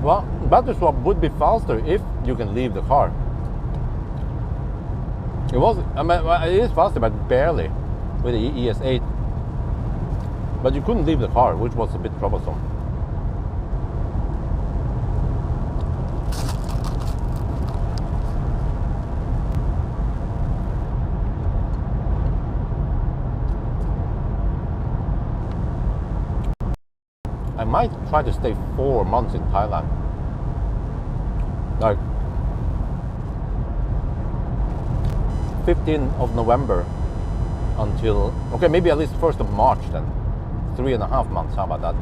Well, battery swap would be faster if you can leave the car. It was, I mean, it is faster, but barely with the ES8. But you couldn't leave the car, which was a bit troublesome. I might try to stay 4 months in Thailand. Like 15th of November until, okay, maybe at least 1st of March then. 3.5 months, how about that?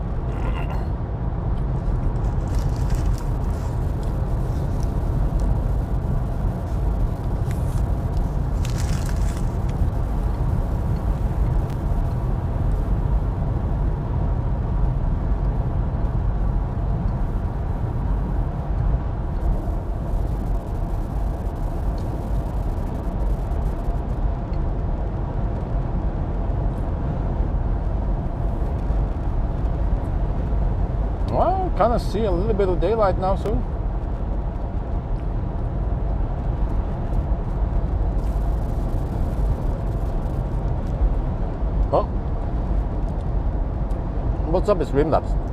Kind of see a little bit of daylight now soon. Oh, what's up with Streamlabs?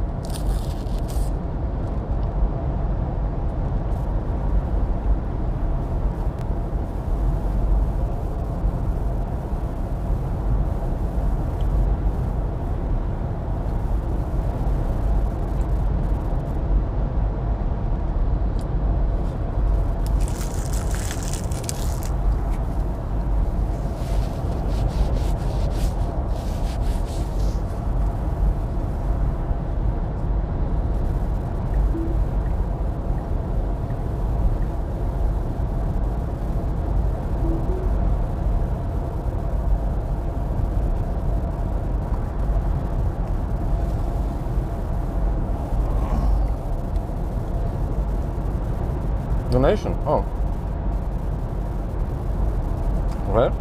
Donation. Oh. Okay.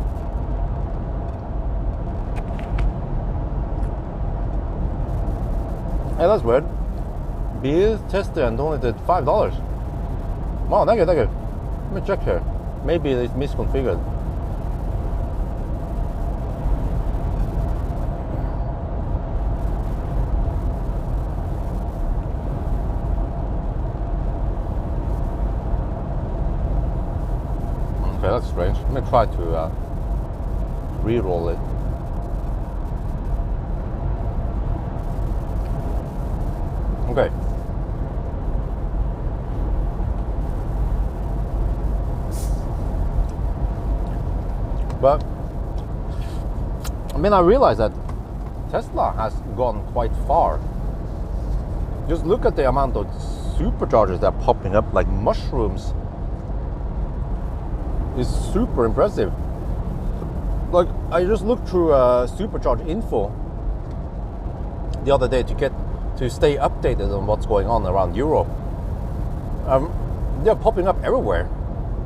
Hey, that's weird. Beer tester and donated $5. Wow, thank you, thank you. Let me check here. Maybe it's misconfigured. Okay, that's strange. Let me try to re-roll it. Okay. But I mean, I realize that Tesla has gone quite far. Just look at the amount of superchargers that are popping up like mushrooms. Is super impressive. Like, I just looked through supercharge info the other day to stay updated on what's going on around Europe. They're popping up everywhere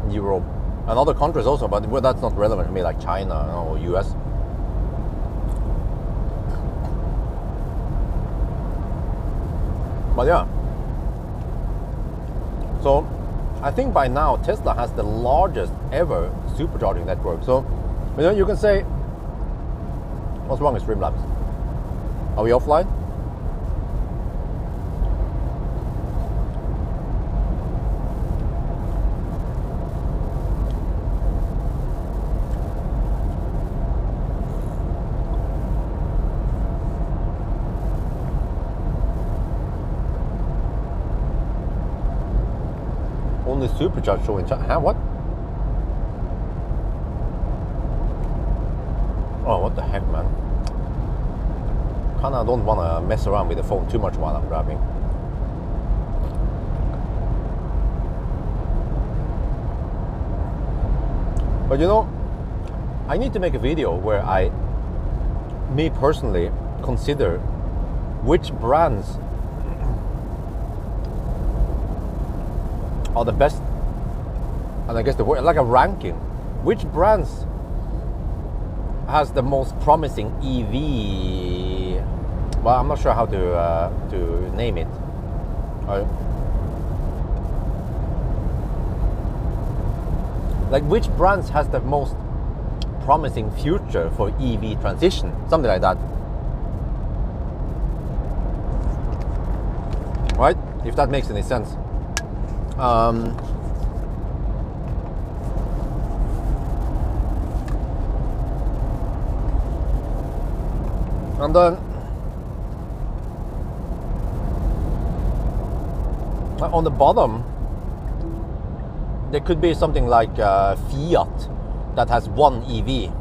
in Europe and other countries also, but that's not relevant to me, like China or US. But yeah, so I think by now Tesla has the largest ever supercharging network. So, you know, you can say, what's wrong with Streamlabs? Are we offline? Only supercharge showing chat. Huh? What? Oh, what the heck, man. Kinda don't wanna mess around with the phone too much while I'm driving. But you know, I need to make a video where me personally, consider which brands are the best, and I guess the word, like a ranking, which brands has the most promising EV. Well, I'm not sure how to name it. like which brands has the most promising future for EV transition, something like that, right? If that makes any sense. And then on the bottom, there could be something like Fiat that has one EV,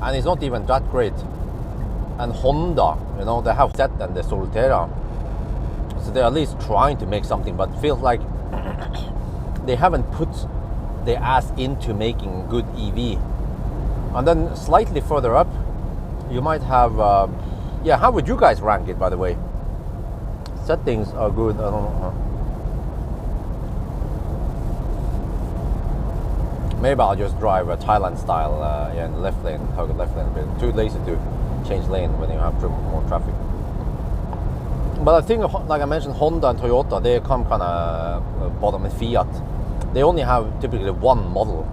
and it's not even that great. And Honda, you know, they have Zet and the Solterra, so they're at least trying to make something, but feels like they haven't put their ass into making good EV. And then slightly further up, you might have, yeah, how would you guys rank it, by the way? Settings are good, I don't know. Maybe I'll just drive a Thailand style in the left lane, target left lane. But too lazy to change lane when you have more traffic. But I think, like I mentioned, Honda and Toyota, they come kind of bottom, and Fiat, they only have typically one model.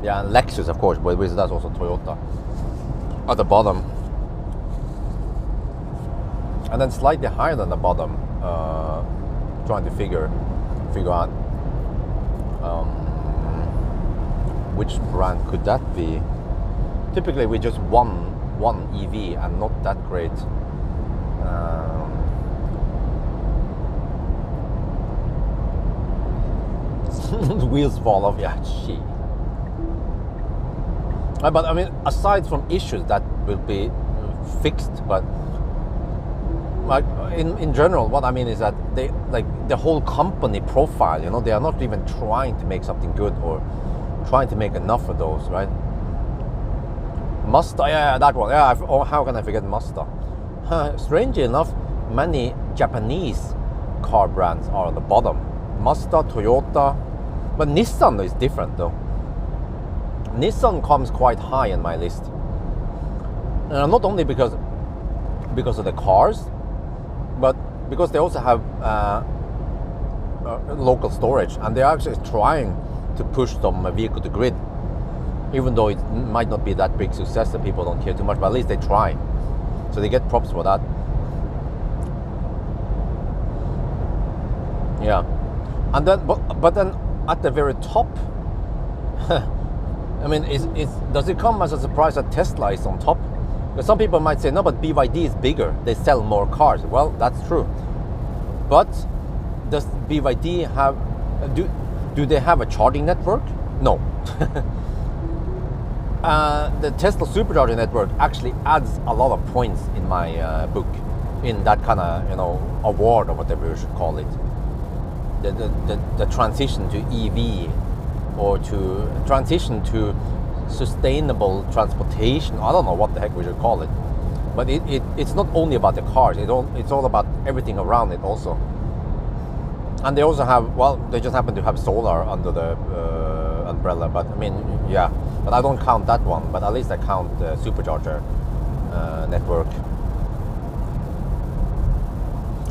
Yeah, and Lexus, of course, but that's also Toyota at the bottom. And then slightly higher than the bottom, trying to figure out which brand could that be? Typically with just one EV and not that great. The wheels fall off, yeah, gee. But I mean, aside from issues that will be fixed, but like in general, what I mean is that they, like, the whole company profile, you know, they are not even trying to make something good or trying to make enough of those, right? Mazda, yeah, that one. Yeah, how can I forget Mazda? Strangely enough, many Japanese car brands are on the bottom. Mazda, Toyota, but Nissan is different though. Nissan comes quite high in my list, not only because of the cars, but because they also have local storage, and they're actually trying to push some vehicle to grid, even though it might not be that big success that people don't care too much, but at least they try, so they get props for that. Yeah, and then but then at the very top, I mean, does it come as a surprise that Tesla is on top? Because some people might say, no, but BYD is bigger, they sell more cars. Well, that's true, but does BYD have do they have a charging network? No. The Tesla supercharging network actually adds a lot of points in my book, in that kind of, you know, award or whatever you should call it. The transition to EV, or to transition to sustainable transportation. I don't know what the heck we should call it, but it's not only about the cars. It's all about everything around it also. And they also have, well, they just happen to have solar under the umbrella. But I mean, yeah, but I don't count that one. But at least I count the supercharger network.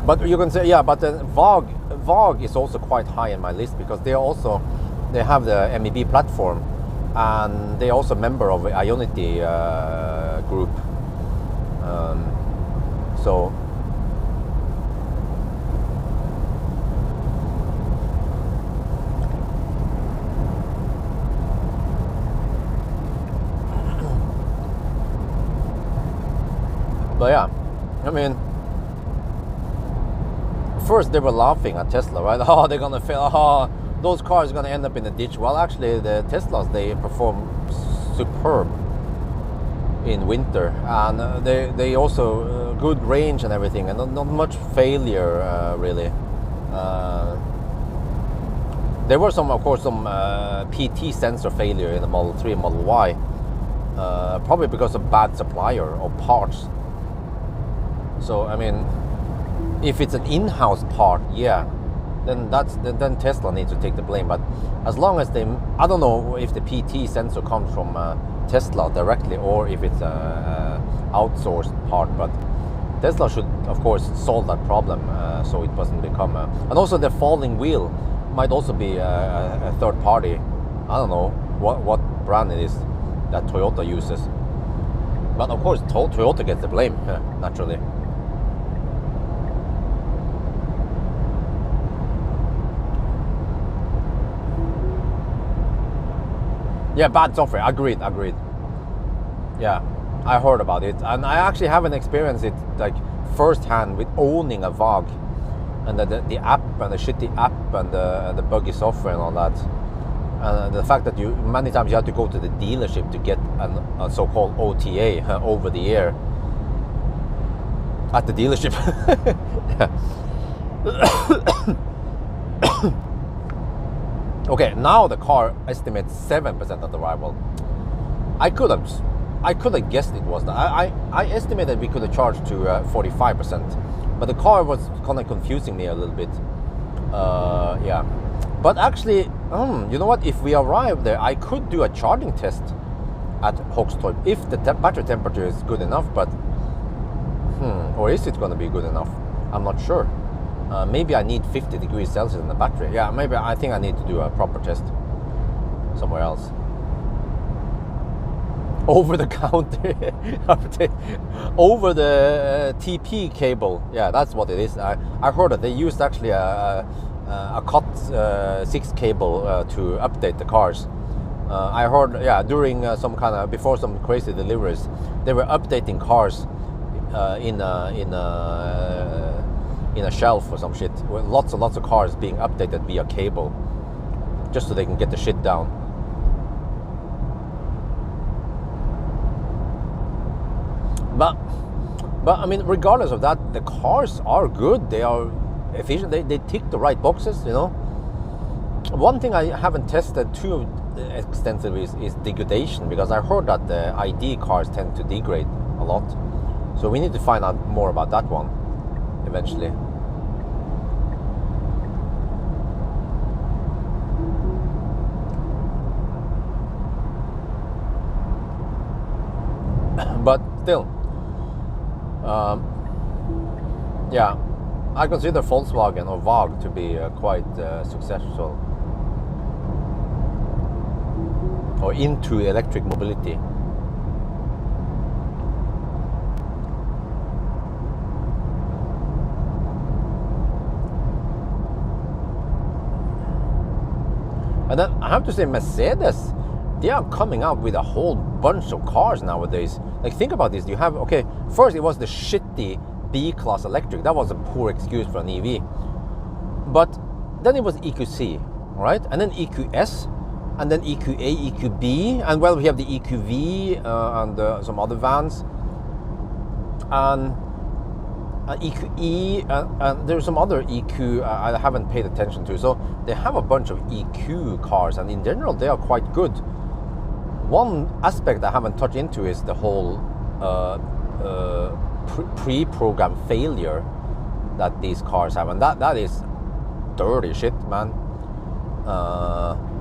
But you can say, yeah, but then VAG is also quite high in my list, because they have the MEB platform, and they're also a member of the Ionity group. So but yeah, I mean, first they were laughing at Tesla, right? Oh, they're gonna fail. Oh, those cars are gonna end up in a ditch. Well, actually, the Teslas, they perform superb in winter, and they also good range and everything, and not much failure really. There were some, of course, some PT sensor failure in the Model 3 and Model Y, probably because of bad supplier or parts. So I mean, if it's an in-house part, yeah, then then Tesla needs to take the blame. But as long as I don't know if the PT sensor comes from Tesla directly, or if it's a outsourced part. But Tesla should, of course, solve that problem, so it doesn't become and also the falling wheel might also be a third party I don't know what brand it is that Toyota uses. But of course, Toyota gets the blame, naturally. Yeah, bad software. Agreed. Yeah, I heard about it, and I actually haven't experienced it like firsthand with owning a VAG, and the app and the shitty app and the buggy software and all that. And the fact that many times you have to go to the dealership to get a so-called OTA over the air at the dealership. Okay, now the car estimates 7% of the arrival. I could have guessed it was that. I estimated we could have charged to 45%, but the car was kind of confusing me a little bit. Yeah, but actually, you know what? If we arrive there, I could do a charging test at Hogstorp if the battery temperature is good enough. But or is it going to be good enough? I'm not sure. Maybe I need 50 degrees Celsius in the battery. Yeah, maybe I think I need to do a proper test somewhere else. Over the counter, over the TP cable. Yeah, that's what it is. I heard that they used actually a COT6 cable to update the cars. I heard, yeah, during before some crazy deliveries, they were updating cars in a shelf or some shit. With lots and lots of cars being updated via cable, just so they can get the shit down. But I mean, regardless of that, the cars are good. They are efficient. They tick the right boxes, you know. One thing I haven't tested too extensively is degradation, because I heard that the ID cars tend to degrade a lot. So we need to find out more about that one eventually. But still, yeah, I consider Volkswagen or VAG to be quite successful or into electric mobility. And then I have to say, Mercedes, they are coming out with a whole bunch of cars nowadays. Like, think about this. You have, okay, first it was the shitty B-class electric. That was a poor excuse for an EV. But then it was EQC, right? And then EQS, and then EQA, EQB, and well, we have the EQV and some other vans, and EQE, and there's some other EQ I haven't paid attention to. So they have a bunch of EQ cars, and in general they are quite good. One aspect I haven't touched into is the whole pre-programmed failure that these cars have, and that is dirty shit, man.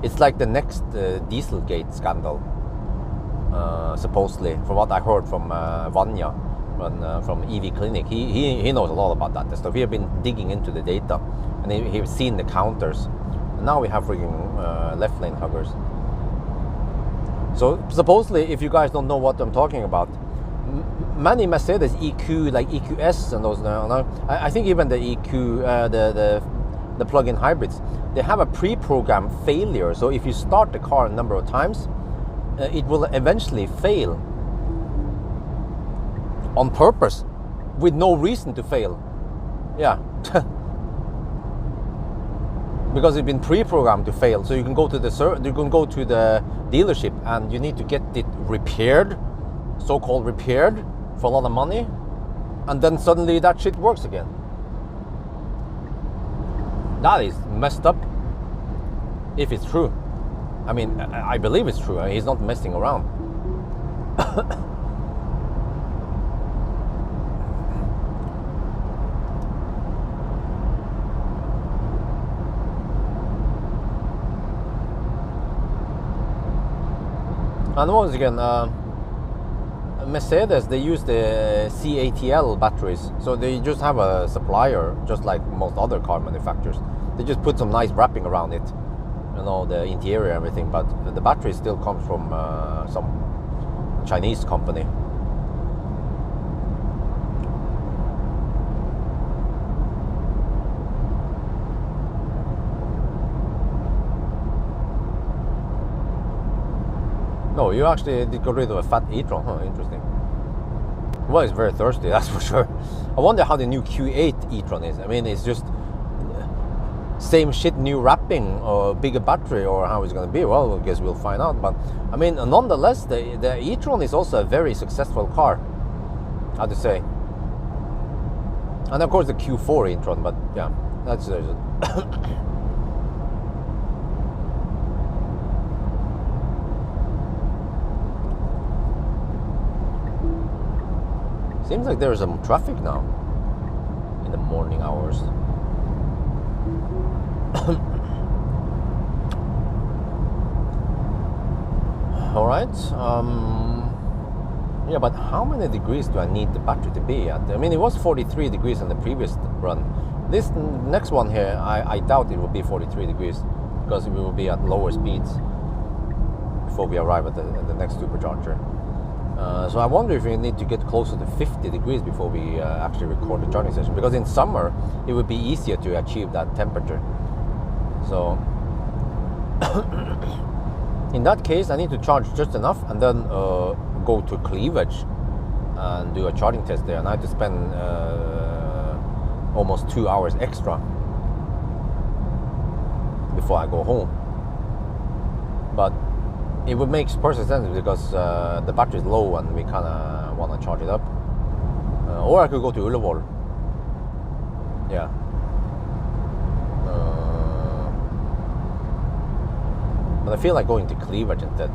It's like the next Dieselgate scandal, supposedly, from what I heard from Vanya from EV Clinic. He knows a lot about that stuff. He has been digging into the data, and he's seen the counters. And now we have freaking left lane huggers. So supposedly, if you guys don't know what I'm talking about, many Mercedes EQ, like EQS and those, I think even the EQ, the plug-in hybrids, they have a pre-programmed failure. So if you start the car a number of times, it will eventually fail on purpose, with no reason to fail. Yeah. Because it's been pre-programmed to fail. So you can go to the dealership and you need to get it repaired, so-called repaired, for a lot of money, and then suddenly that shit works again. That is messed up. If it's true. I mean, I believe it's true. He's not messing around. And once again, Mercedes, they use the CATL batteries, so they just have a supplier, just like most other car manufacturers. They just put some nice wrapping around it, you know, the interior and everything, but the battery still comes from some Chinese company. No, you actually did get rid of a fat e-tron, huh? Interesting. Well, it's very thirsty, that's for sure. I wonder how the new Q8 e-tron is. I mean, it's just same shit, new wrapping, or bigger battery, or how it's going to be. Well, I guess we'll find out. But I mean, nonetheless, the e-tron is also a very successful car, how to say. And of course the Q4 e-tron, but yeah, that's seems like there is some traffic now in the morning hours. All right. Yeah, but how many degrees do I need the battery to be at? I mean, it was 43 degrees on the previous run. This next one here, I doubt it will be 43 degrees because we will be at lower speeds before we arrive at the next supercharger. So I wonder if we need to get closer to 50 degrees before we actually record the charging session, because in summer it would be easier to achieve that temperature. So in that case, I need to charge just enough and then go to Cleavage and do a charging test there, and I have to spend almost 2 hours extra before I go home. But it would make perfect sense because the battery is low and we kind of want to charge it up. Or I could go to Ullevål. Yeah. But I feel like going to Cleavage instead.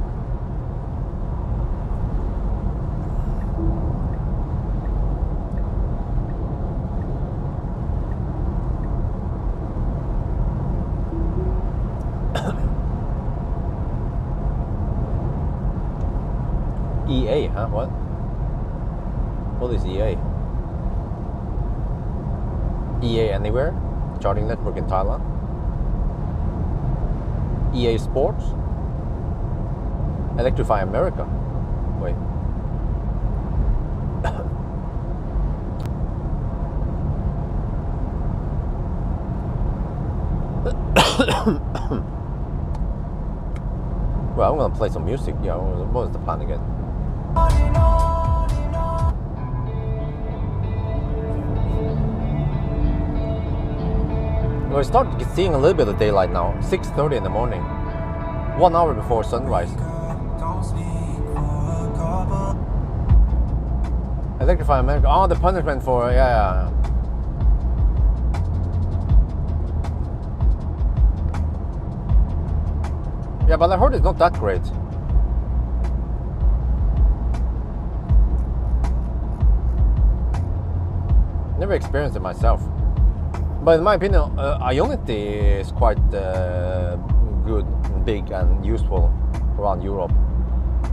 EA, huh? What? What is EA? EA Anywhere? Charging network in Thailand? EA Sports? Electrify America? Wait. Well, I'm gonna play some music. Yeah, what was the plan again? We start seeing a little bit of daylight now. 6:30 in the morning, 1 hour before sunrise. Electrify America. Oh, the punishment for yeah. Yeah, but I heard it's not that great. Never experienced it myself. But in my opinion, Ionity is quite good, big and useful around Europe.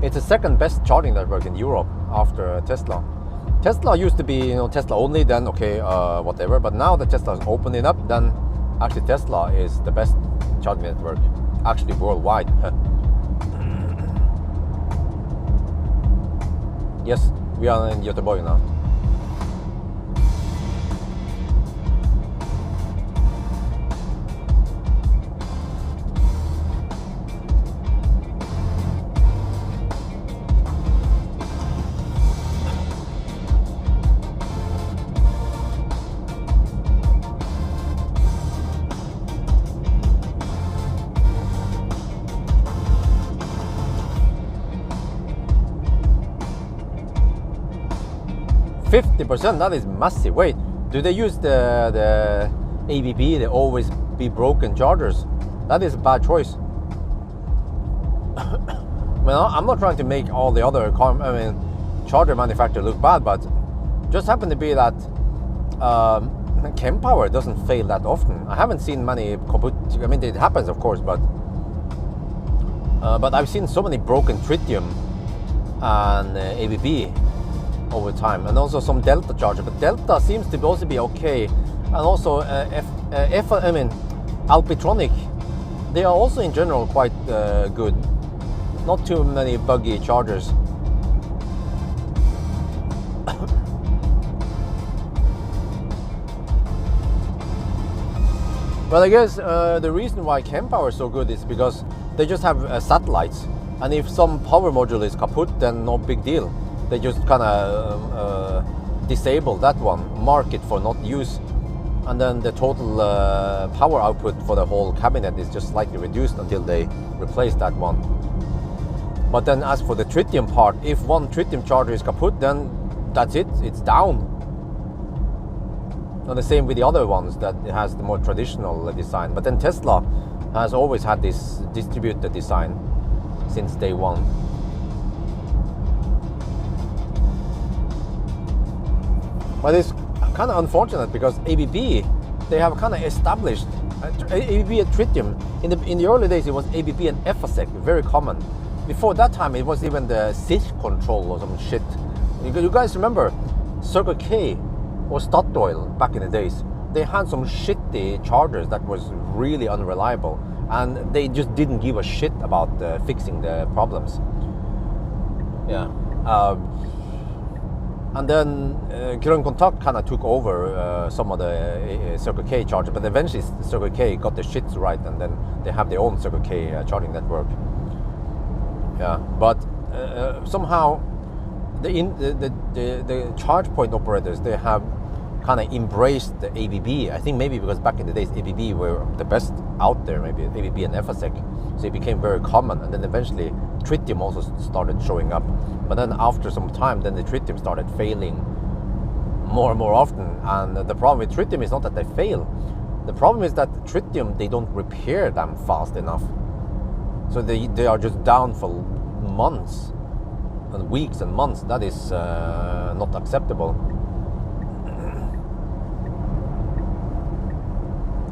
It's the second best charging network in Europe after Tesla. Tesla used to be, you know, Tesla only, then okay, whatever. But now that Tesla is opening up, then actually Tesla is the best charging network, actually worldwide. Yes, we are in Göteborg now. %, that is massive. Wait, do they use the ABB, the always be broken chargers? That is a bad choice. I mean, I'm not trying to make all the other charger manufacturers look bad, but just happen to be that Kempower doesn't fail that often. I haven't seen many kaput. I mean, it happens, of course, but I've seen so many broken tritium and ABB over time, and also some Delta charger, but Delta seems to also be okay, and also Alpitronic they are also in general quite good. Not too many buggy chargers. But I guess the reason why Kempower is so good is because they just have satellites, and if some power module is kaput, then no big deal. They just kind of disable that one, mark it for not use, and then the total power output for the whole cabinet is just slightly reduced until they replace that one. But then as for the tritium part, if one tritium charger is kaput, then that's it, it's down. And the same with the other ones that it has the more traditional design. But then Tesla has always had this distributed design since day one. But it's kind of unfortunate because ABB, they have kind of established ABB and tritium. In the early days, it was ABB and FSEC, very common. Before that time, it was even the SIRK control or some shit. You guys remember Circle K or Statoil back in the days? They had some shitty chargers that was really unreliable, and they just didn't give a shit about fixing the problems. Yeah. And then Grønn Kontakt kind of took over some of the Circle K chargers, but eventually Circle K got the shits right, and then they have their own Circle K charging network. Yeah, but somehow the charge point operators, they have kind of embraced the ABB. I think maybe because back in the days ABB were the best out there, maybe ABB and FSEC, so it became very common, and then eventually tritium also started showing up. But then after some time, then the tritium started failing more and more often, and the problem with tritium is not that they fail. The problem is that tritium, they don't repair them fast enough, so they are just down for months and weeks and months. That is not acceptable.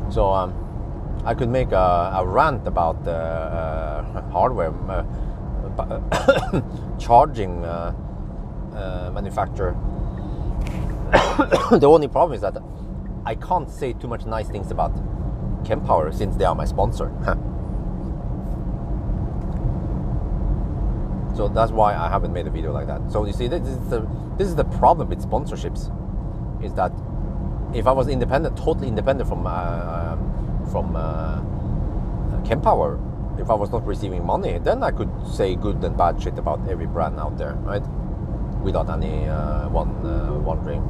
So I could make a rant about hardware charging manufacturer. The only problem is that I can't say too much nice things about Kempower since they are my sponsor. So that's why I haven't made a video like that. So you see, this is the problem with sponsorships, is that if I was independent, totally independent from Kempower, if I was not receiving money, then I could say good and bad shit about every brand out there, right? Without any wondering.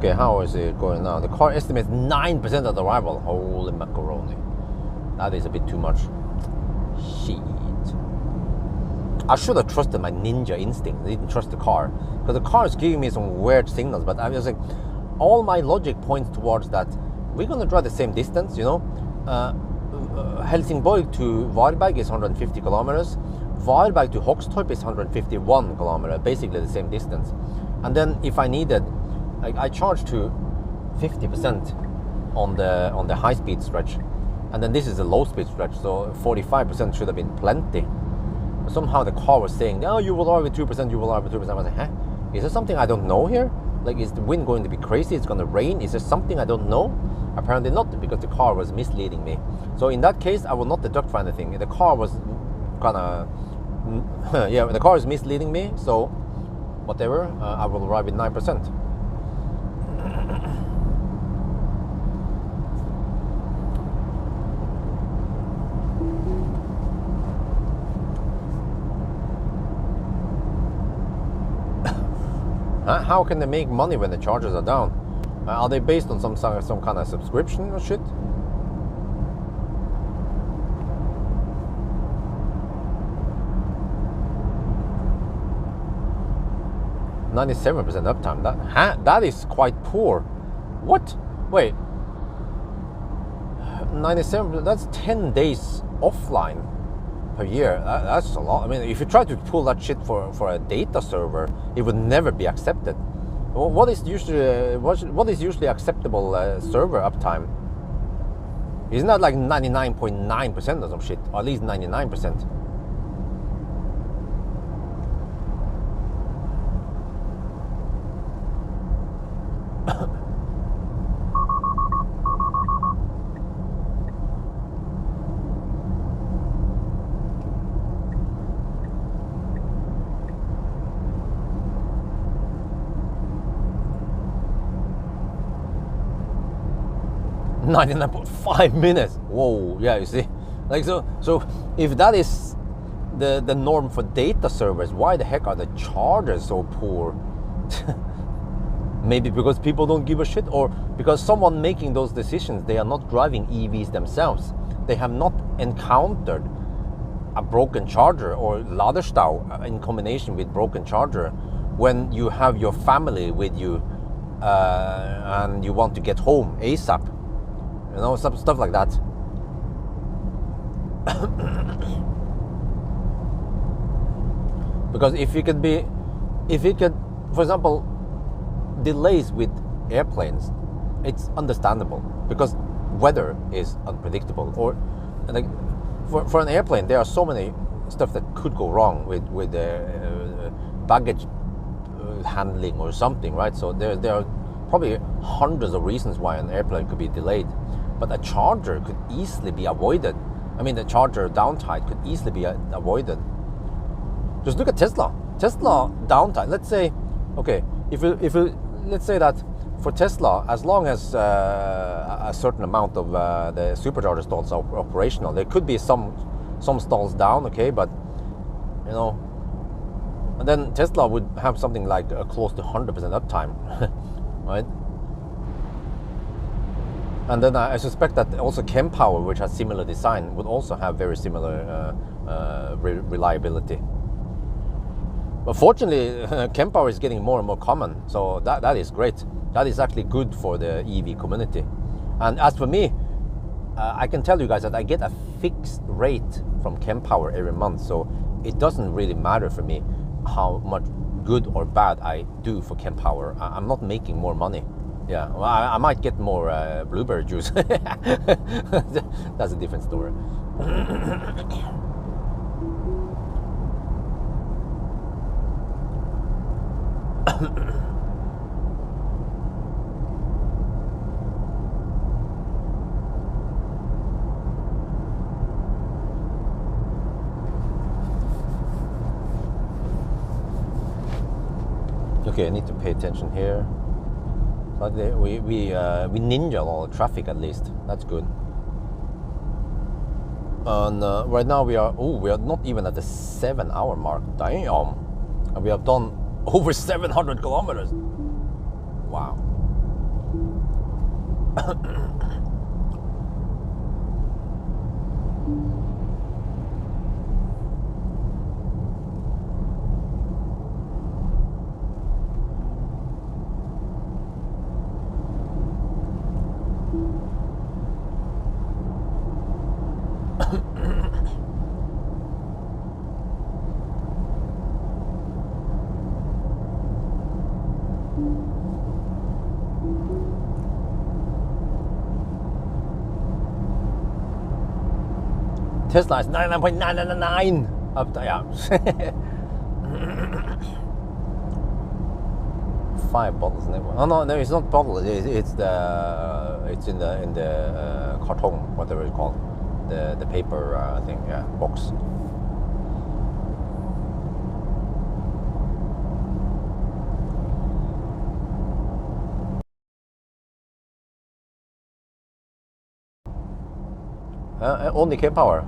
Okay, how is it going now? The car estimates 9% of the arrival. Holy macaroni. That is a bit too much. Shit. I should have trusted my ninja instinct. I didn't trust the car. Because the car is giving me some weird signals. But I was like, all my logic points towards that we're going to drive the same distance, you know. Helsingborg to Varberg is 150 kilometers. Varberg to Hogstorp is 151 kilometers. Basically the same distance. And then if I needed, I charged to 50% on the high-speed stretch, and then this is a low-speed stretch, so 45% should have been plenty. But somehow the car was saying, "Oh, you will arrive with 2%. You will arrive with 2%." I was like, "Huh? Is there something I don't know here? Like, is the wind going to be crazy? It's going to rain? Is there something I don't know?" Apparently not, because the car was misleading me. So in that case, I will not deduct for anything. The car was kind of yeah, the car is misleading me. So whatever, I will arrive with 9%. How can they make money when the charges are down? Are they based on some kind of subscription or shit? "97% uptime." That is quite poor. What? Wait. 97%. That's 10 days offline per year. That's a lot. I mean, if you try to pull that shit for a data server, it would never be accepted. What is usually acceptable server uptime? Isn't that like 99.9% or some shit? Or at least 99%. $99.5 minutes. Whoa, yeah, you see, like so if that is the norm for data servers, why the heck are the chargers so poor? Maybe because people don't give a shit, or because someone making those decisions, they are not driving EVs themselves. They have not encountered a broken charger or laderstau in combination with broken charger when you have your family with you and you want to get home ASAP. You know, stuff like that. Because if it could, for example, delays with airplanes, it's understandable because weather is unpredictable. Or like for an airplane, there are so many stuff that could go wrong with baggage handling or something, right? So there are probably hundreds of reasons why an airplane could be delayed. But a charger could easily be avoided. I mean, the charger downtime could easily be avoided. Just look at Tesla. Tesla downtime. Let's say, okay, if let's say that for Tesla, as long as a certain amount of the supercharger stalls are operational, there could be some stalls down, okay, but you know, and then Tesla would have something like close to 100% uptime, right? And then I suspect that also Pawel, which has similar design, would also have very similar reliability. But fortunately, Pawel is getting more and more common, so that is great. That is actually good for the EV community. And as for me, I can tell you guys that I get a fixed rate from Pawel every month, so it doesn't really matter for me how much good or bad I do for Pawel. I'm not making more money. Yeah, well, I might get more blueberry juice. That's a different story. Okay, I need to pay attention here. But we ninja all the traffic at least. That's good. And right now we are not even at the 7-hour mark. Damn, and we have done over 700 kilometers. Wow. Tesla is 99.999 up there. Yeah. 5 bottles in it. Oh no, it's not bottle. It's in the carton, whatever it's called, the paper thing, yeah, box. Only Pawel.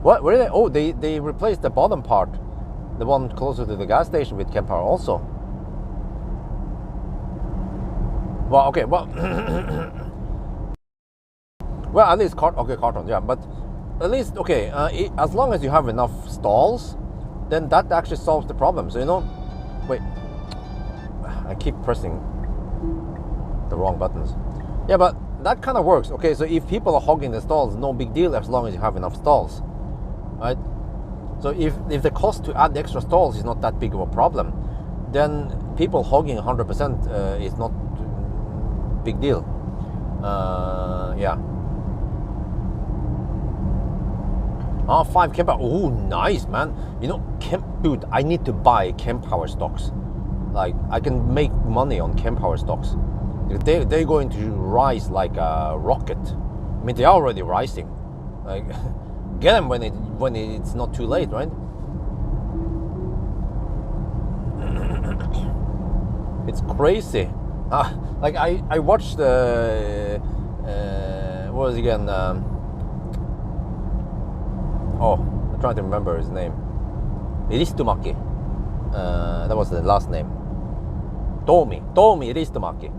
What? Where are they? Oh, they replaced the bottom part, the one closer to the gas station, with Pawel also. Well, okay, well, well, at least carton, yeah, but at least okay. As long as you have enough stalls, then that actually solves the problem. So you know, wait, I keep pressing the wrong buttons. Yeah, but that kind of works. Okay, so if people are hogging the stalls, no big deal as long as you have enough stalls, right? So if the cost to add extra stalls is not that big of a problem, then people hogging 100% is not big deal. Yeah. 5 Kempower. Oh, nice, man. You know, dude, I need to buy Kempower stocks. Like, I can make money on Kempower stocks. They're going to rise like a rocket. I mean, they are already rising. Like, get them when it's not too late, right? It's crazy. Like I watched what was it again? I'm trying to remember his name. Ristomaki. That was the last name. Tomi Ristomaki,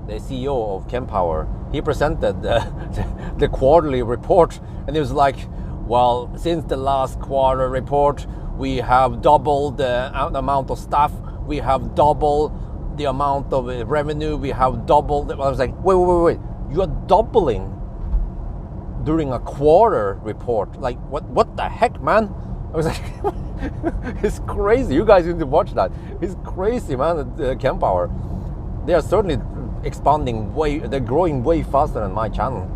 the CEO of Kempower. He presented the quarterly report, and he was like, well, since the last quarter report, we have doubled the amount of staff, we have doubled the amount of revenue, we have doubled. I was like, wait, you are doubling during a quarter report? Like, what the heck, man? I was like, it's crazy. You guys need to watch that. It's crazy, man. Kempower, they are certainly expanding they're growing way faster than my channel.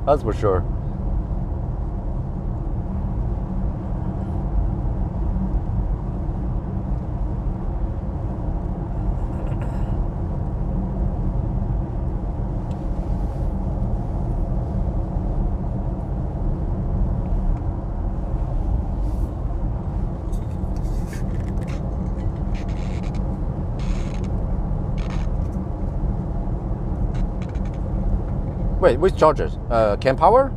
That's for sure. Wait, which chargers? Kempower?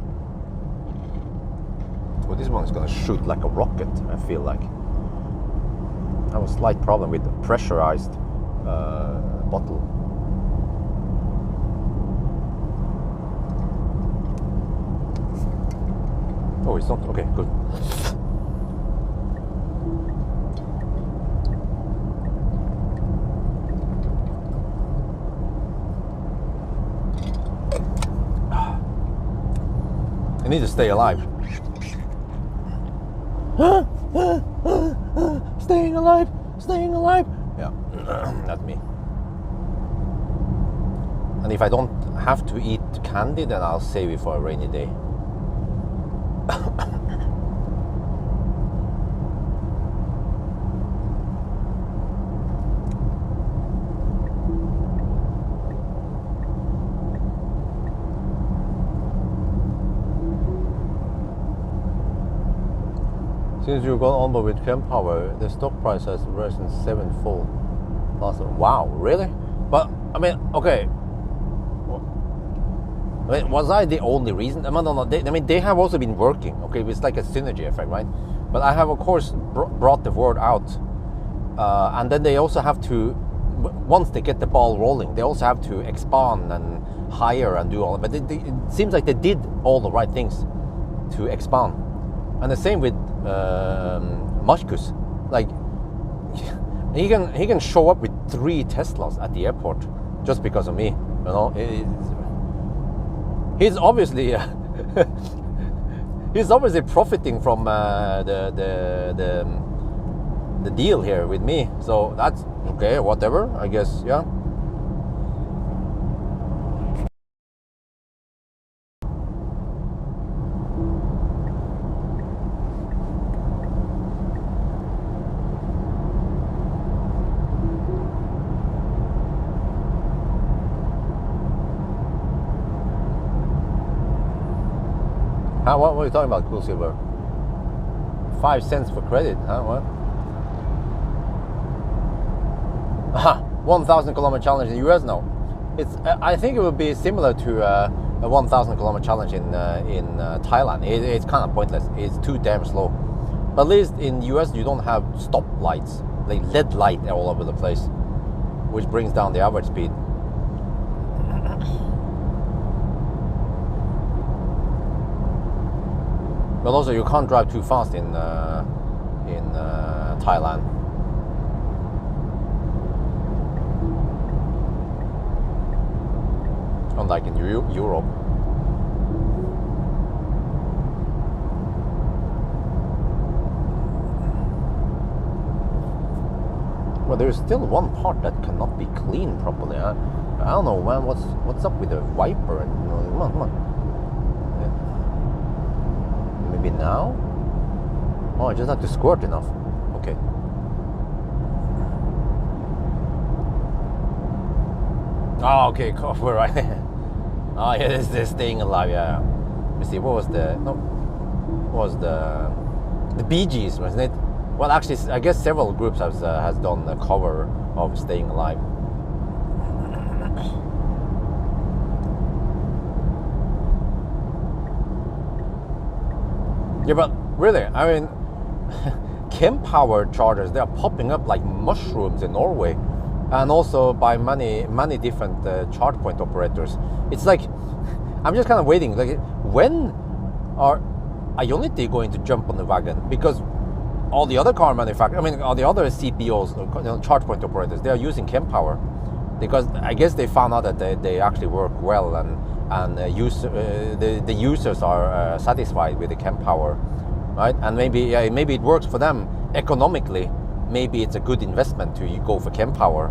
Well, this one is gonna shoot like a rocket, I feel like. I have a slight problem with the pressurized bottle. Oh, it's not? Okay, good. I need to stay alive. Staying alive. Yeah, that's me. And if I don't have to eat candy, then I'll save it for a rainy day. Since you've gone on board with Kempower, the stock price has risen 7-fold. Wow, really? But I mean, okay. I mean, was I the only reason? No. They have also been working. Okay, it's like a synergy effect, right? But I have, of course, brought the word out, and then they also have to. Once they get the ball rolling, they also have to expand and hire and do all. But it seems like they did all the right things to expand, and the same with Marcus. Like, he can show up with 3 Teslas at the airport just because of me. You know, he's obviously profiting from the deal here with me. So that's okay. Whatever, I guess. Yeah. What are you talking about, Cool Silver? 5 cents for credit, huh? What? 1,000 kilometer challenge in the US now. I think it would be similar to a 1,000 kilometer challenge in Thailand. It's kind of pointless. It's too damn slow. But at least in the US you don't have stop lights, like LED light all over the place, which brings down the average speed. But also, you can't drive too fast in Thailand. Unlike in Europe. But there's still one part that cannot be cleaned properly. I don't know, man. What's up with the wiper? And come on. Yeah. Maybe now? Oh, I just have to squirt enough. Okay. Oh, okay. We're right. Oh, yeah. This is staying alive. Yeah. Let me see. What was the Bee Gees, wasn't it? Well, actually, I guess several groups has done a cover of Staying Alive. Yeah, but really, I mean, chem-powered chargers, they are popping up like mushrooms in Norway, and also by many different charge point operators. It's like, I'm just kind of waiting, like, when are Ionity going to jump on the wagon? Because all the other car manufacturers, I mean, all the other CPOs, charge point operators, they are using chem-power, because I guess they found out that they actually work well, and the users are satisfied with the chem-power, right? And maybe it works for them economically. Maybe it's a good investment to go for chem-power.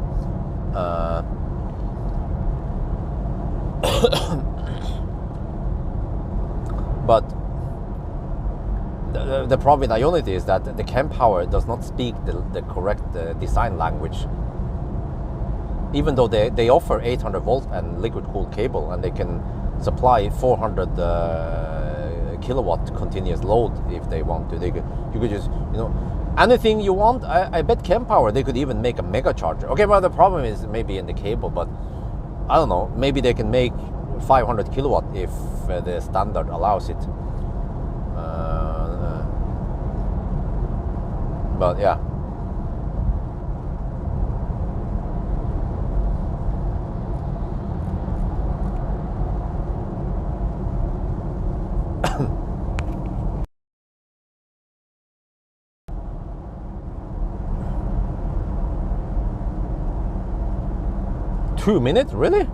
But the problem with Ionity is that the chem-power does not speak the correct design language. Even though they offer 800 volt and liquid cooled cable, and they can supply 400 kilowatt continuous load if they want to. You could just, anything you want. I bet chem-power, they could even make a mega charger. Okay, well, the problem is maybe in the cable, but I don't know. Maybe they can make 500 kilowatt if the standard allows it. But yeah. Two minutes? Really?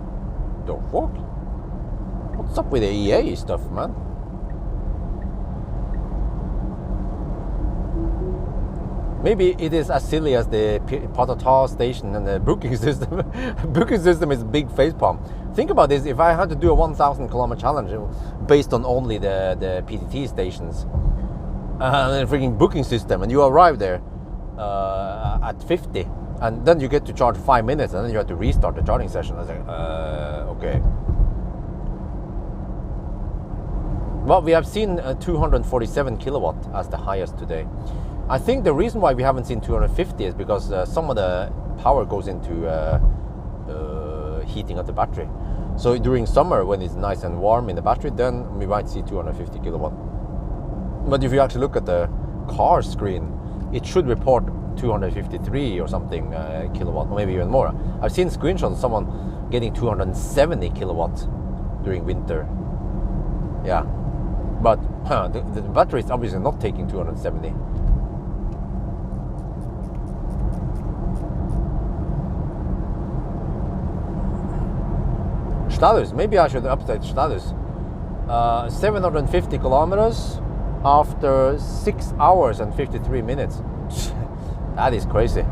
The fuck? What's up with the EA stuff, man? Maybe it is as silly as the Patata station and the booking system. Booking system is a big facepalm. Think about this, if I had to do a 1,000 kilometer challenge based on only the PTT stations and a freaking booking system, and you arrive there at 50, and then you get to charge 5 minutes, and then you have to restart the charging session. I was like, okay. Well, we have seen 247 kilowatt as the highest today. I think the reason why we haven't seen 250 is because some of the power goes into heating up the battery. So during summer, when it's nice and warm in the battery, then we might see 250 kilowatt. But if you actually look at the car screen, it should report 253 or something kilowatt, or maybe even more. I've seen screenshots of someone getting 270 kilowatt during winter. Yeah, but the battery is obviously not taking 270. Status, maybe I should update status. 750 kilometers after 6 hours and 53 minutes. That is crazy.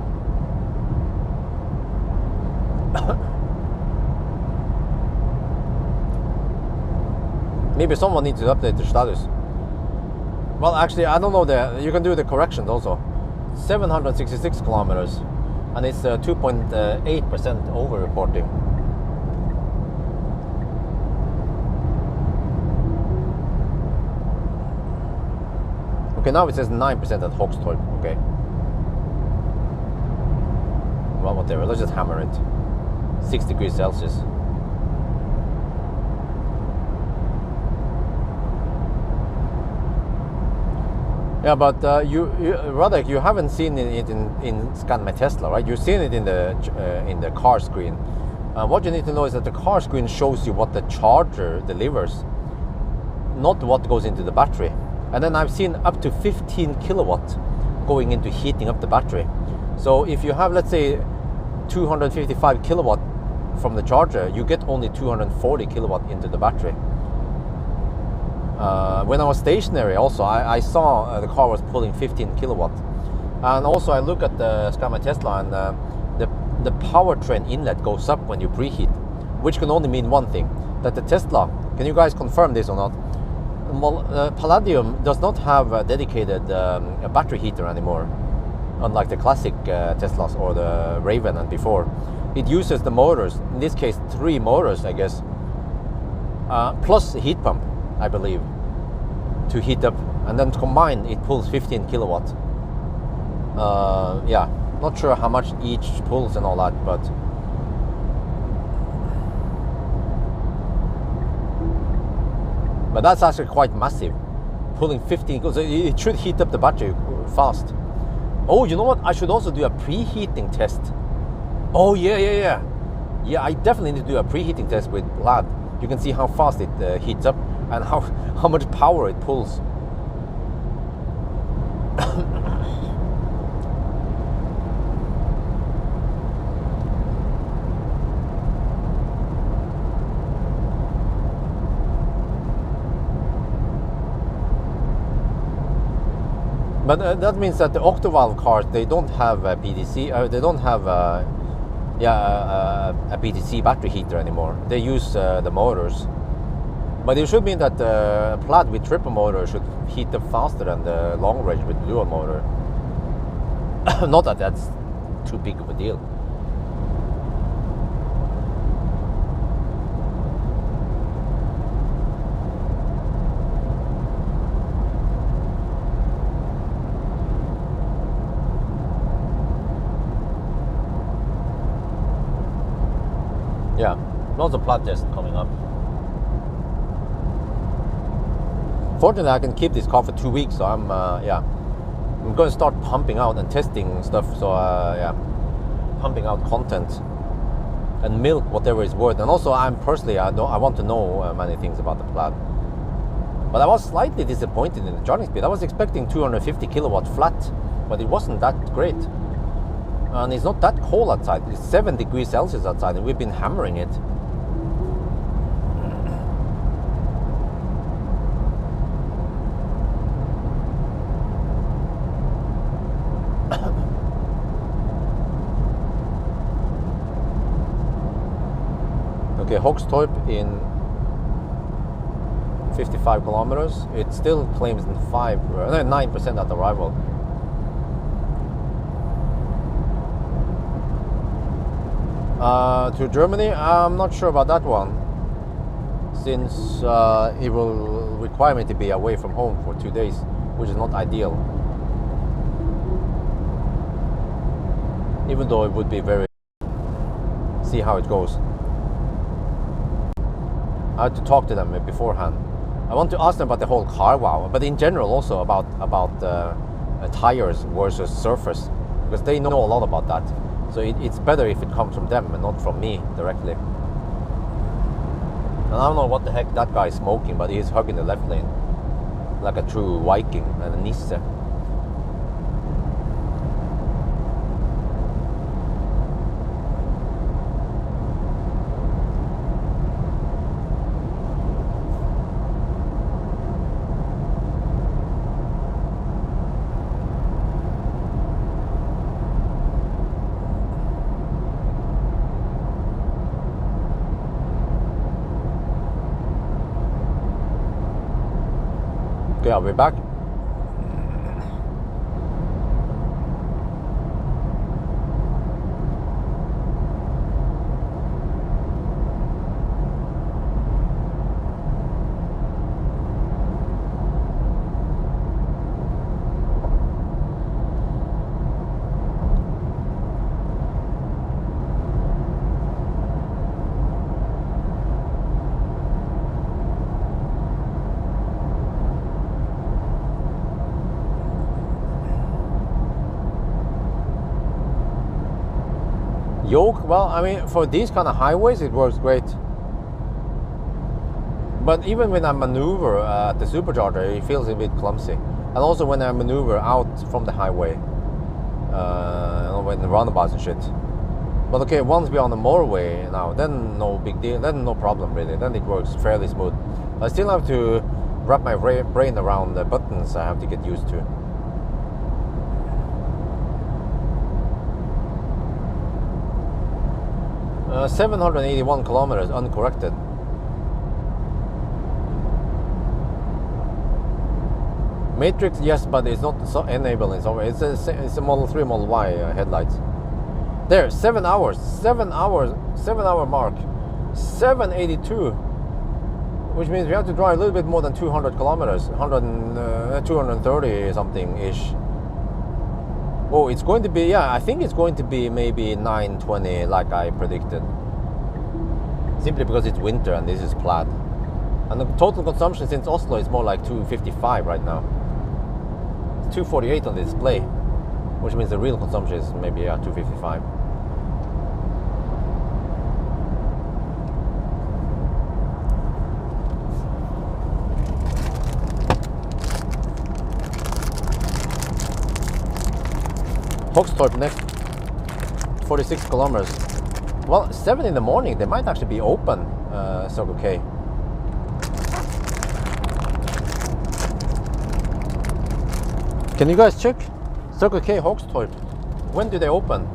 Maybe someone needs to update the status. Well, actually, I don't know. You can do the corrections also. 766 kilometers, and it's 2.8% over-reporting. Okay, now it says 9% at Hogstorp. Okay. Well, whatever. Let's just hammer it. 6 degrees Celsius. Yeah, but Radek, you haven't seen it in Scan My Tesla, right? You've seen it in the car screen. What you need to know is that the car screen shows you what the charger delivers, not what goes into the battery. And then I've seen up to 15 kilowatt going into heating up the battery. So if you have, let's say, 255 kilowatt from the charger, you get only 240 kilowatt into the battery. When I was stationary also, I saw the car was pulling 15 kilowatt. And also I look at the my Tesla, and the powertrain inlet goes up when you preheat, which can only mean one thing, that the Tesla, can you guys confirm this or not? Well, Palladium does not have a dedicated a battery heater anymore, unlike the classic Teslas or the Raven and before. It uses the motors, in this case 3 motors, I guess, plus a heat pump, I believe, to heat up, and then combined it pulls 15 kilowatt. Yeah, not sure how much each pulls and all that, but that's actually quite massive, pulling 15, so it should heat up the battery fast. Oh, you know what? I should also do a preheating test. Oh, yeah, I definitely need to do a preheating test with Plaid. You can see how fast it heats up and how much power it pulls. But that means that the octovalve cars, they don't have a BTC. They don't have a BTC battery heater anymore. They use the motors. But it should mean that the Plaid with triple motor should heat up faster than the long range with dual motor. Not that that's too big of a deal. Yeah, lots of Plaid tests coming up. Fortunately, I can keep this car for 2 weeks, so I'm going to start pumping out and testing stuff. So pumping out content and milk whatever is worth. And also, I want to know many things about the Plaid. But I was slightly disappointed in the charging speed. I was expecting 250 kilowatt flat, but it wasn't that great. And it's not that cold outside. It's 7 degrees Celsius outside, and we've been hammering it. Okay, Hogstorp in 55 kilometers. It still claims 9% at arrival. To Germany, I'm not sure about that one, since it will require me to be away from home for 2 days, which is not ideal. Even though it would be very... see how it goes. I had to talk to them beforehand. I want to ask them about the whole car wow, but in general also about tires versus surface, because they know a lot about that. So it's better if it comes from them and not from me directly. And I don't know what the heck that guy is smoking, but he's hugging the left lane like a true Viking and a Nisse. Okay, I'll be back. Yoke, well, I mean, for these kind of highways, it works great. But even when I maneuver at the supercharger, it feels a bit clumsy. And also when I maneuver out from the highway, when the roundabouts and shit. But okay, once we're on the motorway now, then no big deal, then no problem really. Then it works fairly smooth. But I still have to wrap my brain around the buttons I have to get used to. 781 kilometers uncorrected. Matrix, yes, but it's not so enabling. So it's a Model 3, Model Y headlights. There, 7 hours, 7-hour mark, 782, which means we have to drive a little bit more than 200 kilometers, 230 something ish. Oh, it's going to be, yeah, I think it's going to be maybe 920 like I predicted. Simply because it's winter and this is Plaid. And the total consumption since Oslo is more like 255 right now. 248 on the display, which means the real consumption is maybe 255. Hogstorp next, 46 kilometers. Well, 7 in the morning, they might actually be open, Circle K. Can you guys check? Circle K Hogstorp. When do they open?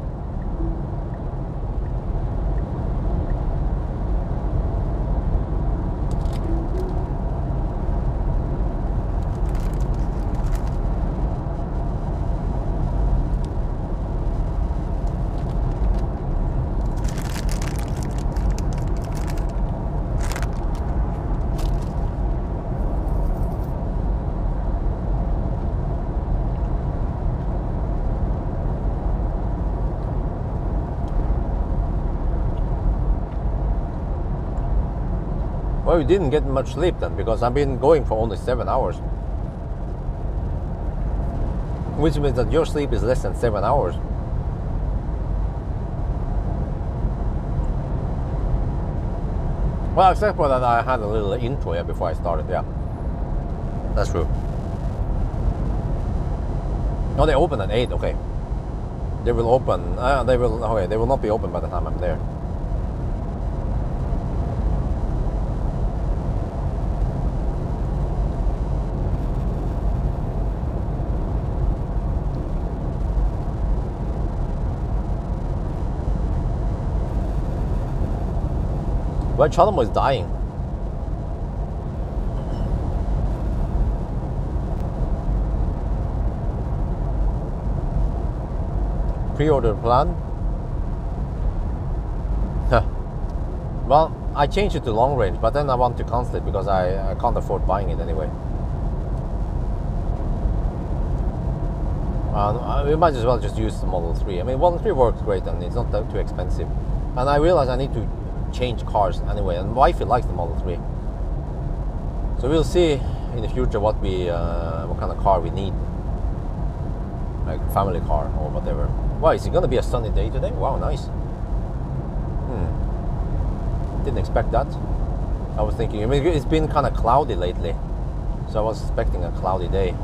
Well, you didn't get much sleep then, because I've been going for only 7 hours. Which means that your sleep is less than 7 hours. Well, except for that I had a little intro here before I started, yeah. That's true. No, they open at 8, okay. They will open, they will not be open by the time I'm there. Well, Chalamo is dying. Pre-order plan. Well, I changed it to long range, but then I want to cancel it because I can't afford buying it anyway. We might as well just use the Model 3. I mean, Model 3 works great and it's not that too expensive. And I realize I need to change cars anyway, and wifey likes the Model 3. So we'll see in the future what kind of car we need, like family car or whatever. Wow, is it gonna be a sunny day today? Wow, nice. Didn't expect that. I was thinking, I mean, it's been kind of cloudy lately, so I was expecting a cloudy day.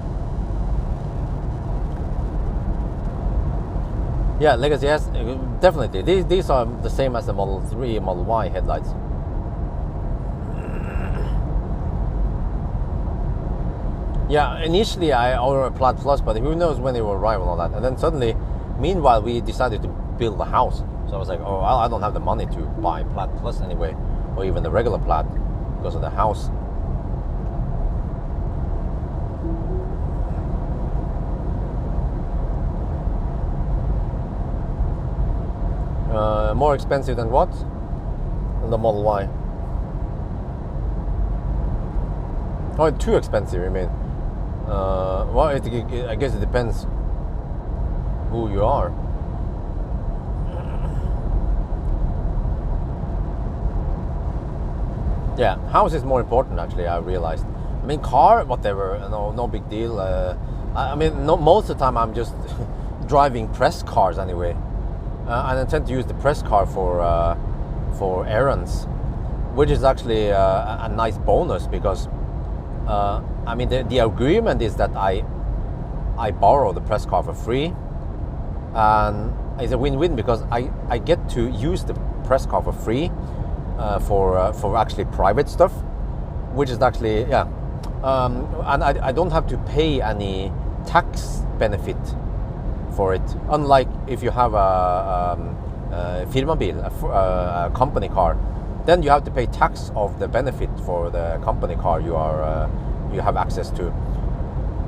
Yeah, Legacy, yes, definitely. These are the same as the Model 3, Model Y headlights. Yeah, initially I ordered a Plaid Plus, but who knows when it will arrive and all that. And then suddenly, meanwhile, we decided to build a house. So I was like, oh, I don't have the money to buy Plaid Plus anyway, or even the regular Plaid, because of the house. More expensive than what? The Model Y. Oh, too expensive, you mean? Well, I guess it depends who you are. Yeah, house is more important actually, I realized. I mean, car, whatever, no big deal. I mean, most of the time I'm just driving press cars anyway. And I tend to use the press car for errands, which is actually a nice bonus because I mean the agreement is that I borrow the press car for free, and it's a win-win because I get to use the press car for free for actually private stuff, which is actually and I don't have to pay any tax benefit for it, unlike if you have firmabil, a company car, then you have to pay tax of the benefit for the company car you have access to.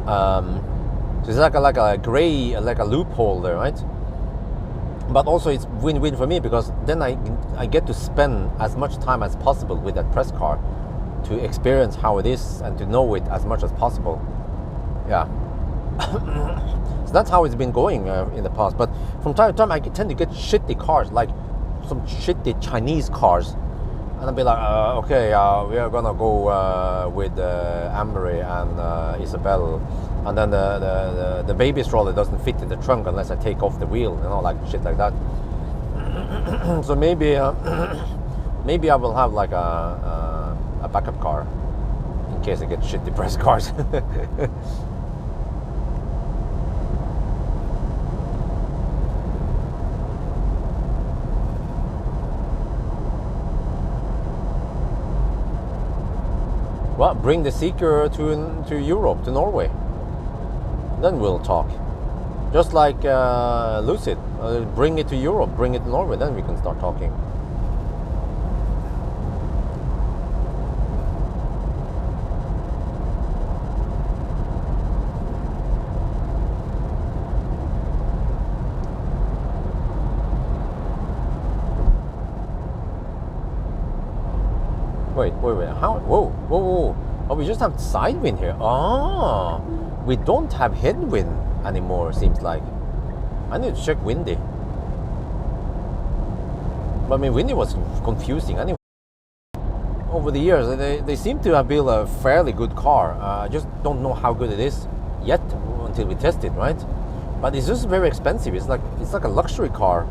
So it's like a gray, like a loophole there, right? But also it's win-win for me, because then I get to spend as much time as possible with that press car to experience how it is and to know it as much as possible. Yeah. So that's how it's been going in the past. But from time to time I tend to get shitty cars, like some shitty Chinese cars, and I'll be like, okay, we are gonna go with Amory and Isabel, and then the baby stroller doesn't fit in the trunk unless I take off the wheel, you know, like shit like that. So maybe I will have like a backup car in case I get shitty press cars. Well, bring the Seeker to Europe, to Norway. Then we'll talk. Just like Lucid, bring it to Europe, bring it to Norway, then we can start talking. Wait, how? Whoa. Oh, we just have side wind here. Oh, we don't have headwind anymore, seems like. I need to check windy. But I mean, windy was confusing anyway. Over the years, they seem to have built a fairly good car. I just don't know how good it is yet until we test it, right? But it's just very expensive. It's like a luxury car.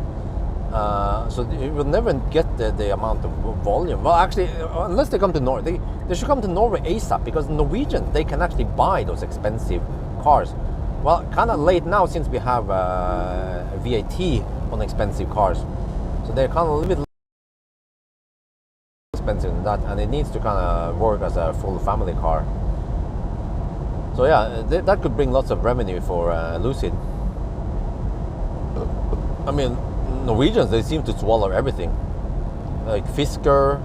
So it will never get the amount of volume. Well, actually, unless they come to Norway, they should come to Norway ASAP, because Norwegians, they can actually buy those expensive cars. Well, kind of late now, since we have VAT on expensive cars, so they're kind of a little bit expensive than that, and it needs to kind of work as a full family car. So yeah, that could bring lots of revenue for Lucid. I mean, Norwegians, they seem to swallow everything, like Fisker,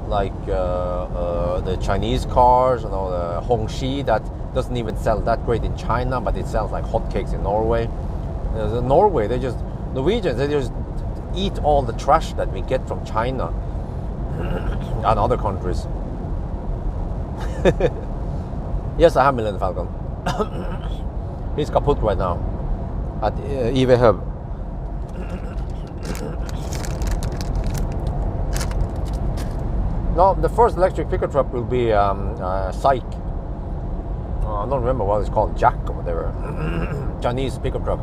like the Chinese cars, you know, the Hongxi, that doesn't even sell that great in China, but it sells like hotcakes in Norway. Norway, Norwegians, they just eat all the trash that we get from China and other countries. Yes, I have Millennium Falcon. He's kaput right now at EV Hub. No, the first electric pickup truck will be Psych. I don't remember what it's called, Jack or whatever. Chinese pickup truck.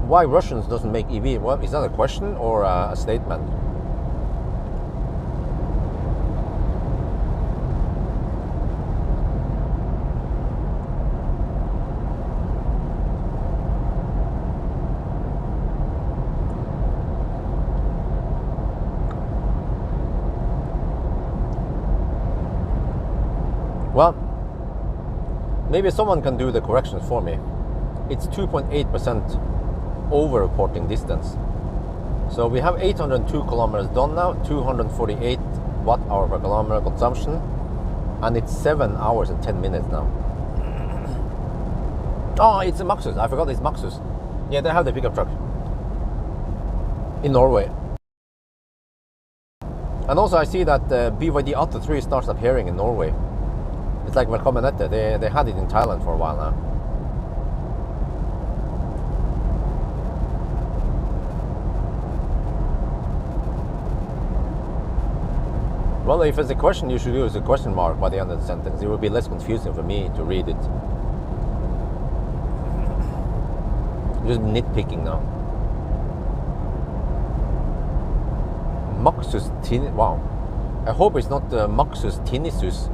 Why Russians doesn't make EV? Well, is that a question or a statement? Well, maybe someone can do the corrections for me. It's 2.8% over-reporting distance. So we have 802 kilometers done now, 248 watt-hour per kilometer consumption, and it's 7 hours and 10 minutes now. Oh, it's a Maxus. I forgot it's Maxus. Yeah, they have the pickup truck in Norway. And also I see that BYD Atto 3 starts appearing in Norway. It's like Velkommen Etter. They had it in Thailand for a while now. Well, if it's a question, you should use a question mark by the end of the sentence. It will be less confusing for me to read it. Just nitpicking now. Maxus wow. I hope it's not Maxus tinnitus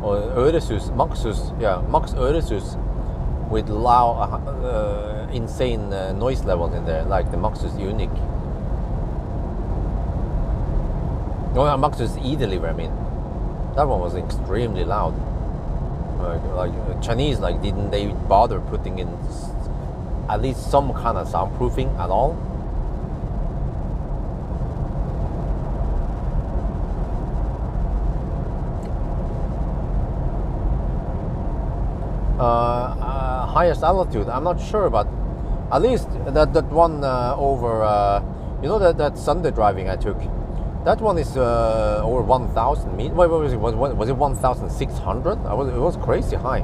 or Øresus. Maxus, yeah, Max Øresus with loud, insane noise levels in there, like the Maxus Unique. No, Maxus e-deliver, I mean. That one was extremely loud. Like Chinese, like didn't they bother putting in at least some kind of soundproofing at all? Highest altitude, I'm not sure, but at least that one over, you know, that Sunday driving I took, that one is over 1,000 meters. Wait, what was it? Was it 1,600? It was crazy high.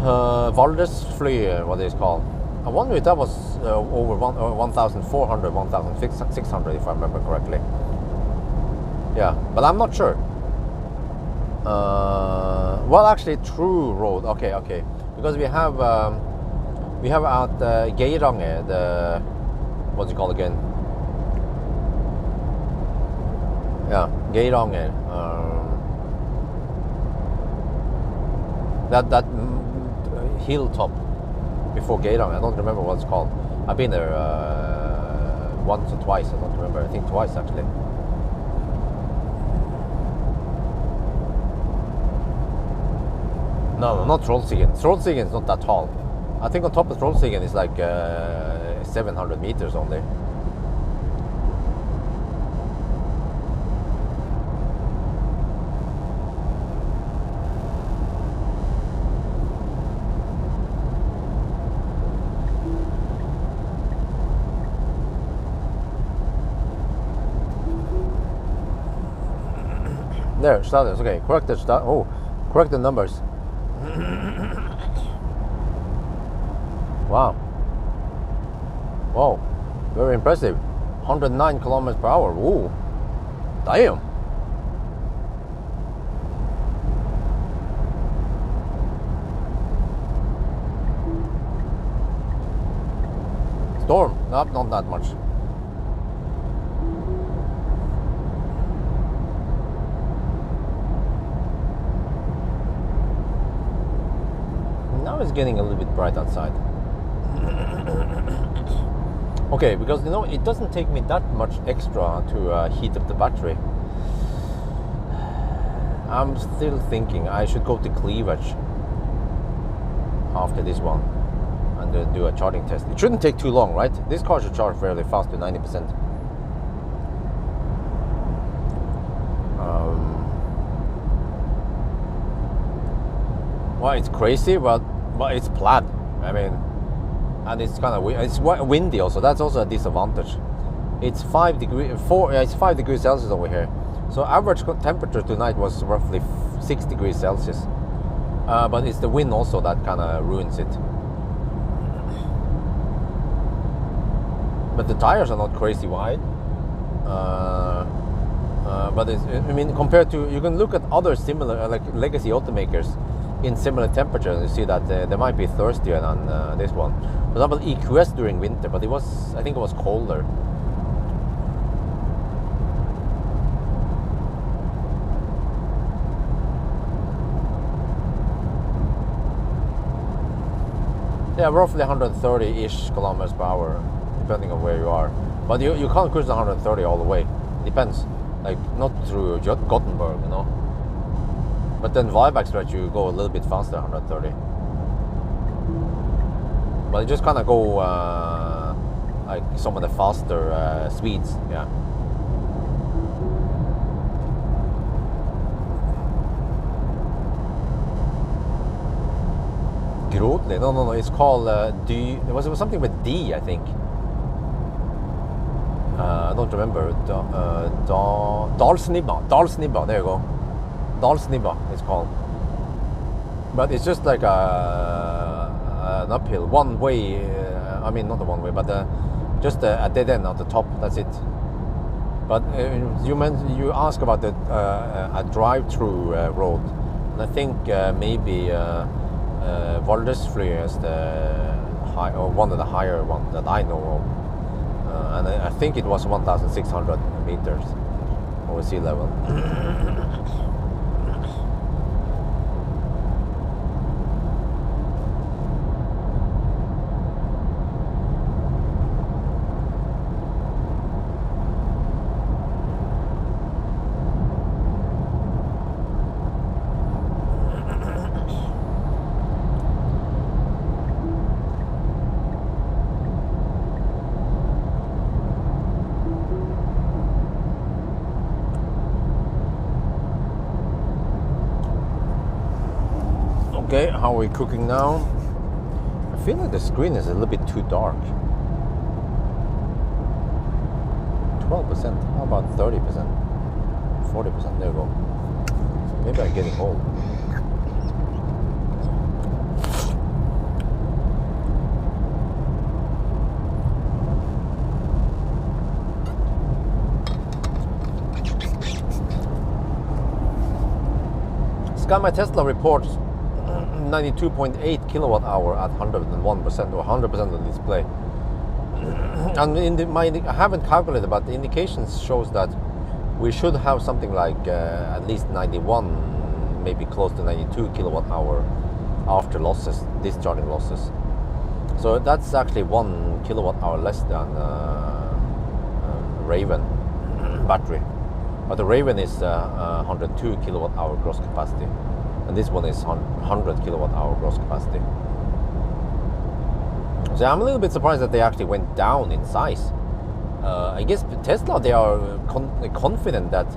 Valdresfly, what it's called. I wonder if that was over 1,400, 1,600, if I remember correctly. Yeah, but I'm not sure. Well, actually, True Road. Okay, because we have at Geirange, the what's it called again? Yeah, Geirange. That hilltop before Geirange. I don't remember what it's called. I've been there once or twice. I don't remember. I think twice actually. No, not Trollstigen. Trollstigen is not that tall. I think on top of Trollstigen is like 700 meters only. There, status. Okay, corrected start. Oh, corrected numbers. Wow. Wow. Very impressive. 109 kilometers per hour. Ooh. Damn. Storm. Nope, not that much. Now it's getting a little bit bright outside. Okay, because you know it doesn't take me that much extra to heat up the battery. I'm still thinking I should go to Cleavage after this one and do a charging test. It shouldn't take too long, right? This car should charge fairly fast to 90%. Well, it's crazy, but it's Plaid. I mean, and it's kind of it's windy also. That's also a disadvantage. It's 5 degrees Celsius over here. So average temperature tonight was roughly 6 degrees Celsius. But it's the wind also that kind of ruins it. But the tires are not crazy wide. But it's, I mean, compared to, you can look at other similar like legacy automakers in similar temperatures, you see that they might be thirstier than this one. For example, EQS during winter, but I think it was colder. Yeah, roughly 130-ish kilometers per hour, depending on where you are. But you can't cruise 130 all the way. Depends. Like, not through Gothenburg, you know. But then Vivac stretch, you go a little bit faster, 130. But you just kind of go like some of the faster Swedes, yeah. Grodli? No, it's called D. It was something with D, I think. I don't remember. Dalsnibba, there you go. Dalsnibba it's called. But it's just like an uphill, one way, I mean not a one way, but just a dead end at the top, that's it. But you ask about a drive-through road, and I think maybe Valdresfly is one of the higher ones that I know of. And I think it was 1,600 meters over sea level. Okay, how are we cooking now? I feel like the screen is a little bit too dark. 12%, how about 30%? 40%, there we go. Maybe I'm getting old. My Tesla reports 92.8 kilowatt hour at 101% or 100% of the display. And I haven't calculated, but the indications shows that we should have something like at least 91, maybe close to 92 kilowatt hour after losses, discharging losses. So that's actually 1 kilowatt hour less than Raven battery. But the Raven is 102 kilowatt hour gross capacity, and this one is 100 kilowatt hour gross capacity. So I'm a little bit surprised that they actually went down in size. I guess Tesla, they are confident that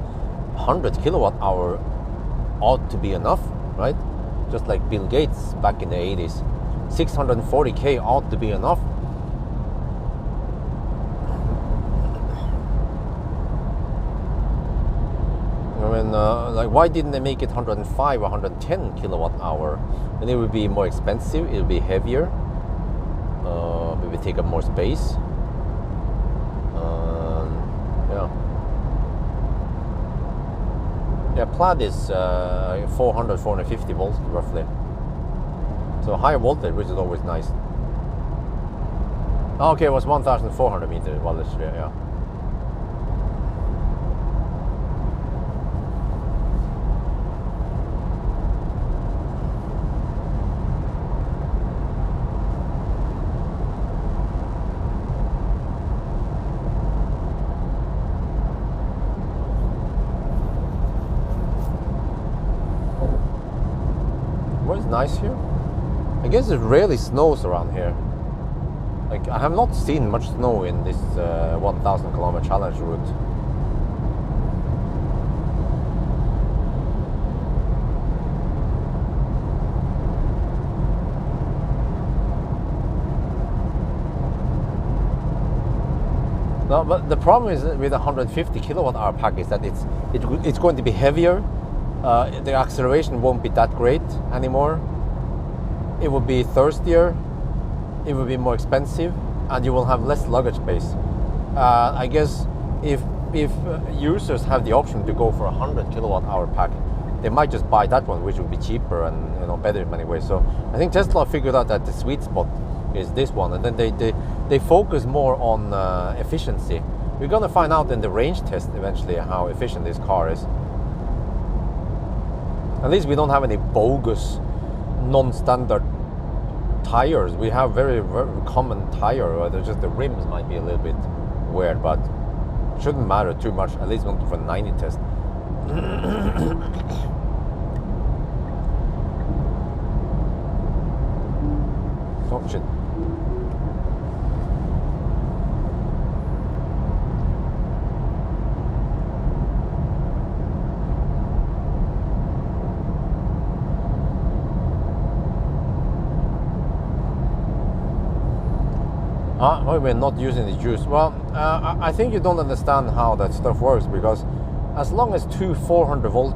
100 kilowatt hour ought to be enough, right? Just like Bill Gates back in the 80s. 640k ought to be enough. I mean, like, why didn't they make it 105 or 110 kilowatt hour? Then it would be more expensive, it would be heavier, maybe take up more space. Yeah, Plaid is 400, 450 volts roughly. So higher voltage, which is always nice. Okay, it was 1,400 meters. Well, that's yeah. Nice here. I guess it rarely snows around here. Like, I have not seen much snow in this 1,000 kilometer challenge route. No, but the problem is with a 150 kilowatt hour pack is that it's going to be heavier. The acceleration won't be that great anymore. It will be thirstier, it will be more expensive, and you will have less luggage space. I guess if users have the option to go for a 100 kilowatt hour pack, they might just buy that one, which will be cheaper and better in many ways. So I think Tesla figured out that the sweet spot is this one, and then they focus more on efficiency. We're gonna find out in the range test eventually how efficient this car is. At least we don't have any bogus, non-standard tires. We have very, very common tire. There's just the rims might be a little bit weird, but shouldn't matter too much. At least not for 90 test. Oh shit. Why we're not using the juice? Well, I think you don't understand how that stuff works, because as long as two 400 volt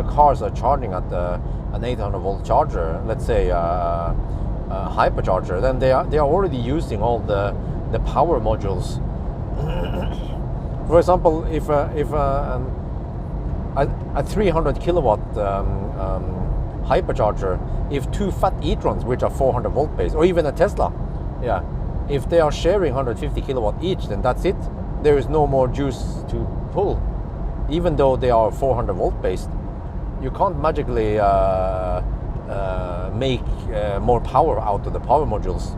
cars are charging at an 800 volt charger, let's say a hypercharger, then they are already using all the power modules. For example, if a 300 kilowatt hypercharger, if two fat e-trons, which are 400 volt based, or even a Tesla, yeah, if they are sharing 150 kilowatt each, then that's it. There is no more juice to pull. Even though they are 400 volt based, you can't magically make more power out of the power modules.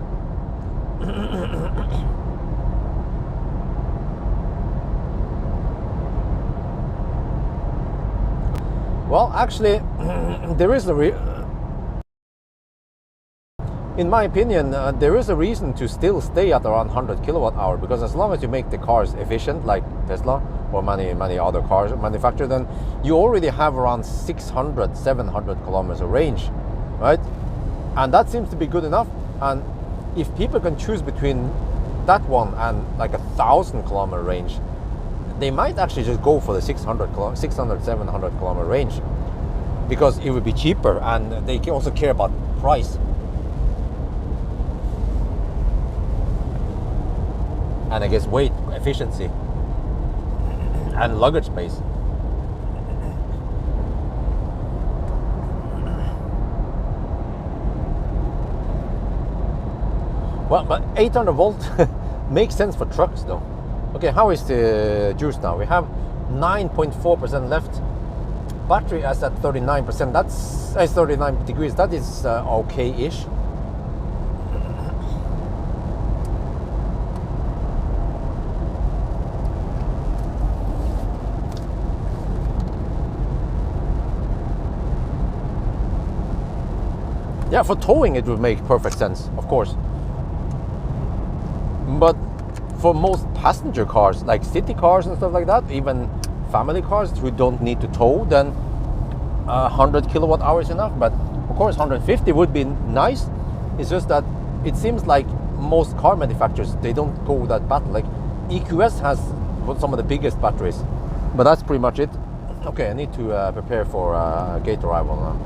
Well, actually, there is in my opinion, there is a reason to still stay at around 100 kilowatt hour, because as long as you make the cars efficient, like Tesla or many other cars manufacturers, then you already have around 600, 700 kilometers of range, right? And that seems to be good enough. And if people can choose between that one and like 1,000 kilometer range, they might actually just go for the 600, 700 kilometer range, because it would be cheaper, and they also care about price. And I guess weight, efficiency, and luggage space. Well, but 800 volt makes sense for trucks though. Okay, how is the juice now? We have 9.4% left. Battery is at 39%. That's 39 degrees. That is okay-ish. Yeah, for towing it would make perfect sense, of course. But for most passenger cars, like city cars and stuff like that, even family cars who don't need to tow, then 100 kilowatt hours enough. But of course 150 would be nice. It's just that it seems like most car manufacturers, they don't go that battle. Like EQS has some of the biggest batteries, but that's pretty much it. Okay, I need to prepare for gate arrival now.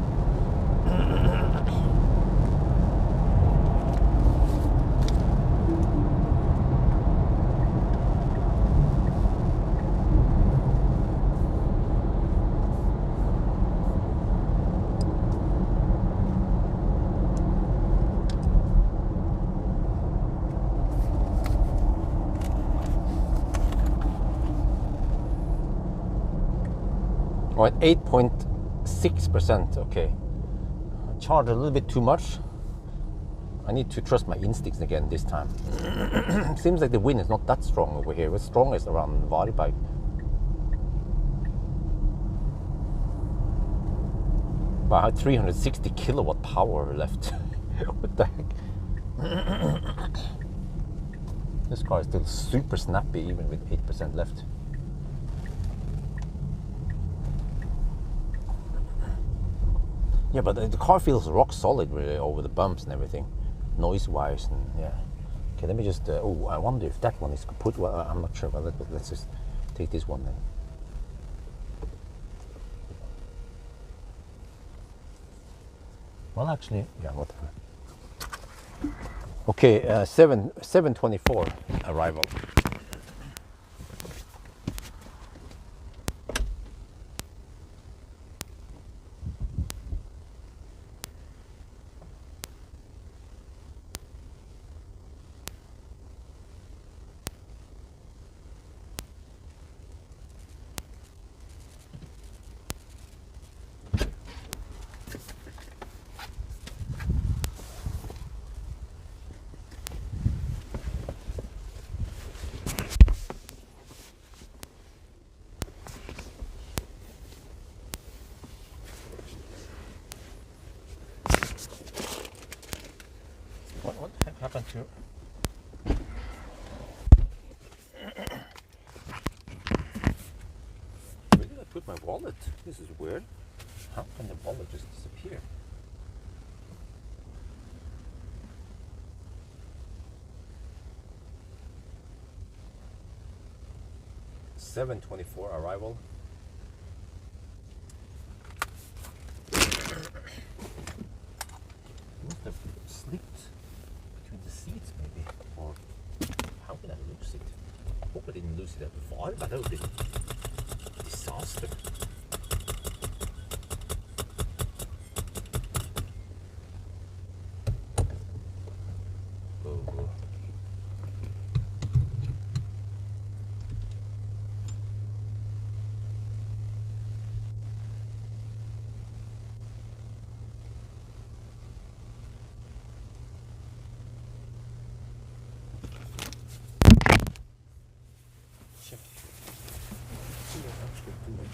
Oh, at 8.6%, okay. Charged a little bit too much. I need to trust my instincts again this time. Seems like the wind is not that strong over here. It's strongest around Varberg. But I have 360 kilowatt power left. What the heck? This car is still super snappy even with 8% left. Yeah, but the car feels rock solid really over the bumps and everything, noise-wise, and yeah. Okay, let me just. Oh, I wonder if that one is kaput. Well, I'm not sure about that, but let's just take this one then. Well, actually, yeah, whatever. Okay, 7:24 arrival. What the heck happened to? Where did I put my wallet? This is weird. How can the wallet just disappear? (7:24) arrival. Must have slipped between the seats, maybe, or how did I lose it? I hope I didn't lose it at the far, but that would be a disaster. Oh. Check. See what I'm actually doing.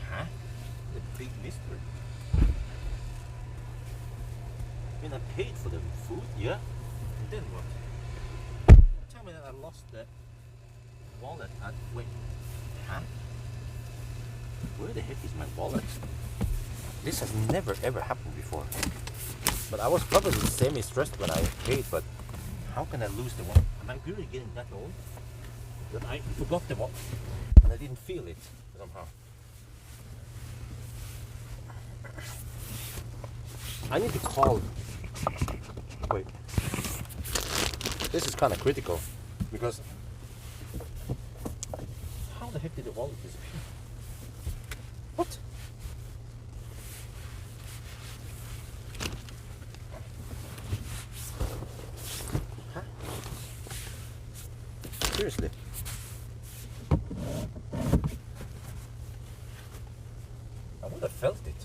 Huh? The big mystery. I mean, I paid for the food, yeah? And then what? Tell me that I lost the wallet at... Wait. Huh? Where the heck is my wallet? This has never ever happened before. But I was probably semi-stressed when I paid, but how can I lose the wallet? Am I really getting that old? That I forgot the wallet and I didn't feel it somehow. I need to call. Wait. This is kind of critical because how the heck did the wallet disappear? What? Huh? Seriously? I would have felt it.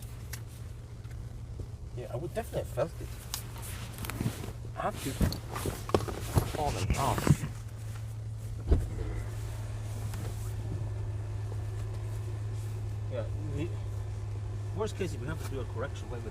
Yeah, I would definitely have felt it. I have to fall and off. Yeah, worst case if we have to do a correction, wait.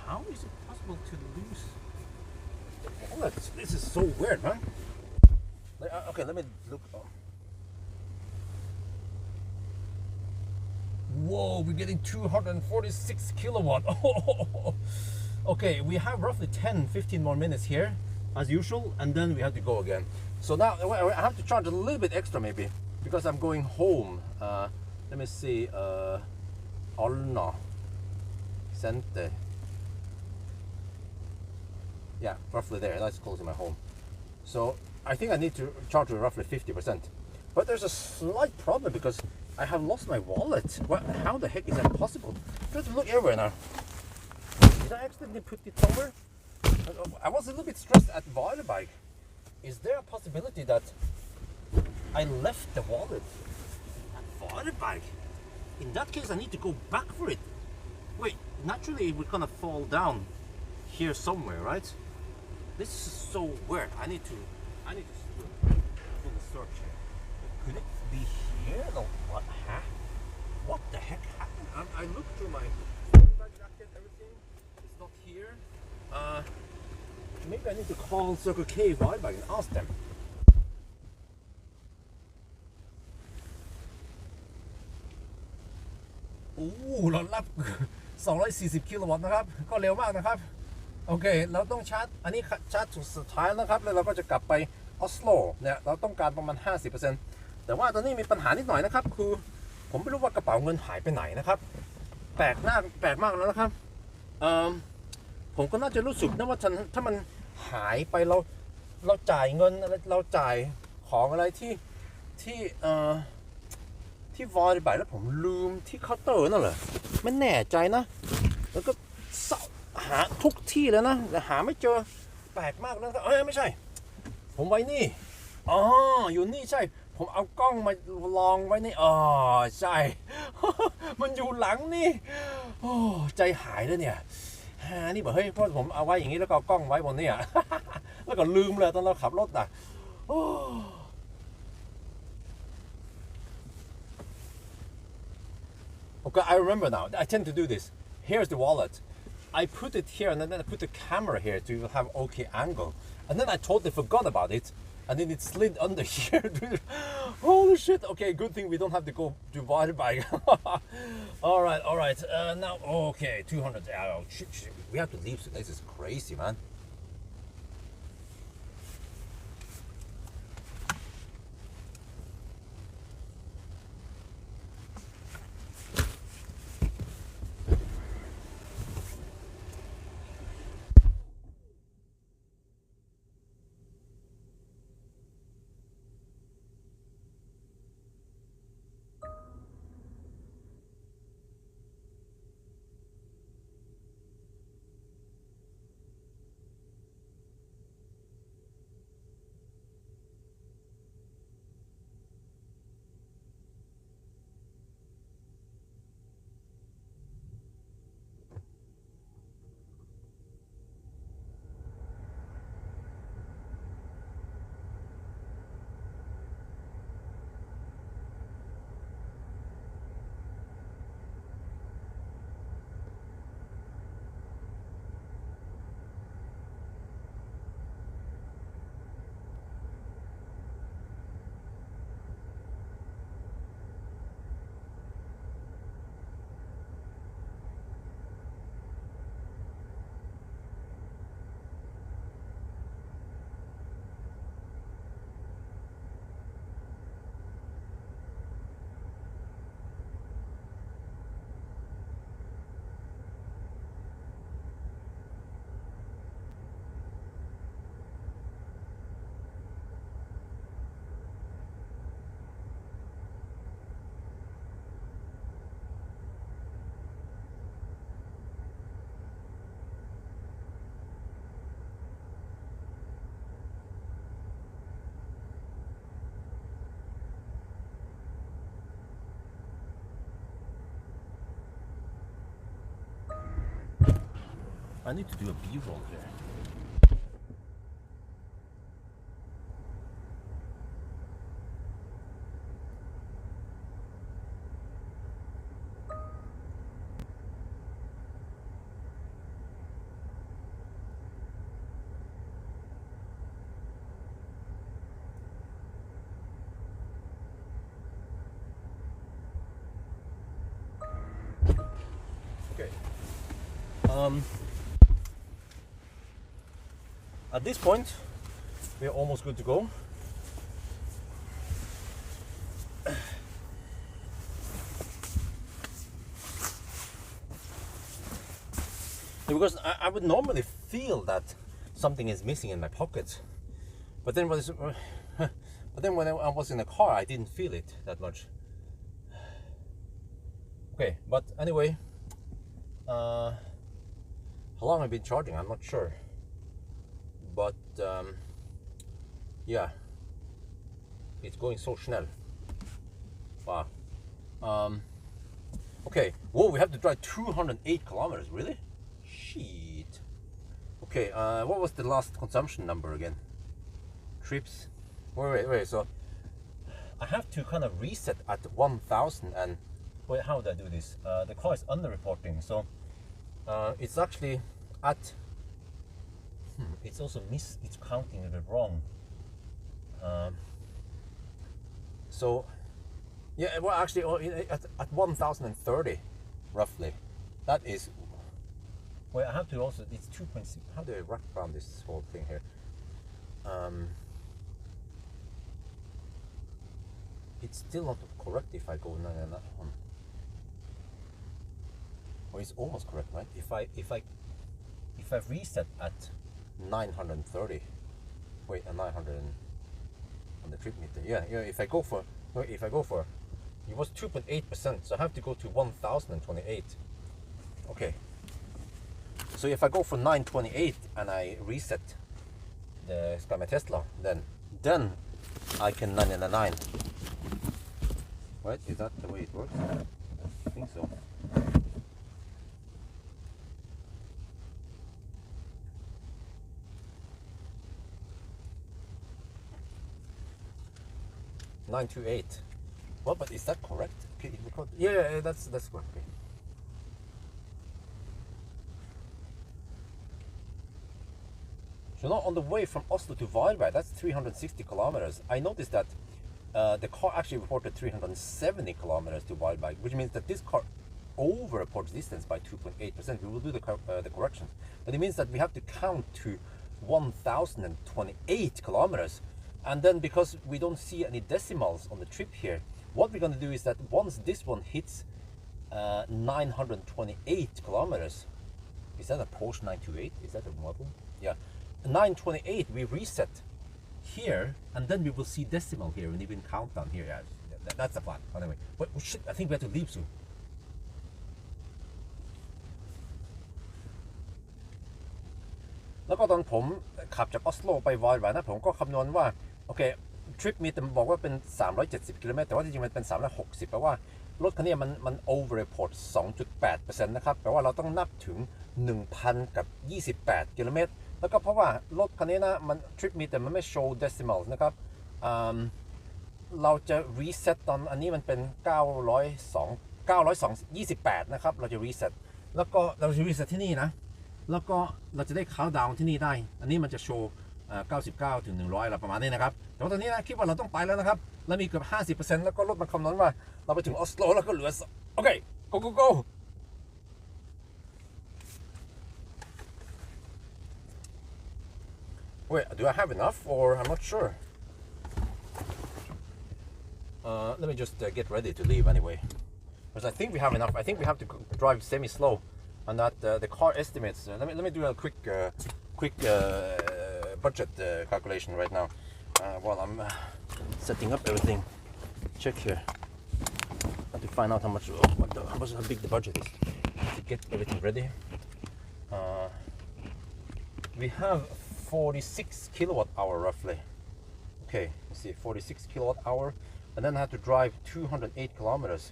How is it possible to lose the wallet? This is so weird, man. Okay, let me look. Whoa, we're getting 246 kilowatt. Okay, we have roughly 10-15 more minutes here, as usual, and then we have to go again. So now I have to charge a little bit extra maybe, because I'm going home. Let me see. Alna. Center. Yeah, roughly there. That's close to my home. So I think I need to charge to roughly 50%. But there's a slight problem because I have lost my wallet. What? How the heck is that possible? I have to look everywhere now. Did I accidentally put it somewhere? I was a little bit stressed at Varberg. Is there a possibility that I left the wallet at Varberg? In that case, I need to go back for it. Wait, naturally it would kind of fall down here somewhere, right? This is so weird. I need to do a search here. Could it be here? No, what? Huh? What the heck happened? I looked through my jacket, everything. It's not here. Maybe I need to call Circle K Varberg and ask them. Oh, เรารับ 240 กิโลวัตต์นะครับ ก็เร็วมากนะครับ โอเค เราต้องชาร์จ อันนี้ชาร์จจุดสุดท้ายนะครับ แล้วเราก็จะกลับไปออสโล เนี่ย เราต้องการประมาณ 50% แต่ว่าตอนนี้มีปัญหานิดหน่อยนะครับ คือผมไม่รู้ว่ากระเป๋าเงินหายไปไหนนะครับ แปลกมากแล้วนะครับ ผมก็น่าจะรู้สึกนะว่าถ้ามันหายไปเราจ่ายเงินอะไรเราจ่ายของอะไรที่วอลไปแล้วผมลืมที่เคาน์เตอร์นั่นเหรอไม่แน่ใจนะแล้วก็หาทุกที่แล้วนะแต่หาไม่เจอแปลกมากนะครับไม่ใช่ผมไว้นี่อ๋ออยู่นี่ใช่ผมเอากล้องมาลองไว้นี่อ๋อใช่ มันอยู่หลังนี่โอ้ใจหายแล้วเนี่ยนี่บอกเฮ้ยเพราะผมเอาไว้อย่างนี้แล้วก็เอากล้องไว้บนนี้อ่ะ แล้วก็ลืมเลยตอนเราขับรถอ่ะOkay, I remember now. I tend to do this. Here's the wallet. I put it here and then I put the camera here to have okay angle. And then I totally forgot about it. And then it slid under here. Holy shit. Okay, good thing we don't have to go to Varberg. All right. Now, okay, 200. Oh, shit. We have to leave. This is crazy, man. I need to do a B-roll here. At this point, we are almost good to go. Because I would normally feel that something is missing in my pockets, but then when I was in the car, I didn't feel it that much. Okay, but anyway, how long I've been charging, I'm not sure. But yeah, it's going so schnell. Wow. Okay, whoa, we have to drive 208 kilometers, really? Shit. Okay, what was the last consumption number again? Trips? Wait, so I have to kind of reset at 1000 and wait, how would I do this? The car is under-reporting, so it's actually at it's also it's counting a bit wrong. So yeah, well, actually at 1030 roughly. That is, well, I have to also, it's 2.6. How do I wrap around this whole thing here? It's still not correct if I go 991. Well, it's almost correct, right? If I reset at 930, wait, 900 on the trip meter. Yeah. If I go for, it was 2.8%, so I have to go to 1028. Okay. So if I go for 928 and I reset my Tesla, then I can 999. Right? Is that the way it works? I think so. $928. Well, but is that correct? Okay, yeah, that's correct. Okay. So now on the way from Oslo to Varberg, that's 360 kilometers. I noticed that the car actually reported 370 kilometers to Varberg, which means that this car over-reports distance by 2.8%. We will do the corrections, but it means that we have to count to 1028 kilometers. And then because we don't see any decimals on the trip here, what we're going to do is that once this one hits 928 kilometers, is that a Porsche 928? Is that a model? Yeah, 928, we reset here, and then we will see decimal here and even countdown here. Yeah, that's the plan. Anyway, but shit, I think we have to leave soon. Now, ตอนผมขับจากออสโลไปวอร์ไบนะผมก็คำนวณว่าโอเคทริปมีแต่บอกว่าเป็น370กิโลเมตรแต่ว่าจริงๆมันเป็น360แปลว่ารถคันนี้มัน over report 2.8% นะครับแปลว่าเราต้องนับถึง 1,000 กับ 28 กิโลเมตรแล้วก็เพราะว่ารถคันนี้นะมันทริปมีแต่มันไม่โชว์ decimals นะครับเราจะ reset ตอนอันนี้มันเป็น928นะครับเราจะ reset แล้วก็เราจะ reset ที่นี่นะแล้วก็เราจะได้คาวดาวน์ที่นี่ได้อันนี้มันจะโชว์99 ถึง 100อะไรประมาณนี้นะครับแต่ว่าตอนนี้นะคิดว่าเราต้องไปแล้วนะครับแล้วมีเกือบ 50% แล้วก็รถมันคำนวณว่าเราไปถึงออสโลแล้วก็เหลือโอเค go Wait, do I have enough or I'm not sure. Let me just get ready to leave anyway, because I think we have enough. I think we have to drive semi-slow, and that the car estimates. Let me do a quick budget calculation right now while I'm setting up everything. Check here. I have to find out how big the budget is to get everything ready. We have 46 kilowatt hour roughly. Okay, let's see, 46 kilowatt hour, and then I have to drive 208 kilometers.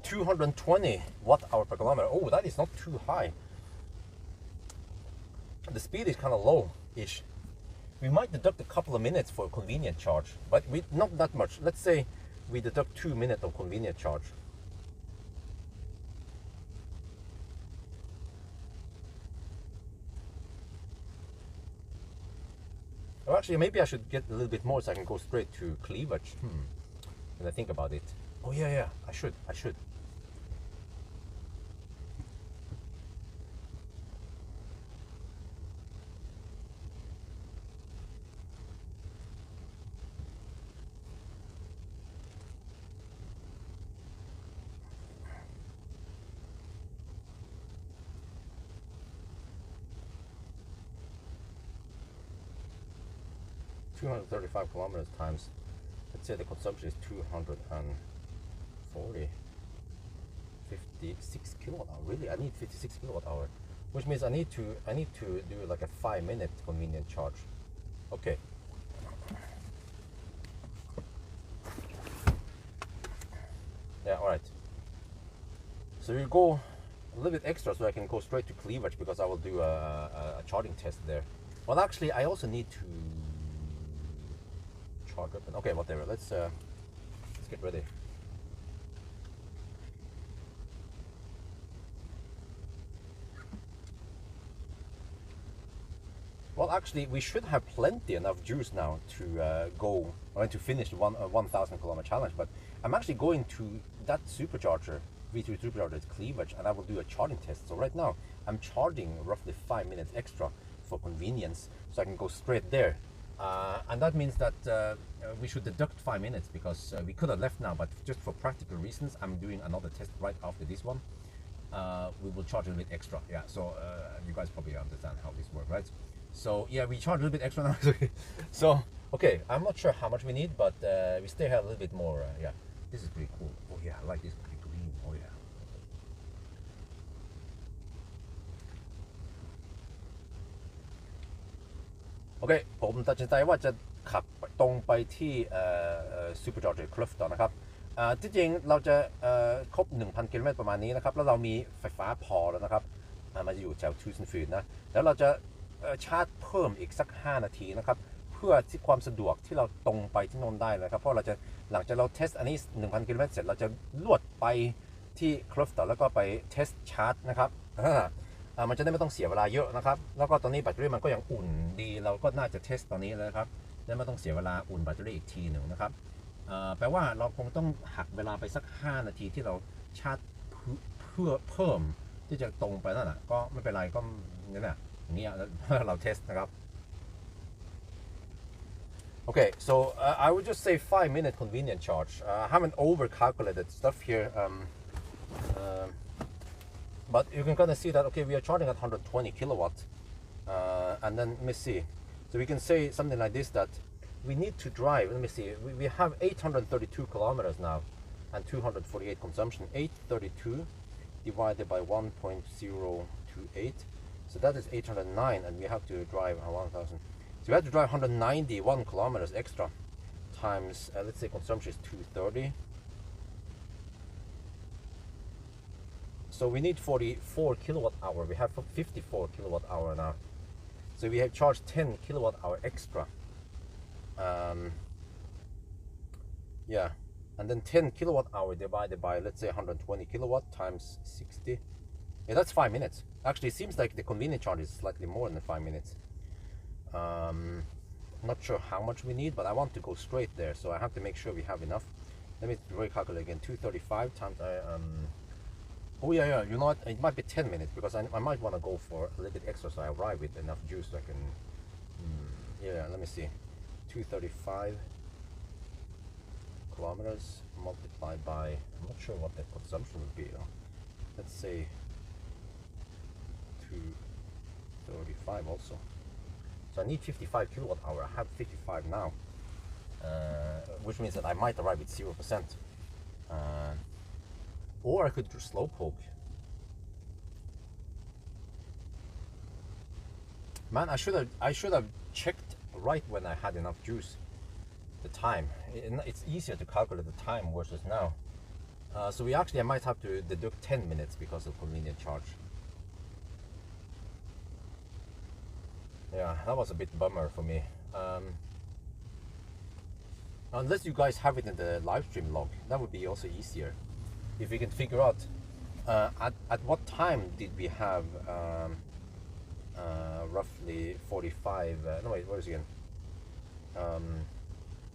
220 watt hour per kilometer. Oh, that is not too high. the speed is kind of low-ish. We might deduct a couple of minutes for a convenient charge, but not that much. Let's say we deduct 2 minutes of convenient charge. Or actually, maybe I should get a little bit more so I can go straight to cleavage. When I think about it. Oh yeah, I should. 235 kilometers times, let's say the consumption is 240, 56 kilowatt hour. Really, I need 56 kilowatt hour, which means I need to do like a 5-minute convenient charge. Okay. Yeah, all right. So we go a little bit extra so I can go straight to cleavage because I will do a charging test there. Well, actually, I also need to charge up. Okay, whatever. Let's get ready. Well, actually, we should have plenty enough juice now to go or to finish the 1,000 kilometer challenge. But I'm actually going to that supercharger, V3 supercharger cleavage, and I will do a charging test. So right now, I'm charging roughly 5 minutes extra for convenience, so I can go straight there. And that means that we should deduct 5 minutes because we could have left now, but just for practical reasons, I'm doing another test right after this one. We will charge a little bit extra. Yeah, so you guys probably understand how this works, right? So yeah, we charge a little bit extra now. So okay, I'm not sure how much we need, but we still have a little bit more. Yeah, this is pretty cool. Oh yeah, I like this green. Oh yeah.โอเคผมตัดสินใจว่าจะขับตรงไปที่Supercharger Clifton นะครับที่จริงเราจะครบ 1,000 กิโลเมตรประมาณนี้นะครับแล้วเรามีไฟฟ้าพอแล้วนะครับมันจะอยู่แถวทูซันฟีดนะแล้วเราจะชาร์จเพิ่มอีกสัก5นาทีนะครับเพื่อที่ความสะดวกที่เราตรงไปที่โน่นได้นะครับเพราะเราจะหลังจากเราเทสอันนี้ 1,000 กิโลเมตรเสร็จเราจะลวดไปที่คลิฟต์แล้วก็ไปเทสชาร์จนะครับมันจะได้ไม่ต้องเสียเวลาเยอะนะครับแล้วก็ตอนนี้แบตเตอรี่มันก็ยังอุ่นดีเราก็น่าจะเทสตอนนี้เลยครับได้ไม่ต้องเสียเวลาอุ่นแบตเตอรี่อีกทีหนึ่งนะครับแปลว่าเราคงต้องหักเวลาไปสัก5นาทีที่เราชาร์จเพื่อเพิ่มที่จะตรงไปนั่นแหละก็ไม่เป็นไรก็นี่แหละอย่างเงี้ยเราเทสนะครับ Okay, so I would just say 5-minute convenient charge. I haven't over-calculated stuff here, but you can kind of see that, okay, we are charging at 120 kilowatts, and then let me see. So we can say something like this, that we need to drive, let me see, we have 832 kilometers now, and 248 consumption. 832 divided by 1.028, so that is 809, and we have to drive 1,000. So we have to drive 191 kilometers extra times, let's say consumption is 230. So we need 44 kilowatt hour. We have 54 kilowatt hour now. So we have charged 10 kilowatt hour extra. Yeah, and then 10 kilowatt hour divided by, let's say 120 kilowatt times 60. Yeah, that's 5 minutes. Actually, it seems like the convenient charge is slightly more than 5 minutes. Not sure how much we need, but I want to go straight there, so I have to make sure we have enough. Let me recalculate again. 235 times oh yeah, you know what, it might be 10 minutes because I might want to go for a little bit extra so I arrive with enough juice so I can yeah, let me see, 235 kilometers multiplied by, I'm not sure what the consumption would be, let's say 235 also. So I need 55 kilowatt hour. I have 55 now, which means that I might arrive with 0%. Or I could do slow poke. Man, I should have checked right when I had enough juice. The time. It's easier to calculate the time versus now. So I might have to deduct 10 minutes because of convenient charge. Yeah, that was a bit bummer for me. Unless you guys have it in the live stream log, that would be also easier. If we can figure out at what time did we have roughly 45, no wait, what is it again?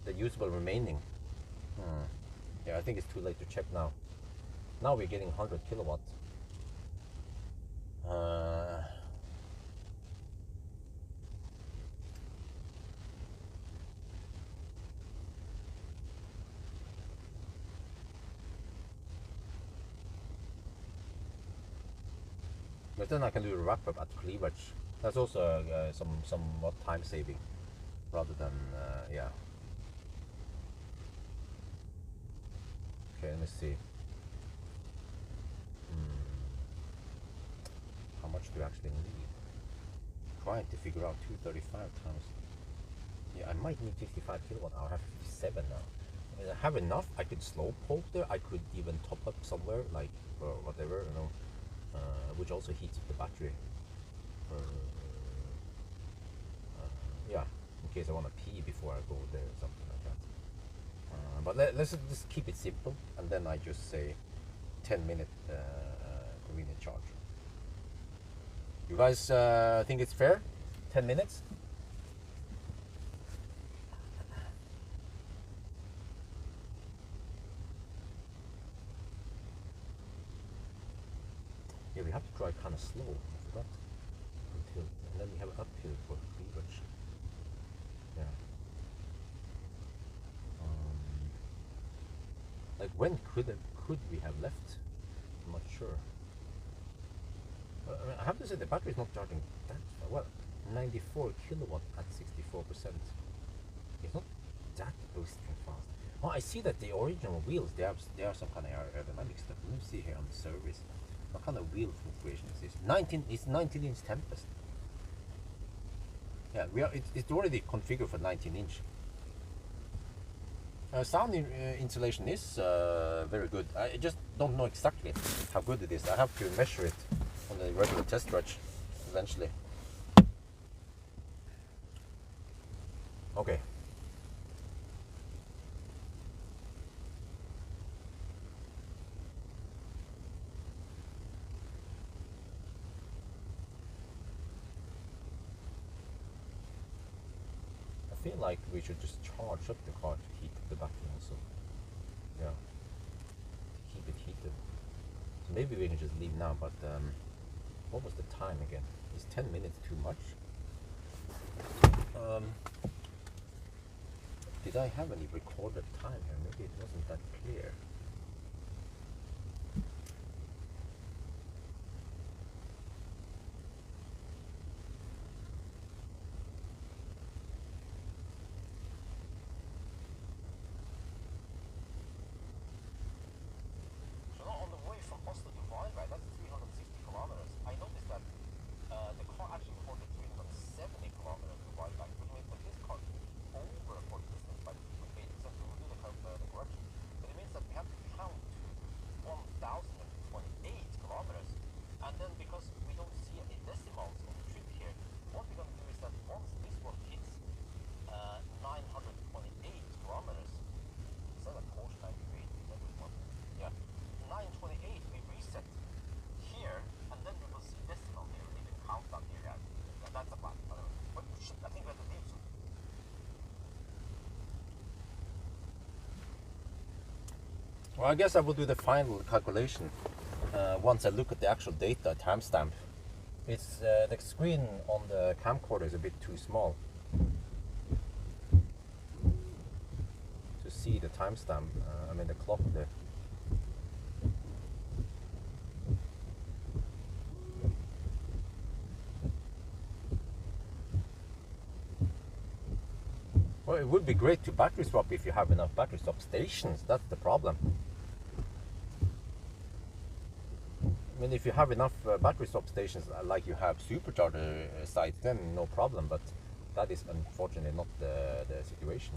The usable remaining. Yeah, I think it's too late to check now. Now we're getting 100 kilowatt. But then I can do a wrap up at cleavage. That's also somewhat time saving, rather than yeah. Okay, let me see. How much do you actually need? Trying to figure out 235 times. Yeah, I might need 55 kilowatt hour. I have 57 now. I mean, I have enough. I could slow poke there. I could even top up somewhere, like or whatever, you know, which also heats up the battery. Yeah, in case I want to pee before I go there or something like that. But let's just keep it simple, and then I just say 10-minute convenient charge. You guys think it's fair? 10 minutes? Yeah, we have to try kind of slow. I forgot. And then we have uphill for cleavage. Yeah. Like when could we have left? I'm not sure. I have to say the battery is not charging that well. 94 kilowatt at 64%. It's not that boosting fast. Oh, I see that the original wheels, they are some kind of aerodynamic stuff. Let me see here on the service. What kind of wheel configuration is this? 19-inch Tempest. Yeah, it's already configured for 19-inch. Sound insulation is very good. I just don't know exactly how good it is. I have to measure it on the regular test stretch eventually. Okay. I feel like we should just charge up the car to heat the battery also. Yeah. To keep it heated. So maybe we can just leave now, but what was the time again? Is 10 minutes too much? Did I have any recorded time here? Maybe it wasn't that clear. Well, I guess I will do the final calculation once I look at the actual data timestamp. It's the screen on the camcorder is a bit too small to see the timestamp. I mean the clock there. Well, it would be great to battery swap if you have enough battery swap stations. That's the problem. I mean, if you have enough battery swap stations like you have supercharger sites, then no problem, but that is unfortunately not the situation.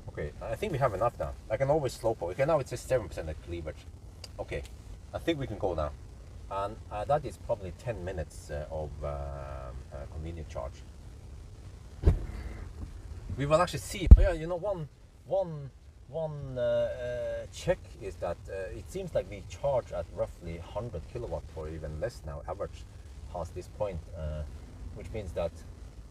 Okay, I think we have enough now. I can always slow poke. Okay, now it's just 7% at cleavage. Okay, I think we can go now. and that is probably 10 minutes of convenient charge. We will actually see. Yeah, you know, one check is that it seems like we charge at roughly 100 kilowatt or even less now, average past this point, which means that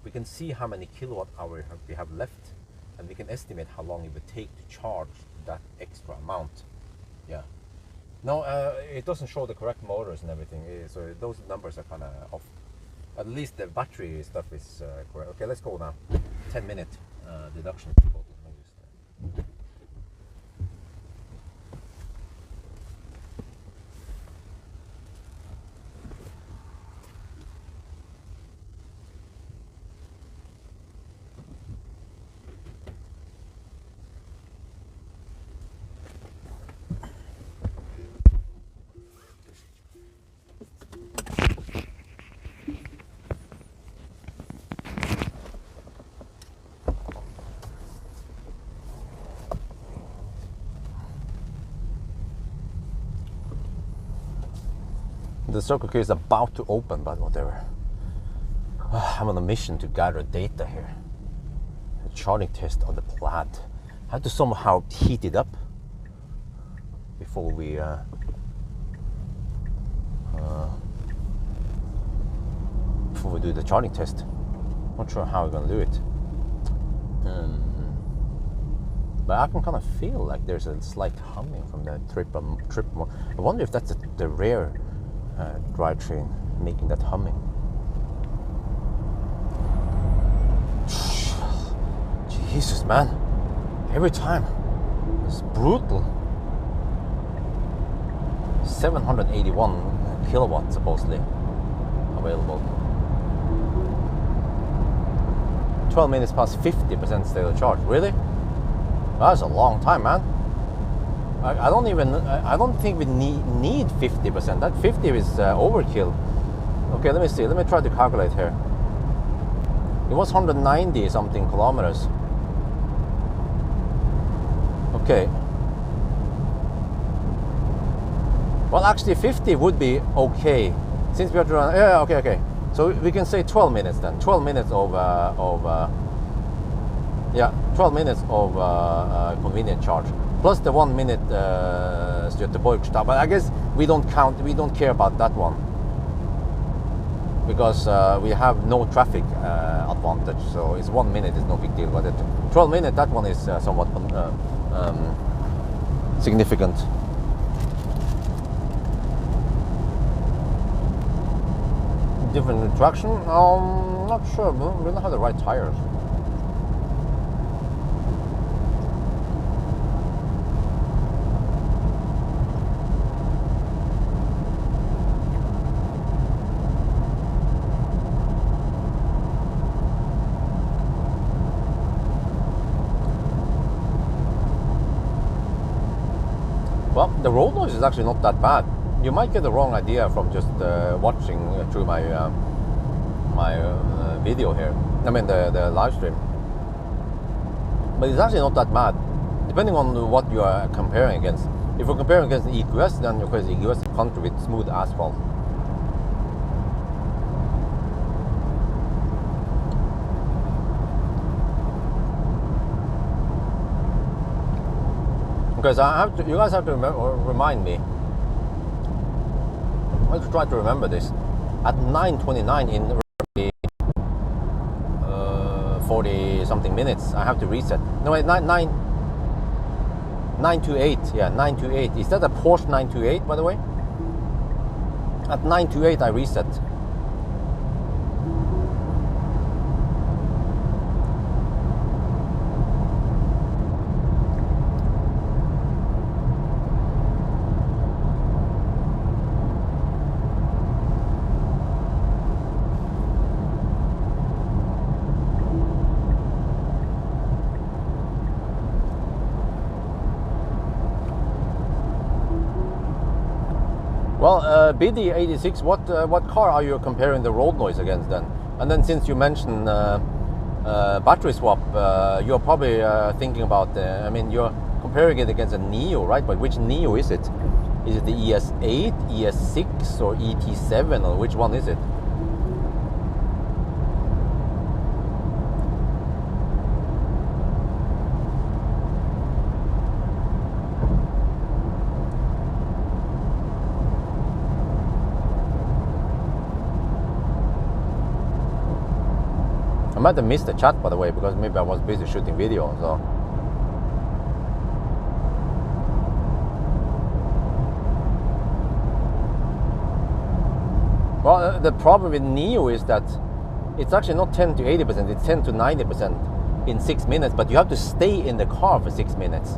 we can see how many kilowatt hour we have left, and we can estimate how long it would take to charge that extra amount. Yeah. No, it doesn't show the correct motors and everything, so those numbers are kind of off. At least the battery stuff is correct. Okay, let's go now. 10-minute deduction. The circle key is about to open, but whatever. I'm on a mission to gather data here. A charging test on the Plaid. I have to somehow heat it up before we do the charging test. Not sure how we're gonna do it. But I can kind of feel like there's a slight humming from the trip. I wonder if that's the rear drivetrain making that humming. Jesus, man. Every time. It's brutal. 781 kilowatts supposedly available. 12 minutes past 50% state of charge. Really? That's a long time, man. I don't think we need 50%. That 50 is overkill. Okay, let me see. Let me try to calculate here. It was 190 something kilometers. Okay. Well, actually 50 would be okay. Since we have to run, yeah, okay. So we can say 12 minutes then. 12 minutes of 12 minutes of convenient charge. Plus the 1 minute Göteborg-Stad. But I guess we don't care about that one. Because we have no traffic advantage. So it's 1 minute is no big deal. But 12 minutes, that one is somewhat significant. Different traction? Not sure. We don't have the right tires. Well, the road noise is actually not that bad. You might get the wrong idea from just watching through my video here. I mean the live stream. But it's actually not that bad, depending on what you are comparing against. If you're comparing against the EQS, then of course the EQS is a country with smooth asphalt. Because you guys have to remind me. I have to try to remember this. At 9:29 in 40 something minutes, I have to reset. No wait, 928. Yeah, 928. Is that a Porsche 928, by the way? At 928, I reset. Well, BD86, what car are you comparing the road noise against then? And then since you mentioned battery swap, you're probably thinking about, I mean, you're comparing it against a Neo, right? But which Neo is it? Is it the ES8, ES6, or ET7, or which one is it? I might have missed the chat, by the way, because maybe I was busy shooting video. So, well, the problem with Neo is that it's actually not 10 to 80%; it's 10 to 90% in 6 minutes. But you have to stay in the car for 6 minutes,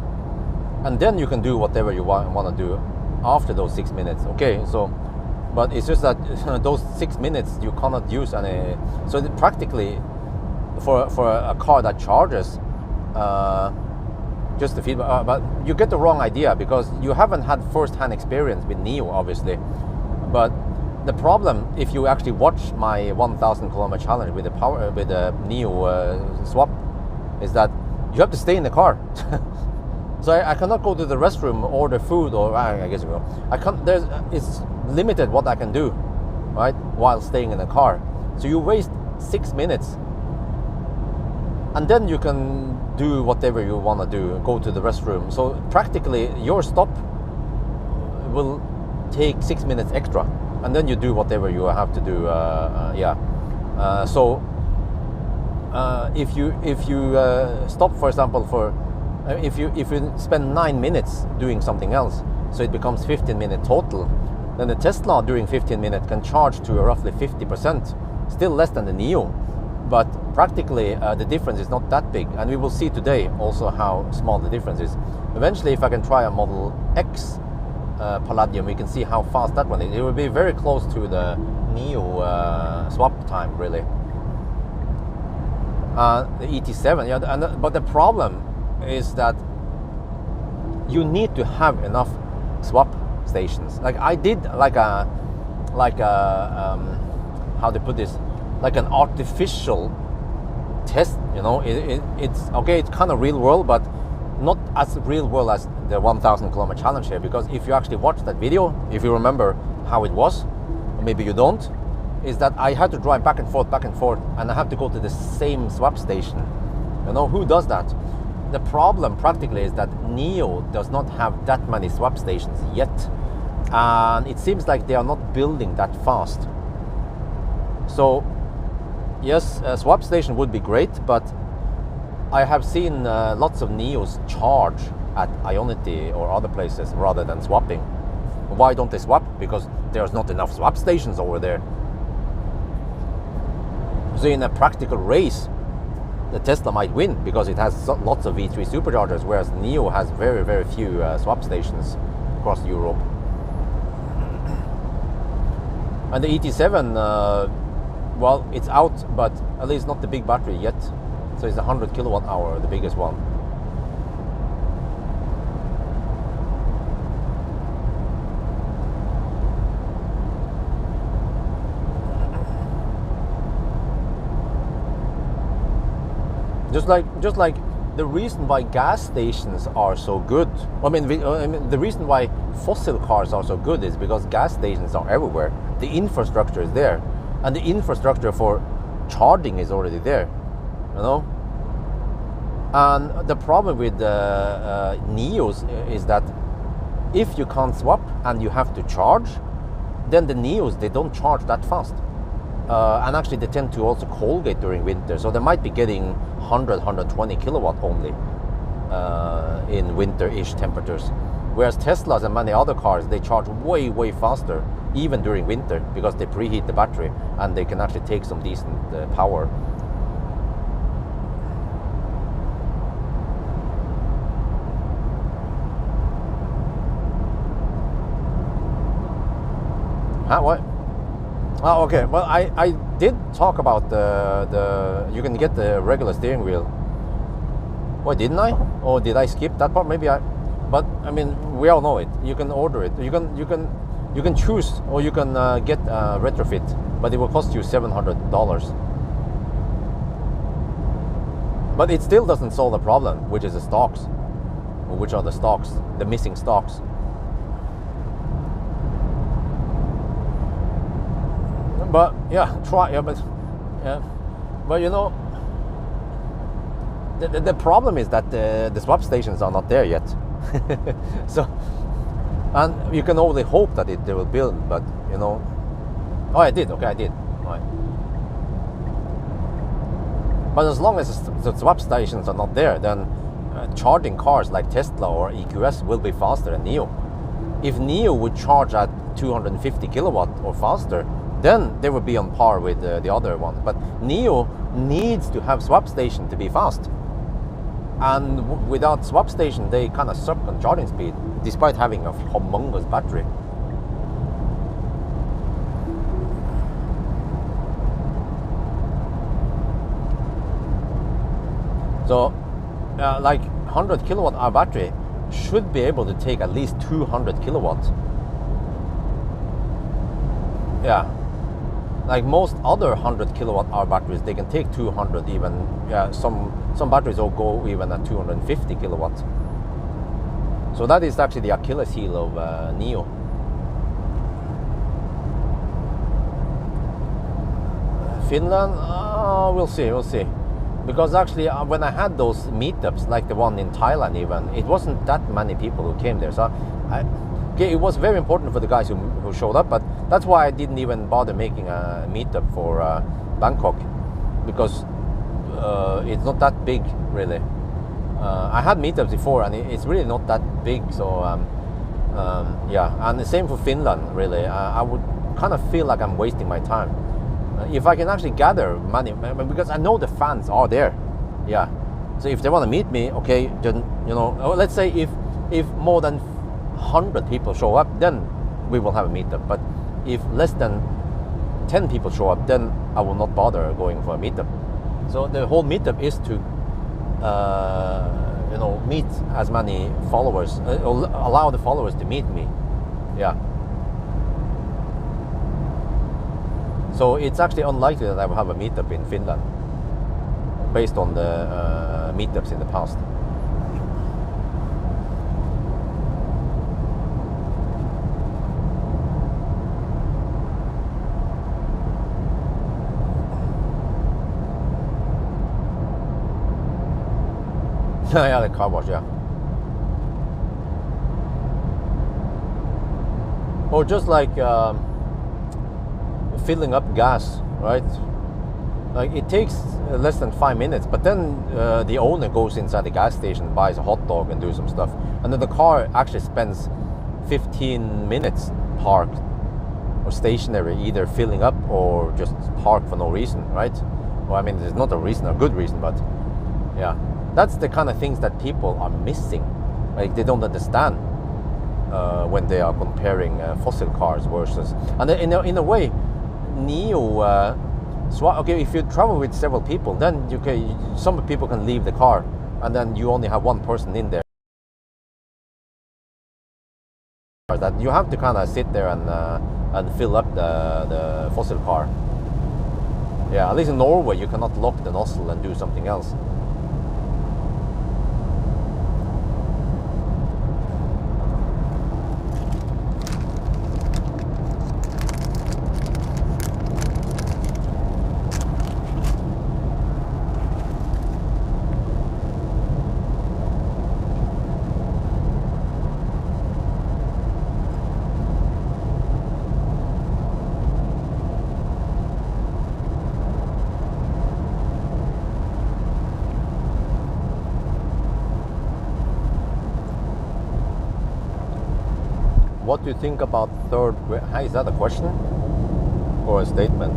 and then you can do whatever you want to do after those 6 minutes. Okay, so, but it's just that those 6 minutes you cannot use any. So practically, for a car that charges, just the feedback, but you get the wrong idea because you haven't had first-hand experience with Neo, obviously. But the problem, if you actually watch my 1,000 kilometer challenge with the Neo swap, is that you have to stay in the car. So I cannot go to the restroom, order food, or I guess you know, I can't. It's limited what I can do, right, while staying in the car. So you waste 6 minutes. And then you can do whatever you want to do, go to the restroom. So practically your stop will take 6 minutes extra. And then you do whatever you have to do. So if you stop, for example, if you spend 9 minutes doing something else, so it becomes 15 minutes total, then the Tesla during 15 minutes can charge to roughly 50%, still less than the Neo. But practically the difference is not that big, and we will see today also how small the difference is. Eventually, if I can try a Model X Palladium, we can see how fast that one is. It will be very close to the Neo swap time, really. The ET7, yeah. But the problem is that you need to have enough swap stations. Like I did, how to put this, like an artificial test, you know. It's okay, it's kind of real world, but not as real world as the 1,000 kilometer challenge here, because if you actually watch that video, if you remember how it was, or maybe you don't, is that I had to drive back and forth, and I have to go to the same swap station. You know, who does that? The problem practically is that Neo does not have that many swap stations yet, and it seems like they are not building that fast. So yes, a swap station would be great, but I have seen lots of Neos charge at Ionity or other places rather than swapping. Why don't they swap? Because there's not enough swap stations over there. So in a practical race, the Tesla might win because it has lots of V3 superchargers, whereas Neo has very, very few swap stations across Europe. And the ET7, well, it's out, but at least not the big battery yet. So it's 100 kilowatt hour, the biggest one. Just like the reason why gas stations are so good. I mean, the reason why fossil cars are so good is because gas stations are everywhere. The infrastructure is there, and the infrastructure for charging is already there. You know. And the problem with Neos is that if you can't swap and you have to charge, then the Neos, they don't charge that fast. And actually they tend to also cold-gate during winter, so they might be getting 100, 120 kilowatt only in winter-ish temperatures. Whereas Teslas and many other cars, they charge way, way faster, even during winter, because they preheat the battery and they can actually take some decent power. What? Oh, okay. Well, I did talk about the you can get the regular steering wheel. Why didn't I? Or did I skip that part? Maybe I. But I mean, we all know it. You can order it. You can choose, or you can get a retrofit, but it will cost you $700. But it still doesn't solve the problem, which is the stocks, or which are the stocks, the missing stocks. But yeah, try. Yeah, but you know, the problem is that the swap stations are not there yet. So, and you can only hope that they will build. But you know, oh, I did. Okay, I did. All right. But as long as the swap stations are not there, then charging cars like Tesla or EQS will be faster than NIO. If NIO would charge at 250 kilowatt or faster, then they would be on par with the other one. But NIO needs to have swap station to be fast. And without swap station, they kind of suck on charging speed, despite having a humongous battery. So, like 100 kilowatt hour battery should be able to take at least 200 kilowatts. Yeah, like most other 100 kilowatt hour batteries, they can take 200 even. Yeah, some batteries will go even at 250 kilowatts. So that is actually the Achilles heel of NIO. Finland, we'll see. Because actually, when I had those meetups, like the one in Thailand even, it wasn't that many people who came there. So it was very important for the guys who showed up, but that's why I didn't even bother making a meetup for Bangkok, because it's not that big, really. I had meetups before, and it's really not that big. So yeah, and the same for Finland, really. I would kind of feel like I'm wasting my time. If I can actually gather money, because I know the fans are there, yeah. So if they want to meet me, okay, then, you know, let's say if more than 100 people show up, then we will have a meetup. But if less than 10 people show up, then I will not bother going for a meetup. So the whole meetup is to, you know, meet as many followers, allow the followers to meet me, yeah. So it's actually unlikely that I will have a meetup in Finland, based on the meetups in the past. Yeah, the car wash, yeah. Or just like filling up gas, right? Like it takes less than 5 minutes, but then the owner goes inside the gas station, buys a hot dog and do some stuff, and then the car actually spends 15 minutes parked or stationary, either filling up or just parked for no reason, right? Well, I mean, there's not a reason, a good reason, but yeah, that's the kind of things that people are missing. Like they don't understand when they are comparing fossil cars versus, and in a way, NIO, okay, if you travel with several people, then some people can leave the car, and then you only have one person in there. That you have to kind of sit there and fill up the fossil car. Yeah, at least in Norway, you cannot lock the nozzle and do something else. What do you think about third grade? Is that a question or a statement?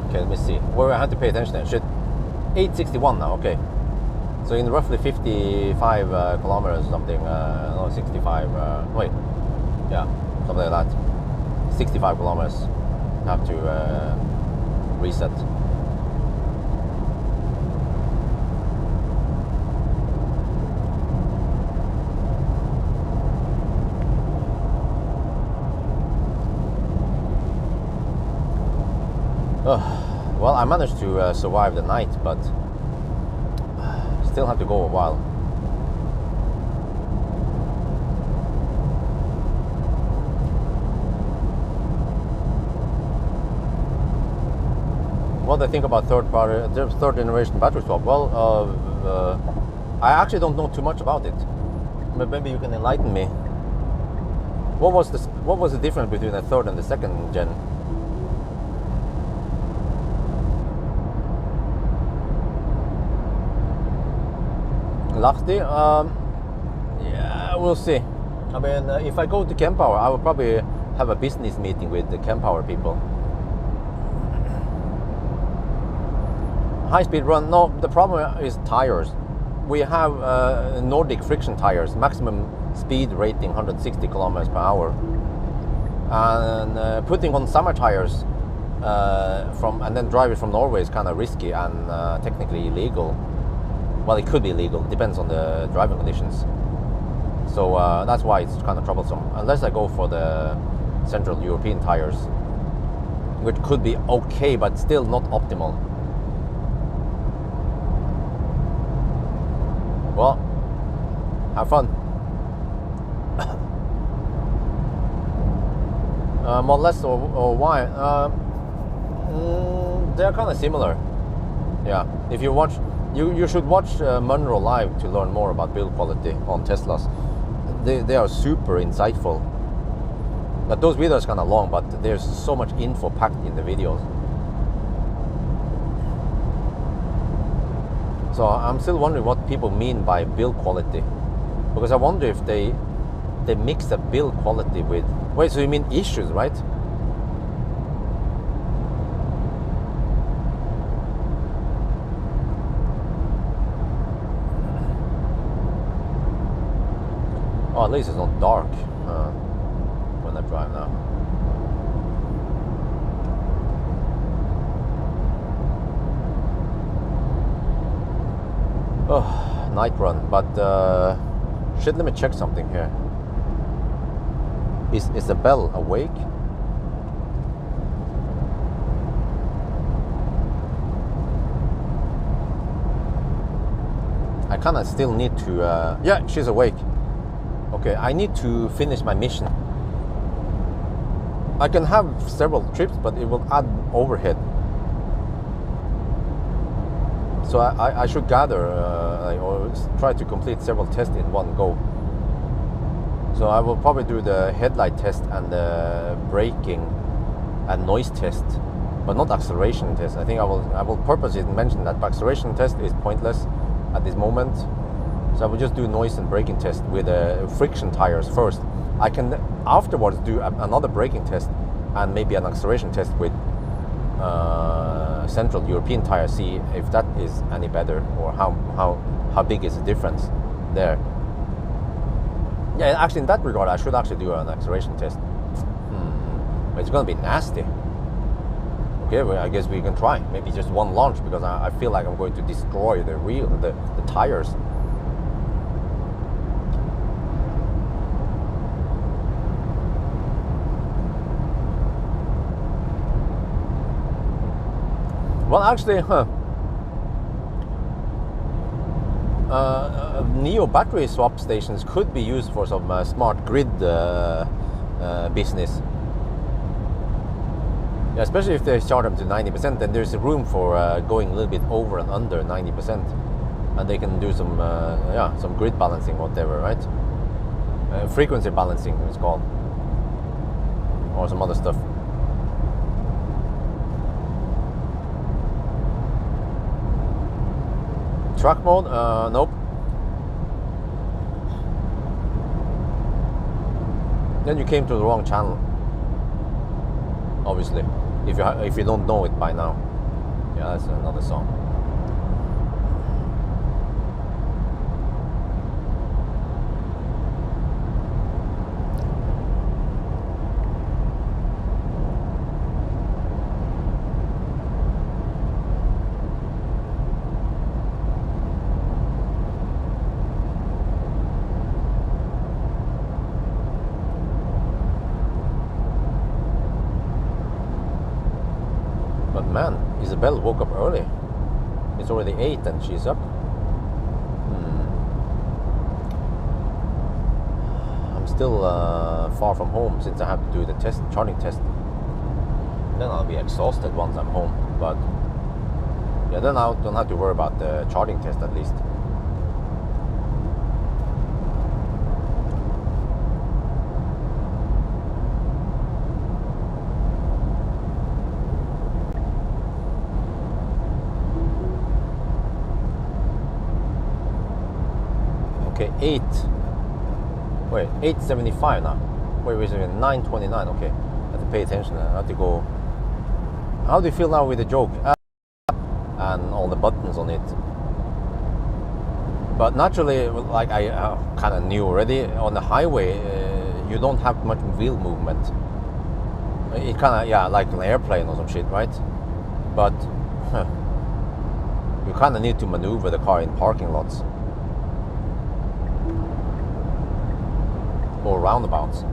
Okay, let me see. Where I had to pay attention then. Shit. 861 now, okay. So in roughly 55 kilometers or something, no, 65, wait, yeah, something like that. 65 kilometers, have to reset. Well, I managed to survive the night, but still have to go a while. What do I think about third generation battery swap? Well, I actually don't know too much about it. Maybe you can enlighten me. What was the difference between the third and the second gen? Lahti? Yeah, we'll see. I mean, if I go to Kempower, I will probably have a business meeting with the Kempower people. High-speed run, no, the problem is tires. We have Nordic friction tires, maximum speed rating 160 kilometers per hour. And putting on summer tires and then drive it from Norway is kind of risky and technically illegal. Well, it could be illegal, depends on the driving conditions. So that's why it's kind of troublesome. Unless I go for the Central European tires, which could be okay, but still not optimal. Well, have fun. Model S or Y, they're kind of similar. Yeah, if you watch, you should watch Monroe live to learn more about build quality on Teslas. They are super insightful. But those videos are kind of long, but there's so much info packed in the videos. So I'm still wondering what people mean by build quality, because I wonder if they mix the build quality with. Wait, so you mean issues, right? Oh, at least it's not dark when I drive now. Oh, night run, but shit, let me check something here. Is Isabel awake? I kinda still need to, yeah, she's awake. Okay, I need to finish my mission. I can have several trips, but it will add overhead. So I should gather or try to complete several tests in one go. So I will probably do the headlight test and the braking and noise test, but not acceleration test. I think I will purposely mention that acceleration test is pointless at this moment. So I will just do noise and braking test with friction tires first. I can afterwards do another braking test and maybe an acceleration test with Central European tires, see if that is any better or how big is the difference there. Yeah, actually in that regard I should actually do an acceleration test. But it's gonna be nasty. Okay, well, I guess we can try maybe just one launch, because I feel like I'm going to destroy the tires. Well, actually, Neo battery swap stations could be used for some smart grid business. Yeah, especially if they charge them to 90%, then there's room for going a little bit over and under 90%, and they can do some some grid balancing, whatever, right? Frequency balancing it's called, or some other stuff. Truck mode? Nope. Then you came to the wrong channel. Obviously, if you don't know it by now. Yeah, that's another song. Isabel woke up early. It's already 8 and she's up. I'm still far from home since I have to do the charging test. Then I'll be exhausted once I'm home. But yeah, then I don't have to worry about the charging test at least. Okay, 875 now. Wait, 929. Okay, I have to pay attention. I have to go. How do you feel now with the joke and all the buttons on it? But naturally, like I kind of knew already, on the highway you don't have much wheel movement. It kind of, yeah, like an airplane or some shit, right? But you kind of need to maneuver the car in parking lots or roundabouts.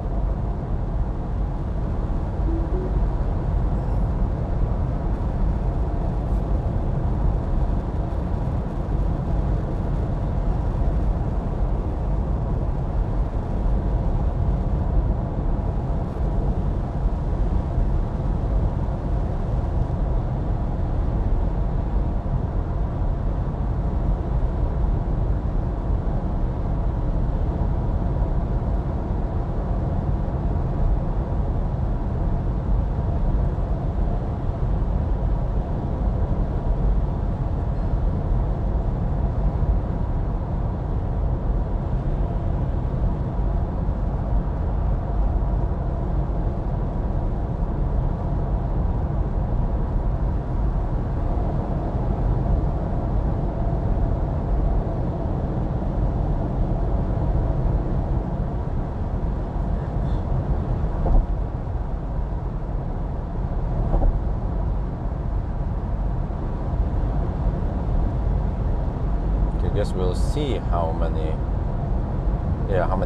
Guess we'll see how many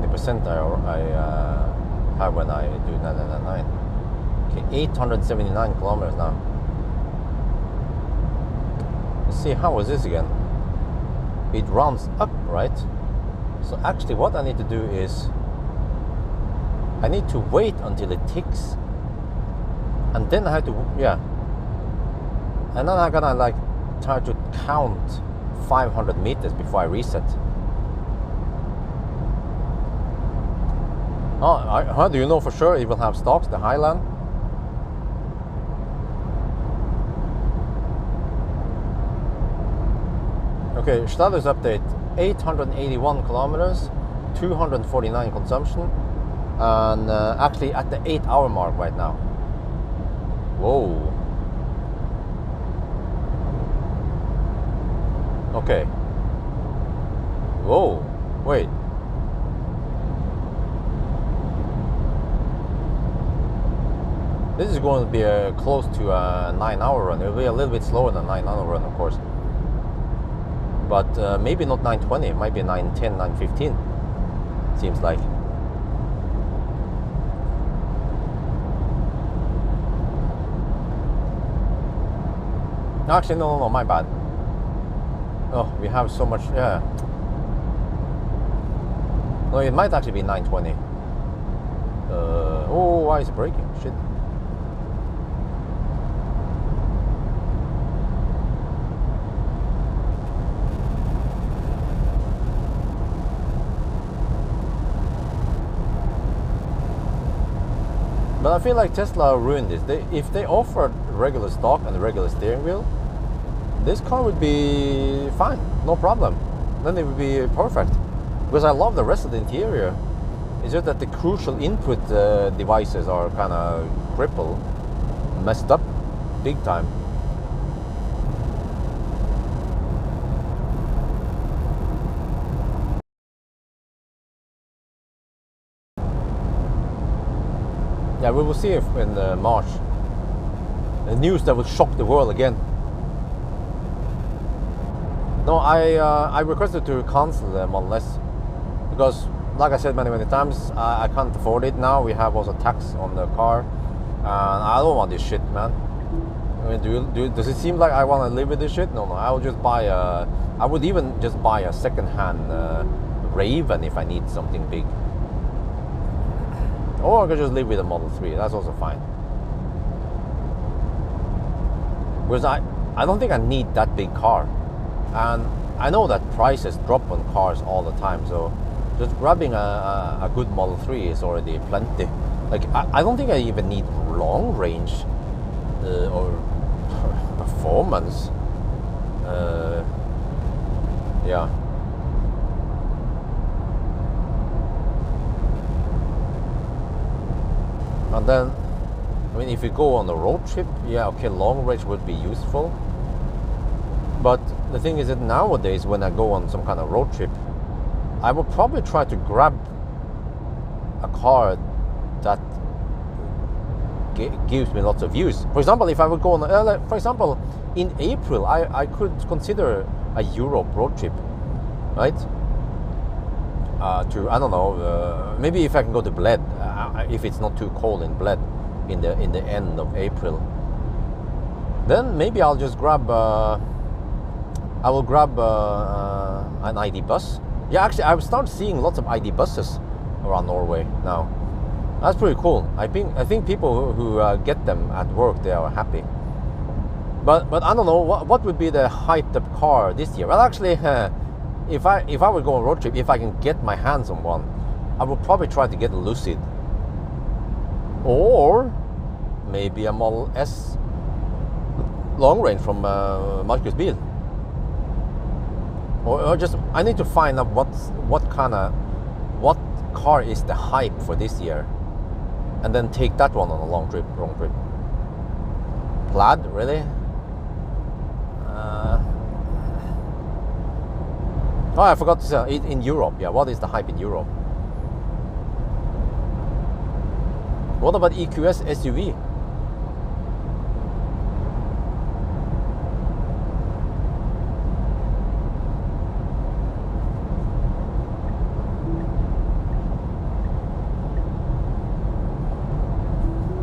percent I have when I do 999. Okay, 879 kilometers now. Let's see, how is this again? It rounds up, right? So actually what I need to do is I need to wait until it ticks, and then I have to, and then I'm gonna like try to count 500 meters before I reset. How do you know for sure it will have stocks, the Highland? Okay, status update, 881 kilometers, 249 consumption, and actually at the 8-hour mark right now. Whoa. Okay. Whoa. Wait. This is going to be close to a 9-hour run. It will be a little bit slower than a 9-hour run, of course. But maybe not 9:20. It might be 9:10, 9:15. Seems like. Actually, no, my bad. Oh, we have so much, yeah. No, it might actually be 9:20. Oh, why is it braking? Shit. But I feel like Tesla ruined this. If they offered regular stock and a regular steering wheel, this car would be fine, no problem. Then it would be perfect. Because I love the rest of the interior. It's just that the crucial input devices are kind of crippled, messed up, big time. Yeah, we will see if in March. The news that will shock the world again. No, I requested to cancel the Model S because, like I said many times, I can't afford it now. We have also tax on the car, and I don't want this shit, man. mean, does it seem like I want to live with this shit? No, I will just buy a. I would even just buy a second-hand Raven if I need something big. Or I could just live with a Model 3. That's also fine. Because I don't think I need that big car, and I know that prices drop on cars all the time. So just grabbing a good Model 3 is already plenty. Like I don't think I even need long range or performance. Yeah. And then, I mean, if you go on a road trip, yeah, okay, long range would be useful. But the thing is that nowadays, when I go on some kind of road trip, I will probably try to grab a car that gives me lots of views. For example, if I would go on, for example, in April, I could consider a Europe road trip, right? To, I don't know, maybe if I can go to Bled, if it's not too cold in Bled in the end of April, then maybe I'll just grab I will grab an ID bus. Yeah, actually I've started seeing lots of ID buses around Norway now. That's pretty cool. I think people who get them at work, they are happy. But I don't know what would be the hyped up car this year. Well, actually, if I would go on a road trip, if I can get my hands on one, I would probably try to get a Lucid, or maybe a Model S long range from Marcus Bil. Or just I need to find out what car is the hype for this year, and then take that one on a long trip. Plaid, really? Oh, I forgot to say it in Europe. Yeah, what is the hype in Europe? What about EQS SUV?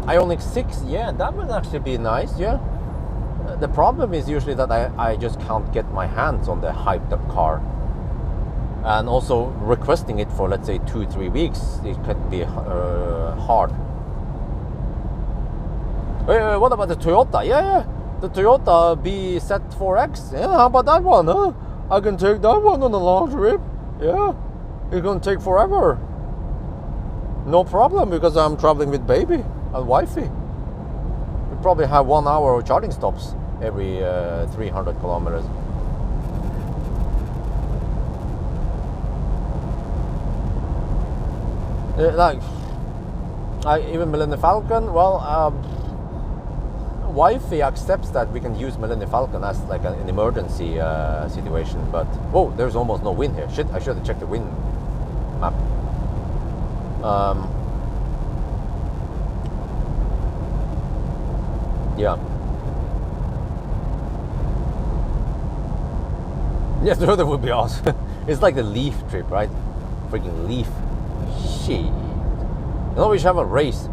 Ioniq 6, yeah, that would actually be nice, yeah. The problem is usually that I just can't get my hands on the hyped up car. And also requesting it for, let's say, 2-3 weeks, it could be hard. What about the Toyota? Yeah, the Toyota BZ4X. Yeah, how about that one, huh? I can take that one on a long trip. Yeah, it's gonna take forever. No problem, because I'm traveling with baby and wifey. We probably have 1 hour of charging stops every 300 kilometers. Like, even Millennium Falcon, well, wifey accepts that we can use Millennium Falcon as like an emergency situation, but whoa, there's almost no wind here. Shit, I should have checked the wind map. Yeah. Yes, the other would be awesome. It's like the Leaf trip, right? Freaking Leaf. Shit. You know, we should have a race.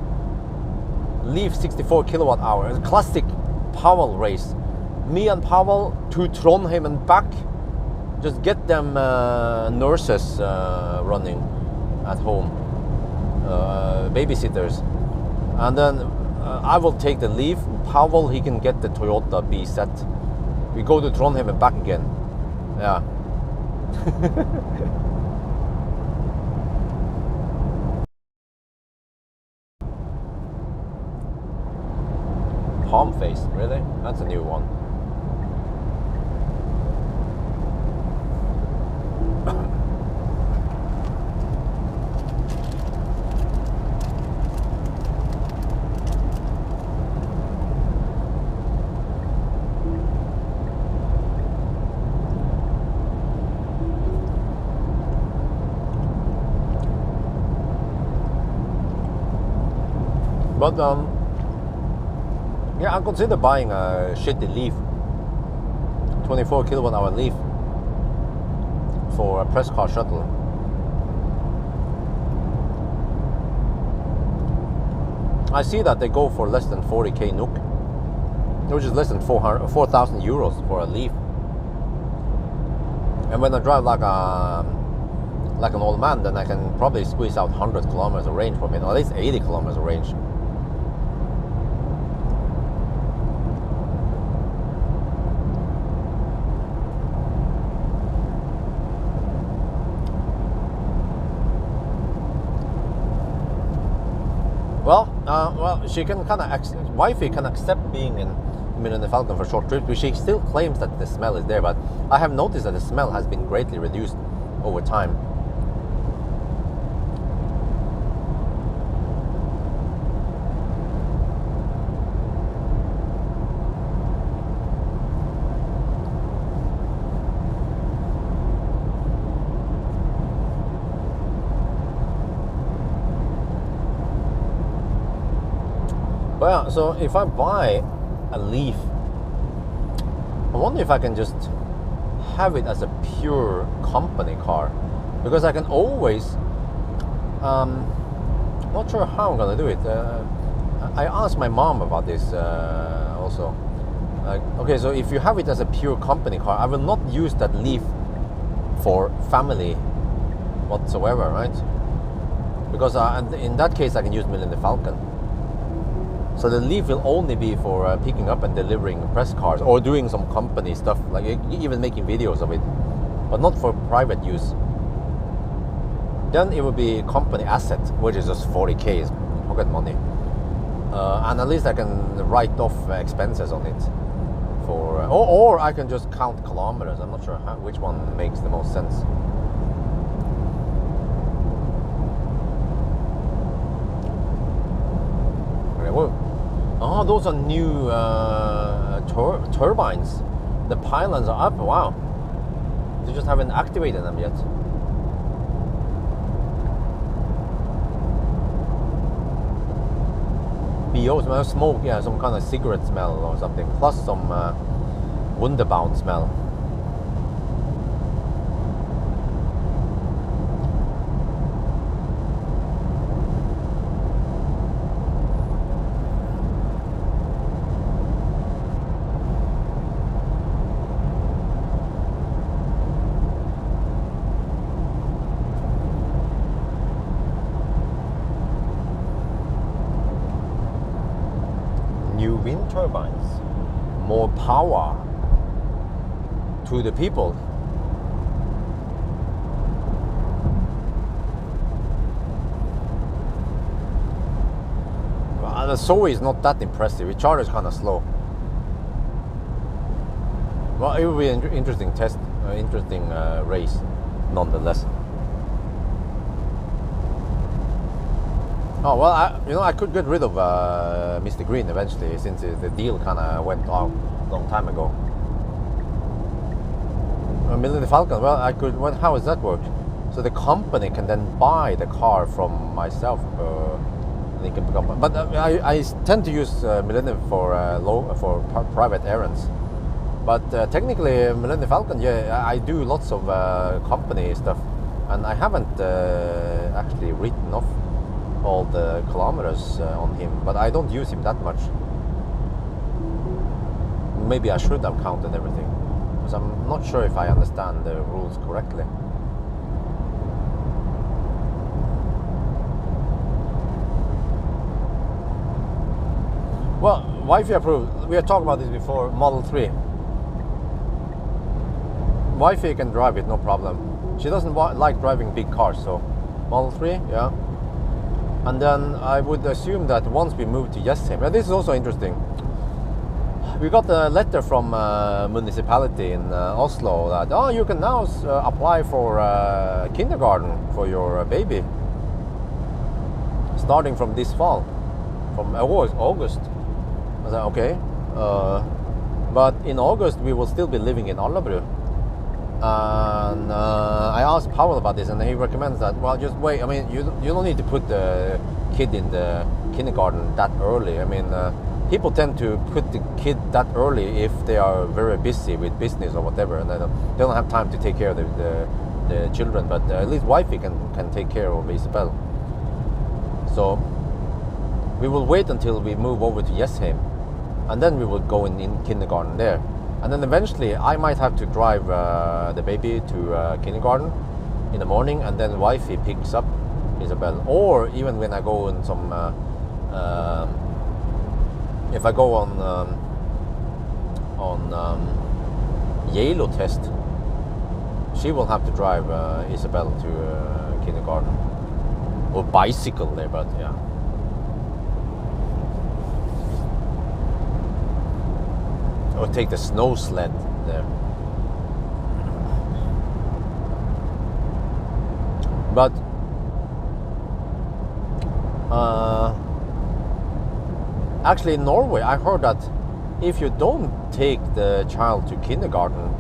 Leaf 64 kilowatt hour. A classic Pawel race. Me and Pawel to Trondheim and back. Just get them nurses running at home. Babysitters. And then I will take the Leaf. Pawel, he can get the Toyota BZ. We go to Trondheim and back again. Yeah. Palm face, really? That's a new one. But yeah, I consider buying a shitty Leaf, 24 kilowatt hour Leaf for a press car shuttle. I see that they go for less than 40k NOK. which is less than 4,000 euros for a Leaf. And when I drive like an old man, then I can probably squeeze out 100 kilometers of range from it, or at least 80 kilometers of range. Well, she can kind of wifey can accept being in Millennium Falcon for short trips, but she still claims that the smell is there. But I have noticed that the smell has been greatly reduced over time. Well, so if I buy a Leaf, I wonder if I can just have it as a pure company car, because I can always, not sure how I'm gonna do it. I asked my mom about this also. Okay, so if you have it as a pure company car, I will not use that Leaf for family whatsoever, right? Because in that case I can use Millennium Falcon. So the Leaf will only be for picking up and delivering press cars, or doing some company stuff, like even making videos of it, but not for private use. Then it would be company asset, which is just 40k pocket money, and at least I can write off expenses on it. Or I can just count kilometers. I'm not sure which one makes the most sense. Oh, those are new turbines. The pylons are up. Wow. They just haven't activated them yet. BO smell, smoke, yeah, some kind of cigarette smell or something, plus some Wunderbaum smell. New wind turbines, more power to the people. Well, the Zoe is not that impressive. It charges kind of slow. Well, it will be an interesting test, interesting race, nonetheless. Oh well, I could get rid of Mr. Green eventually, since the deal kind of went out a long time ago. Millennium Falcon, well, I could. Well, how does that work? So the company can then buy the car from myself. They can become. But I tend to use Millennium for private errands. But technically, Millennium Falcon, yeah, I do lots of company stuff, and I haven't actually written off all the kilometers on him, but I don't use him that much. Maybe I should have counted everything, because I'm not sure if I understand the rules correctly. Well, Wi-Fi approved. We have talked about this before. Model 3. Wi-Fi can drive it, no problem. She doesn't like driving big cars, so Model 3, yeah. And then I would assume that once we move to Jessheim, this is also interesting. We got a letter from municipality in Oslo that you can now apply for kindergarten for your baby, starting from this fall, from August. I said okay, but in August we will still be living in Alnabru. And I asked Pawel about this, and he recommends that, well, just wait. I mean, you don't need to put the kid in the kindergarten that early. I mean, people tend to put the kid that early if they are very busy with business or whatever, and they don't have time to take care of the children. But at least wifey can take care of Isabel. So we will wait until we move over to Jessheim, and then we would go in kindergarten there. And then eventually I might have to drive the baby to kindergarten in the morning, and then wifey picks up Isabel. Or even when I go on some, if I go on Yale test, she will have to drive Isabel to kindergarten, or bicycle there, but yeah. Or take the snow sled there. But actually in Norway I heard that if you don't take the child to kindergarten,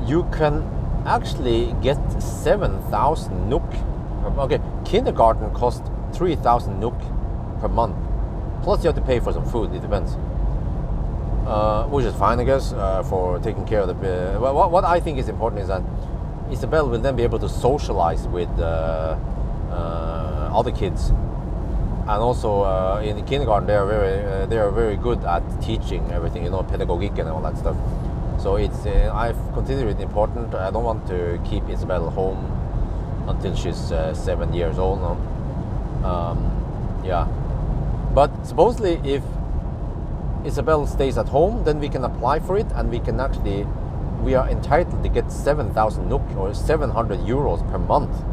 you can actually get 7,000 NOK. Okay, kindergarten costs 3,000 NOK per month. Plus you have to pay for some food, it depends. Which is fine, I guess, for taking care of the... what I think is important is that Isabel will then be able to socialize with other kids. And also in the kindergarten they are very good at teaching everything, pedagogic and all that stuff. So it's I've considered it important. I don't want to keep Isabel home until she's 7 years old now. Yeah, but supposedly if Isabel stays at home, then we can apply for it, and we are entitled to get 7,000 NOK or 700 euros per month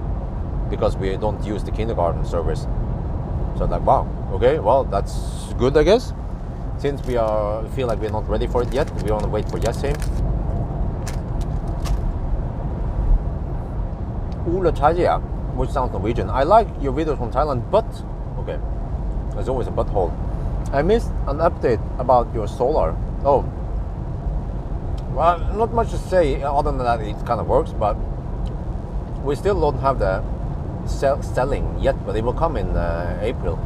because we don't use the kindergarten service. So I'm like, wow, okay, well, that's good, I guess. Since we feel like we're not ready for it yet, we want to wait for Yesheim. Ole Terje, which sounds Norwegian. I like your videos from Thailand, but okay, there's always a butthole. I missed an update about your solar. Oh, well, not much to say other than that it kind of works, but we still don't have the selling yet, but it will come in April.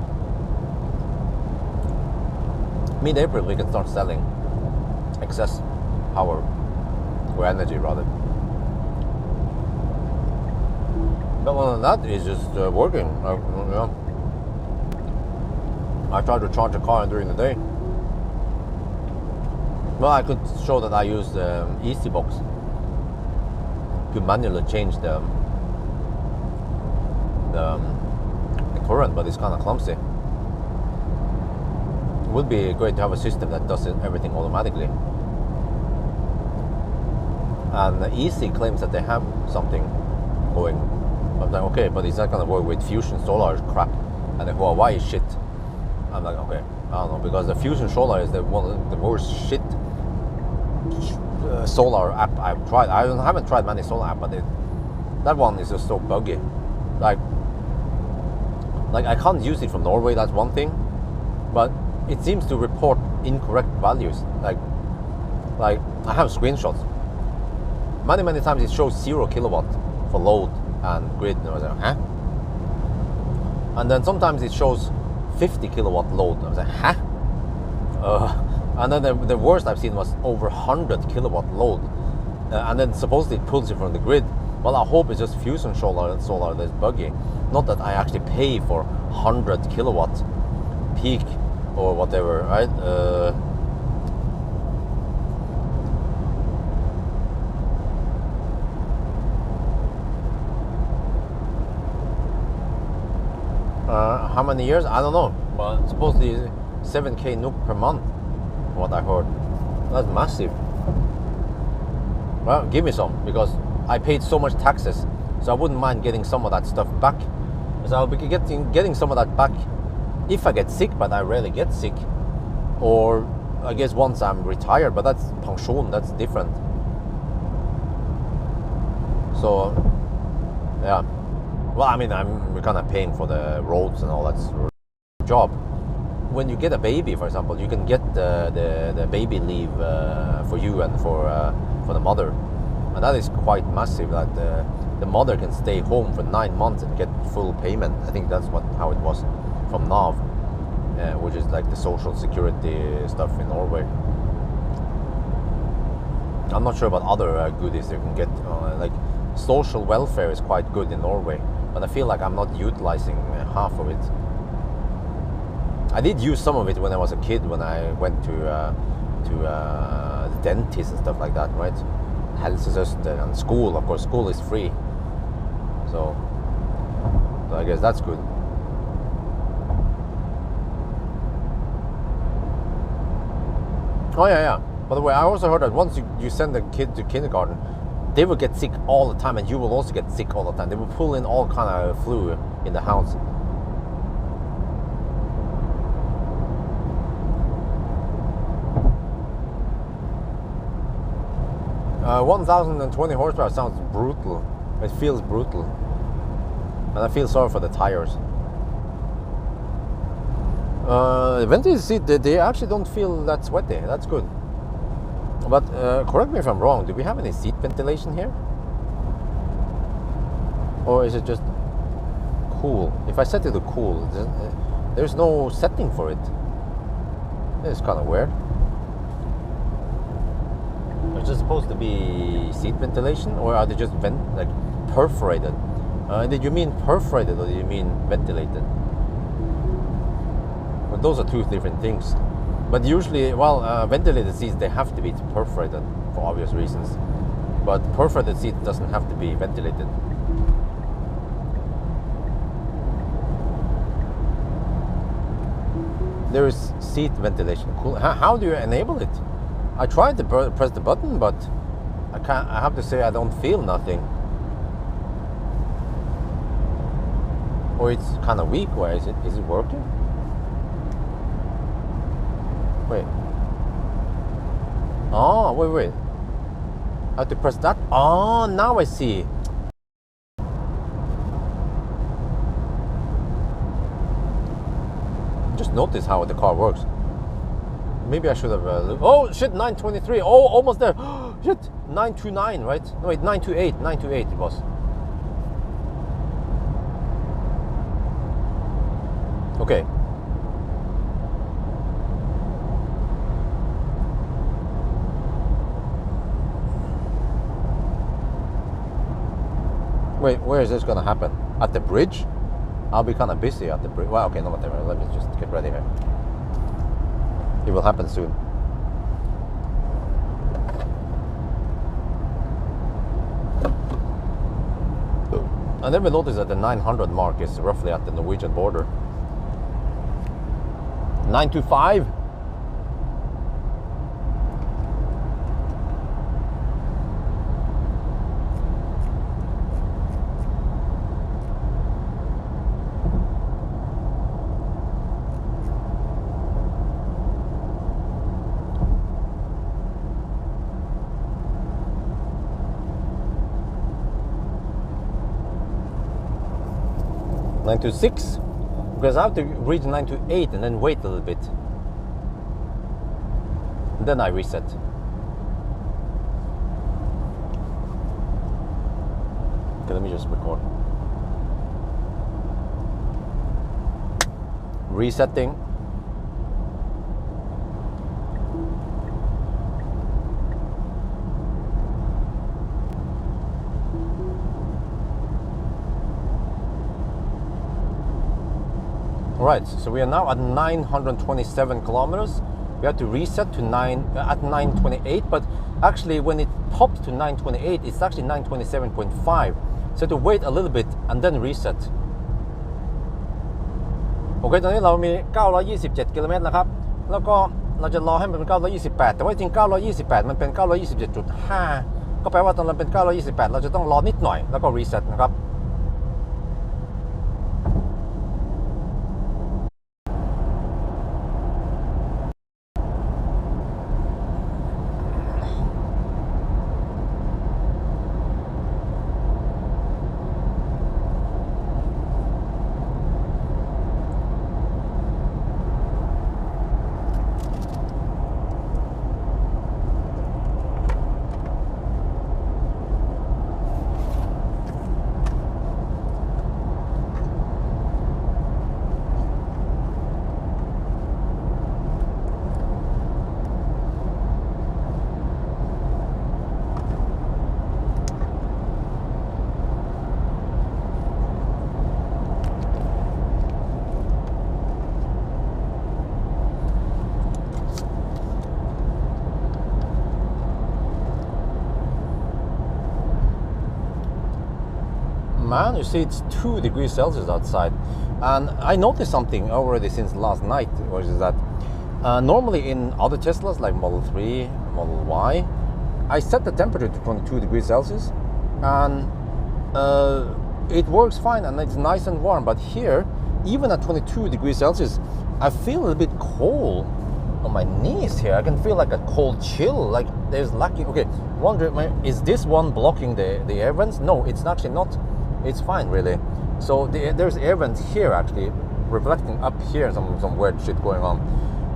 Mid-April we can start selling excess power, or energy rather. But other than that, it's just working. Yeah. I tried to charge a car during the day. Well, I could show that I use the Easy Box to manually change the current, but it's kind of clumsy. It would be great to have a system that does everything automatically. And Easy claims that they have something going. I'm like, okay, but it's not going to work with Fusion Solar crap and the Huawei shit. I'm like, okay, I don't know, because the Fusion Solar is the worst shit solar app I've tried. I haven't tried many solar apps, but that one is just so buggy. Like I can't use it from Norway, that's one thing, but it seems to report incorrect values. Like I have screenshots. Many times it shows 0 kilowatt for load and grid, and I was like, huh? And then sometimes it shows 50 kilowatt load. I was like, huh? And then the worst I've seen was over 100 kilowatt load. And then supposedly it pulls it from the grid. Well, I hope it's just Fusion Solar that's buggy. Not that I actually pay for 100 kilowatt peak or whatever, right? How many years? I don't know. But supposedly 7k NOK per month, what I heard. That's massive. Well, give me some, because I paid so much taxes, so I wouldn't mind getting some of that stuff back. So I'll be getting some of that back if I get sick, but I rarely get sick. Or I guess once I'm retired, but that's pension, that's different. So, yeah. Well, I mean, we're kind of paying for the roads and all that job. When you get a baby, for example, you can get the baby leave for you and for the mother, and that is quite massive. That the mother can stay home for 9 months and get full payment. I think that's how it was from NAV, which is like the social security stuff in Norway. I'm not sure about other goodies you can get. Like social welfare is quite good in Norway, but I feel like I'm not utilizing half of it. I did use some of it when I was a kid, when I went to the dentist and stuff like that, right? Helsesøster and school. Of course, school is free, so I guess that's good. Oh yeah. By the way, I also heard that once you send a kid to kindergarten, they will get sick all the time, and you will also get sick all the time. They will pull in all kind of flu in the house. 1,020 horsepower sounds brutal. It feels brutal. And I feel sorry for the tires. Ventilated seat, they actually don't feel that sweaty. That's good. But correct me if I'm wrong, do we have any seat ventilation here? Or is it just cool? If I set it to cool, there's no setting for it. It's kind of weird. Is it supposed to be seat ventilation, or are they just perforated? Did you mean perforated, or did you mean ventilated? But those are two different things. But usually, ventilated seats, they have to be perforated for obvious reasons. But perforated seat doesn't have to be ventilated. There is seat ventilation. Cool. How do you enable it? I tried to press the button, but I have to say I don't feel nothing. Or it's kind of weak. Where is it? Is it working? Wait. Oh, wait. I have to press that. Oh, now I see. Just notice how the car works. Maybe I should have... oh, shit, 923. Oh, almost there. Shit, 929, right? No, wait, 928. 928 it was. Okay. Wait, where is this going to happen? At the bridge? I'll be kind of busy at the bridge. Well, okay, no, whatever. Let me just get ready here. It will happen soon. I never noticed that the 900 mark is roughly at the Norwegian border. 925. Nine to 6, because I have to reach 9 to 8 and then wait a little bit. And then I reset. Okay, let me just record. Resetting. Right, so we are now at 927 kilometers. We have to reset to at 928, but actually when it pops to 928, it's actually 927.5. So to wait a little bit and then reset. โอเคตอนนี้เรามี927กิโลเมตรนะครับแล้วก็เราจะรอให้มันเป็น928แต่ว่าจริง928มันเป็น927.5ก็แปลว่าตอนเราเป็น928เราจะต้องรอนิดหน่อยแล้วก็รีเซ็ตนะครับ man, you see it's 2 degrees Celsius outside. And I noticed something already since last night, which is that normally in other Teslas like Model 3, Model Y, I set the temperature to 22 degrees Celsius and it works fine and it's nice and warm. But here, even at 22 degrees Celsius, I feel a little bit cold on my knees here. I can feel like a cold chill, like there's lacking. Okay, wonder, is this one blocking the air vents? No, it's actually not. It's fine, really. So there's air vents here actually reflecting up here, some weird shit going on.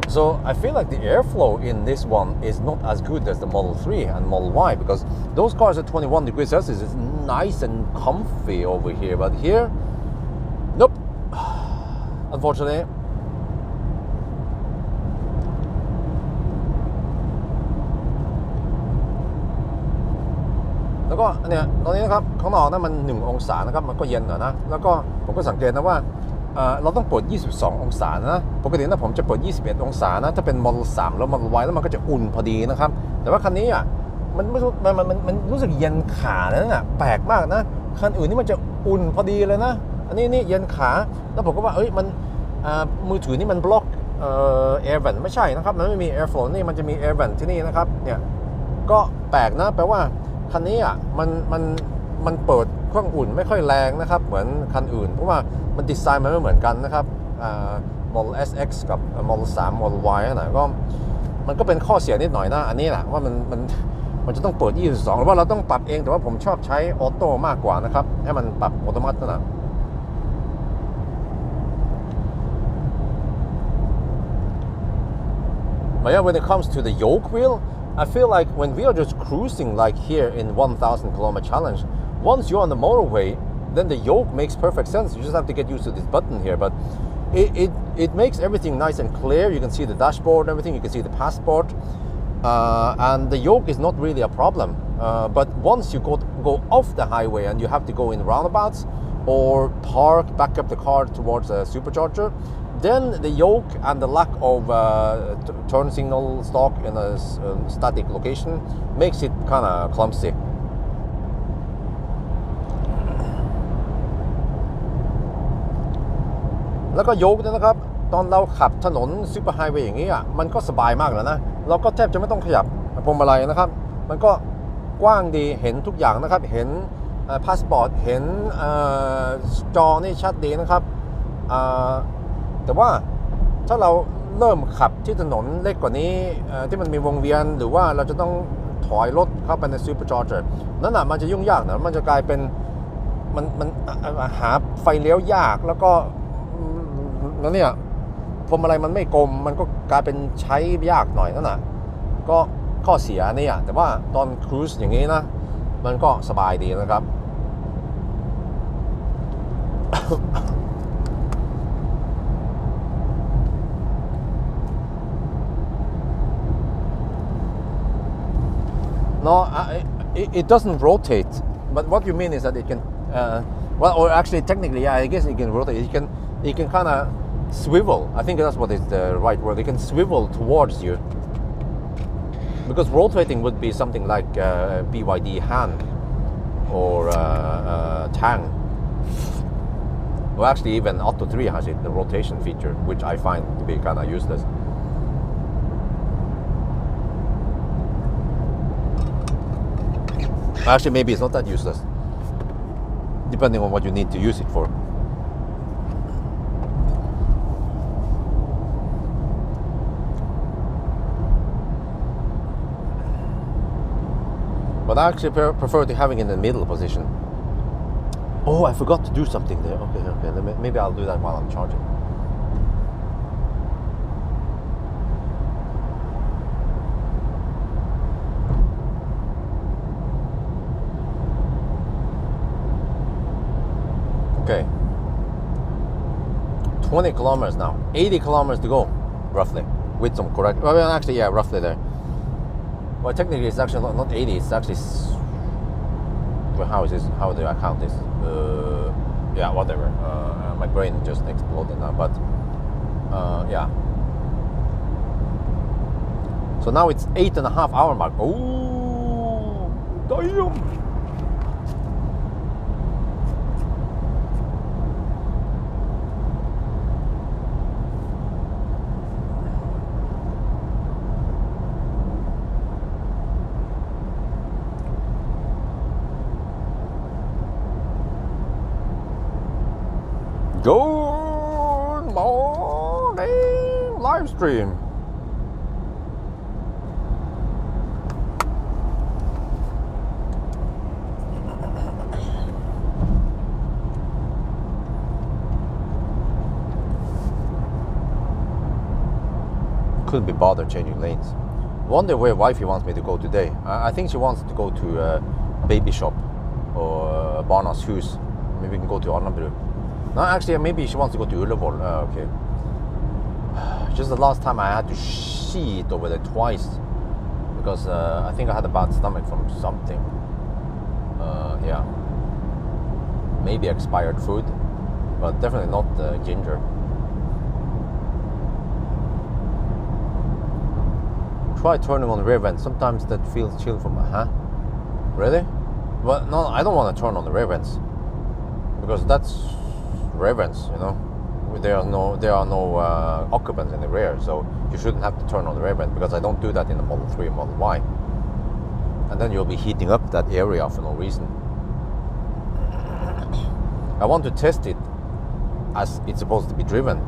So I feel like the airflow in this one is not as good as the Model 3 and Model Y, because those cars at 21 degrees Celsius is nice and comfy over here, but here, nope, unfortunately.แล้วก็เนี่ยตอนนี้นะครับข้างนอกนะมัน1องศานะครับมันก็เย็นหน่อยนะแล้วก็ผมก็สังเกตนะว่าเราต้องเปิด22องศานะปกตินะผมจะเปิด21องศานะถ้าเป็น Model 3แล้ว Model Y แล้วมันก็จะอุ่นพอดีนะครับแต่ว่าคันนี้อ่ะมันรู้สึกเย็นขาเลยนะแปลกมากนะคันอื่นนี่มันจะอุ่นพอดีเลยนะอันนี้นี่เย็นขาแล้วผมก็ว่ามันมือถือนี่มันบล็อกair vent ไม่ใช่นะครับมันไม่มี air flow นี่มันจะมี air vent ที่นี่นะครับเนี่ยก็แปลกนะแปลว่าคันนี้อ่ะมันเปิดเครื่องอุ่นไม่ค่อยแรงนะครับเหมือนคันอื่นเพราะว่ามันดีไซน์มันไม่เหมือนกันนะครับModel SX กับ Model 3 Model Y นะก็มันก็เป็นข้อเสียนิดหน่อยนะอันนี้แหละว่ามันจะต้องเปิด22หรือว่าเราต้องปรับเองแต่ว่าผมชอบใช้ออโต้มากกว่านะครับให้มันปรับอัตโนมัตินะ But yeah, when it comes to the yoke wheel, I feel like when we are just cruising like here in 1,000 kilometer challenge, once you're on the motorway, then the yoke makes perfect sense. You just have to get used to this button here, but it makes everything nice and clear. You can see the dashboard, everything. You can see the passport, and the yoke is not really a problem. But once you go off the highway and you have to go in roundabouts or back up the car towards a supercharger, then the yoke and the lack of turn signal stock in a static location makes it kind of clumsy. And the yoke เนี่ยนะครับตอนเราขับถนนซูเปอร์ไฮเวย์อย่างนี้อ่ะมันก็สบายมากแล้วนะเราก็แทบจะไม่ต้องขยับพวงมาลัยนะครับมันก็กว้างดีเห็นทุกอย่างนะครับเห็นพาสปอร์ตเห็นจอนี่ชัดดีนะครับแต่ว่าถ้าเราเริ่มขับที่ถนนเล็กกว่านี้ที่มันมีวงเวียนหรือว่าเราจะต้องถอยรถเข้าไปในซูเปอร์ชาร์เจอร์นั่นน่ะมันจะยุ่งยากนะมันจะกลายเป็นมันหาไฟเลี้ยวยากแล้วก็แล้วเนี่ยพวงมาลัยมันไม่กลมมันก็กลายเป็นใช้ยากหน่อยนั่นน่ะก็ข้อเสียนี่อ่ะแต่ว่าตอนครูซอย่างนี้นะมันก็สบายดีนะครับ No, it doesn't rotate. But what you mean is that it can, well, or actually technically, yeah, I guess it can rotate. It can kind of swivel. I think that's what is the right word. It can swivel towards you. Because rotating would be something like BYD Han or Tang. Well, actually, even Auto 3 has it, the rotation feature, which I find to be kind of useless. Actually, maybe it's not that useless, depending on what you need to use it for. But I actually prefer to having it in the middle position. Oh, I forgot to do something there. Okay. Maybe I'll do that while I'm charging. Okay, 20 kilometers now, 80 kilometers to go, roughly, with some correct, well, actually, yeah, roughly there. Well, technically, it's actually not 80, it's actually, well, how do I count this? Yeah, whatever, my brain just exploded now, but, yeah. So now it's 8.5 hour mark. Oh, damn! Good morning live stream. Couldn't be bothered changing lanes. Wonder where wifey wants me to go today. I think she wants to go to a baby shop or Barnas Hus. Maybe we can go to Arnabru. No, actually, maybe she wants to go to Ullevål. Okay. Just the last time I had to shit over there twice because I think I had a bad stomach from something. Yeah. Maybe expired food, but definitely not ginger. Try turning on the rear vents. Sometimes that feels chill from Really? Well, no, I don't want to turn on the rear vents because that's rear vents, you know. There are no occupants in the rear, so you shouldn't have to turn on the rear vent because I don't do that in the Model 3 and Model Y. And then you'll be heating up that area for no reason. I want to test it as it's supposed to be driven.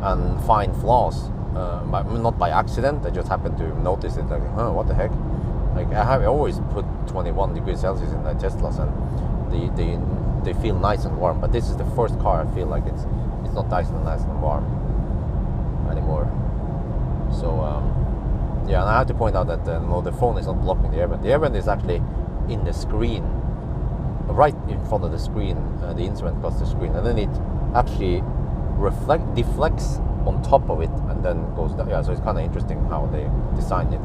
And find flaws, not by accident. I just happened to notice it. Like, what the heck? Like I always put 21 degrees Celsius in the Teslas, and they feel nice and warm. But this is the first car I feel like it's not nice and warm anymore. So yeah, and I have to point out that no, the phone is not blocking the air vent. The air vent is actually in the screen, right in front of the screen. The instrument plus the screen, and then it actually deflects on top of it and then goes down. Yeah, so it's kind of interesting how they designed it.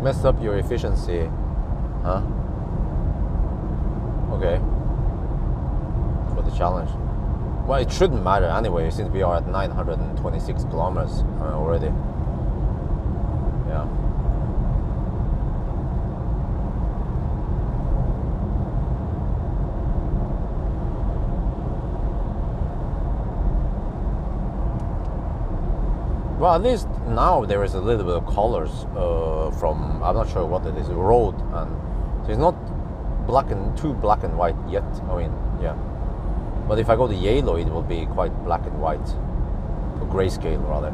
Mess up your efficiency, huh? Okay. For the challenge. Well, it shouldn't matter anyway, since we are at 926 kilometers already. Yeah. Well, at least now there is a little bit of colors from, I'm not sure what it is, road, and so it's not too black and white yet. I mean, yeah. But if I go to yellow, it will be quite black and white, or grayscale rather.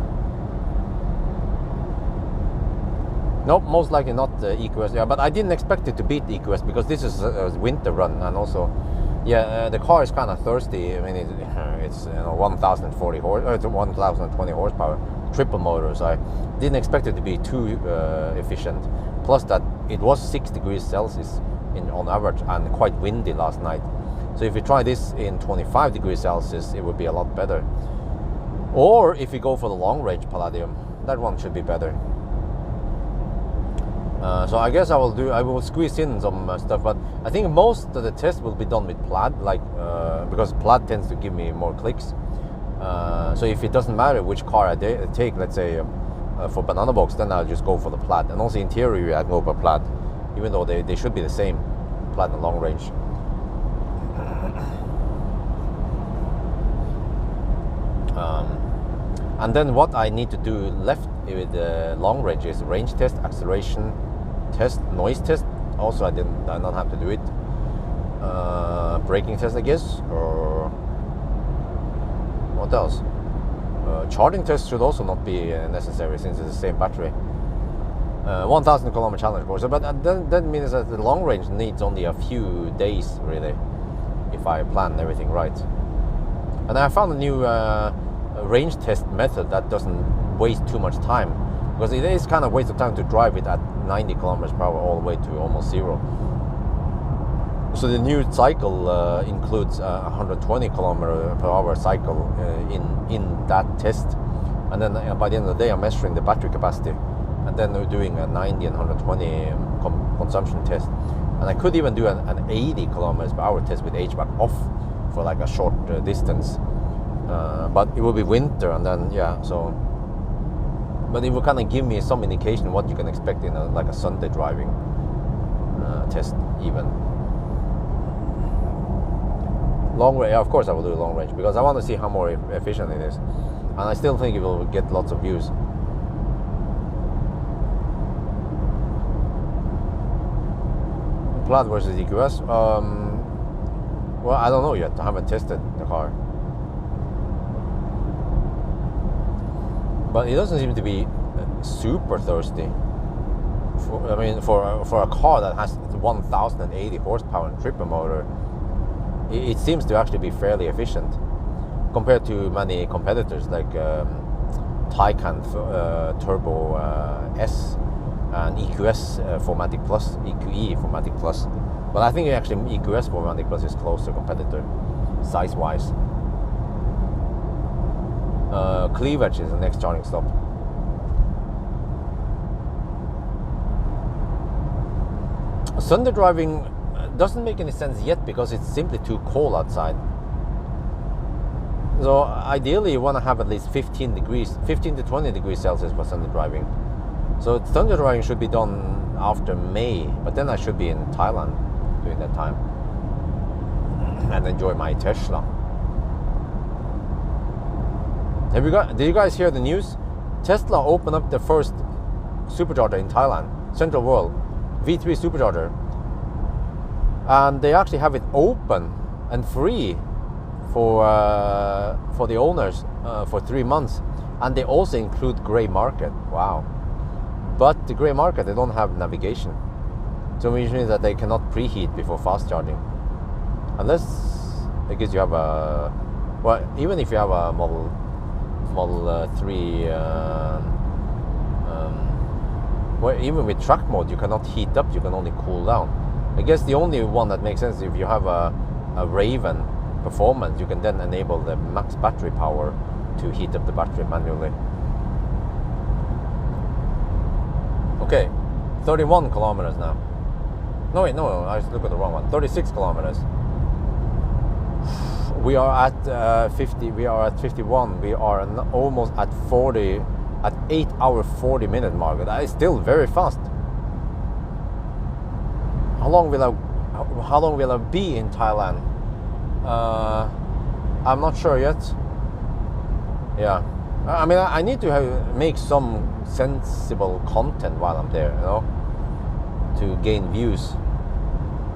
Nope, most likely not EQS. Yeah, but I didn't expect it to beat EQS because this is a winter run, and also, yeah, the car is kind of thirsty. I mean, it's 1,020 horsepower. Triple motor, so I didn't expect it to be too efficient. Plus that it was 6 degrees Celsius on average and quite windy last night. So if you try this in 25 degrees Celsius, it would be a lot better. Or if you go for the long range Palladium, that one should be better. So I guess I will squeeze in some stuff, but I think most of the test will be done with Plaid, because Plaid tends to give me more clicks. So if it doesn't matter which car I take, let's say for Banana Box, then I'll just go for the Plaid. And also interior, I'd go for Plaid, even though they should be the same, Plaid and long range. And then what I need to do left with the long range is range test, acceleration test, noise test. Also, I don't have to do it. Braking test, I guess, or what else? Charging test should also not be necessary since it's the same battery. 1,000 kilometer challenge course, but that means that the long range needs only a few days really, if I plan everything right. And I found a new range test method that doesn't waste too much time, because it is kind of waste of time to drive it at 90 kilometers per hour all the way to almost zero. So the new cycle includes a 120 kilometer per hour cycle in that test, and then by the end of the day I'm measuring the battery capacity, and then we're doing a 90 and 120 consumption test. And I could even do an 80 kilometers per hour test with HVAC off for like a short distance, but it will be winter, and then but it will kind of give me some indication what you can expect in like a Sunday driving test even. Long range, of course I will do long range, because I want to see how more efficient it is, and I still think it will get lots of views. Plaid versus EQS. Well, I don't know yet. I haven't tested the car. But it doesn't seem to be super thirsty. For a car that has 1,080 horsepower and triple motor, it seems to actually be fairly efficient compared to many competitors like Taycan Turbo S and EQS 4MATIC Plus, EQE 4MATIC Plus. But I think actually EQS 4MATIC Plus is closer competitor size-wise. Cleavage is the next charging stop. Sunday driving doesn't make any sense yet because it's simply too cold outside. So ideally you want to have at least 15 to 20 degrees Celsius for Sunday driving. So Sunday driving should be done after May, but then I should be in Thailand during that time and enjoy my Tesla. Did you guys hear the news? Tesla opened up the first supercharger in Thailand, Central World, V3 supercharger. And they actually have it open and free for the owners for 3 months. And they also include grey market. Wow. But the grey market, they don't have navigation. So which means that they cannot preheat before fast charging. Unless, I guess you have a, well, even if you have a Model 3, well, even with track mode, you cannot heat up, you can only cool down. I guess the only one that makes sense is if you have a Raven performance, you can then enable the max battery power to heat up the battery manually. Okay, 31 kilometers now. No, wait, no, I looked at the wrong one. 36 kilometers. We are at 50, we are at 51, we are almost at 40, at 8 hour 40 minute mark. That is still very fast. How long will I be in Thailand? I'm not sure yet. Yeah, I mean, I need to make some sensible content while I'm there, you know, to gain views.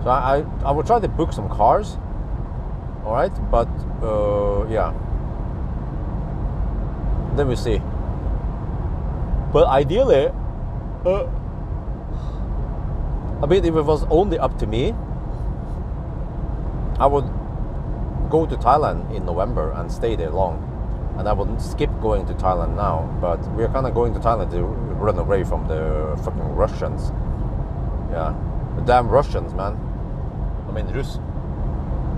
So I will try to book some cars. All right, but yeah, then we see. But ideally, I mean, if it was only up to me, I would go to Thailand in November and stay there long, and I would skip going to Thailand now. But we're kind of going to Thailand to run away from the fucking Russians. Yeah, the damn Russians, man. I mean, Rus.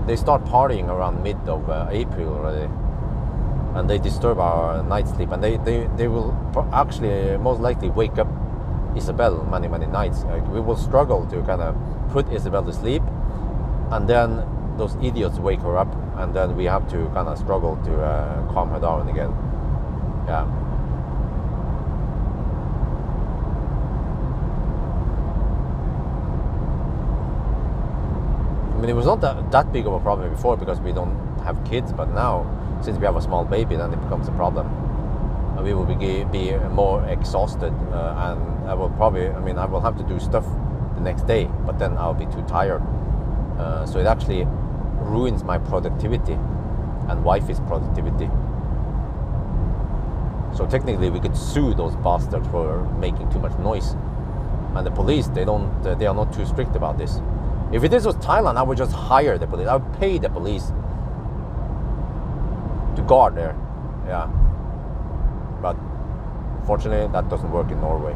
They start partying around mid of April already, and they disturb our night sleep, and they will actually most likely wake up Isabel many nights. We will struggle to kind of put Isabel to sleep, and then those idiots wake her up, and then we have to kind of struggle to calm her down again. Yeah. I mean, it was not that big of a problem before because we don't have kids, but now, since we have a small baby, then it becomes a problem. And we will be more exhausted, and I will probably, I mean, I will have to do stuff the next day, but then I'll be too tired. So it actually ruins my productivity and wife's productivity. So technically, we could sue those bastards for making too much noise. And the police, they are not too strict about this. If this was Thailand, I would just hire the police. I would pay the police to guard there. Yeah. But fortunately, that doesn't work in Norway.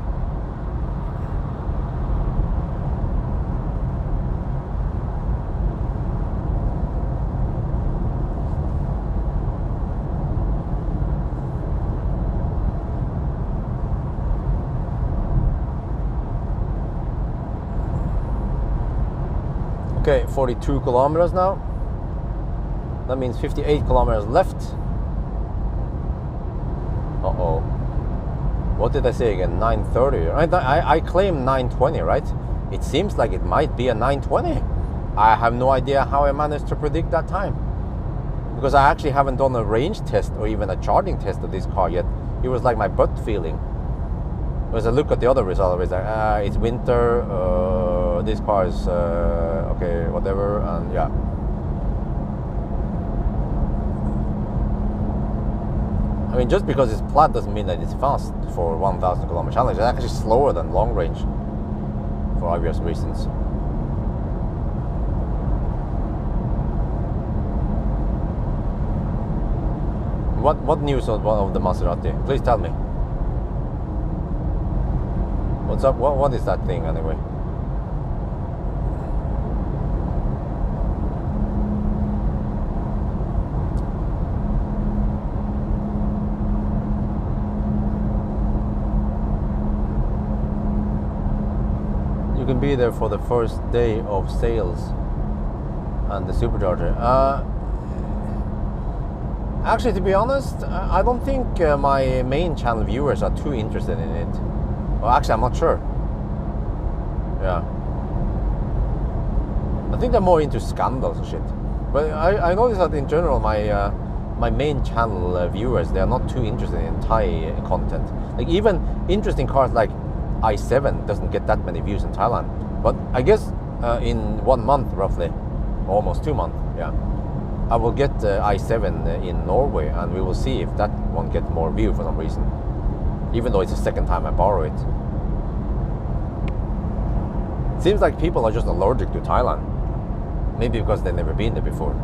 Okay, 42 kilometers now. That means 58 kilometers left. Uh-oh. What did I say again? 9:30. I claim 9:20, right? It seems like it might be a 9:20. I have no idea how I managed to predict that time, because I actually haven't done a range test or even a charging test of this car yet. It was like my gut feeling. As I look at the other result, it's like, it's winter, this car is, okay, whatever, and yeah. I mean, just because it's Plaid doesn't mean that it's fast for 1,000 kilometer challenge. It's actually slower than long range for obvious reasons. What news of the Maserati? Please tell me. What's up? What is that thing anyway? You can be there for the first day of sales and the supercharger. Actually, to be honest, I don't think my main channel viewers are too interested in it. Well, actually, I'm not sure. Yeah. I think they're more into scandals and shit. But I noticed that in general, my main channel viewers, they are not too interested in Thai content. Like even interesting cars like i7 doesn't get that many views in Thailand. But I guess in 1 month, roughly, almost 2 months, yeah, I will get i7 in Norway, and we will see if that one gets more view for some reason, even though it's the second time I borrow it. Seems like people are just allergic to Thailand, maybe because they've never been there before.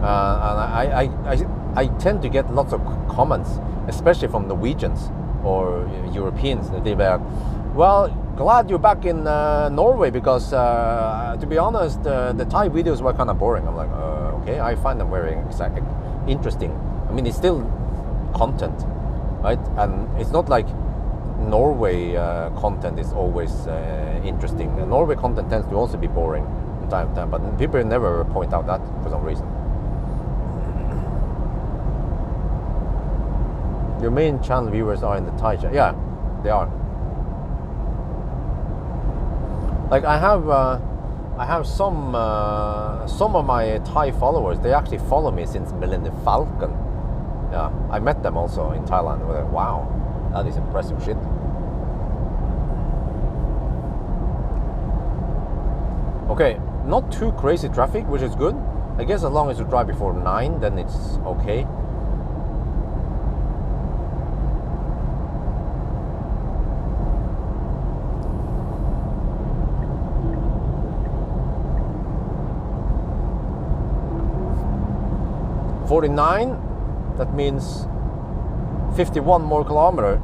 And I tend to get lots of comments, especially from Norwegians or Europeans. They're like, well, glad you're back in Norway, because to be honest, the Thai videos were kind of boring. I'm like, okay, I find them very interesting. I mean, it's still content, right? And it's not like Norway content is always interesting. Norway content tends to also be boring from time to time, but people never point out that for some reason. Your main channel viewers are in the Thai channel. Yeah, they are. Like I have some of my Thai followers. They actually follow me since Millennium Falcon. Yeah, I met them also in Thailand. We're like, wow, that is impressive shit. Okay, not too crazy traffic, which is good. I guess as long as you drive before 9, then it's okay. $49, that means 51 more kilometers.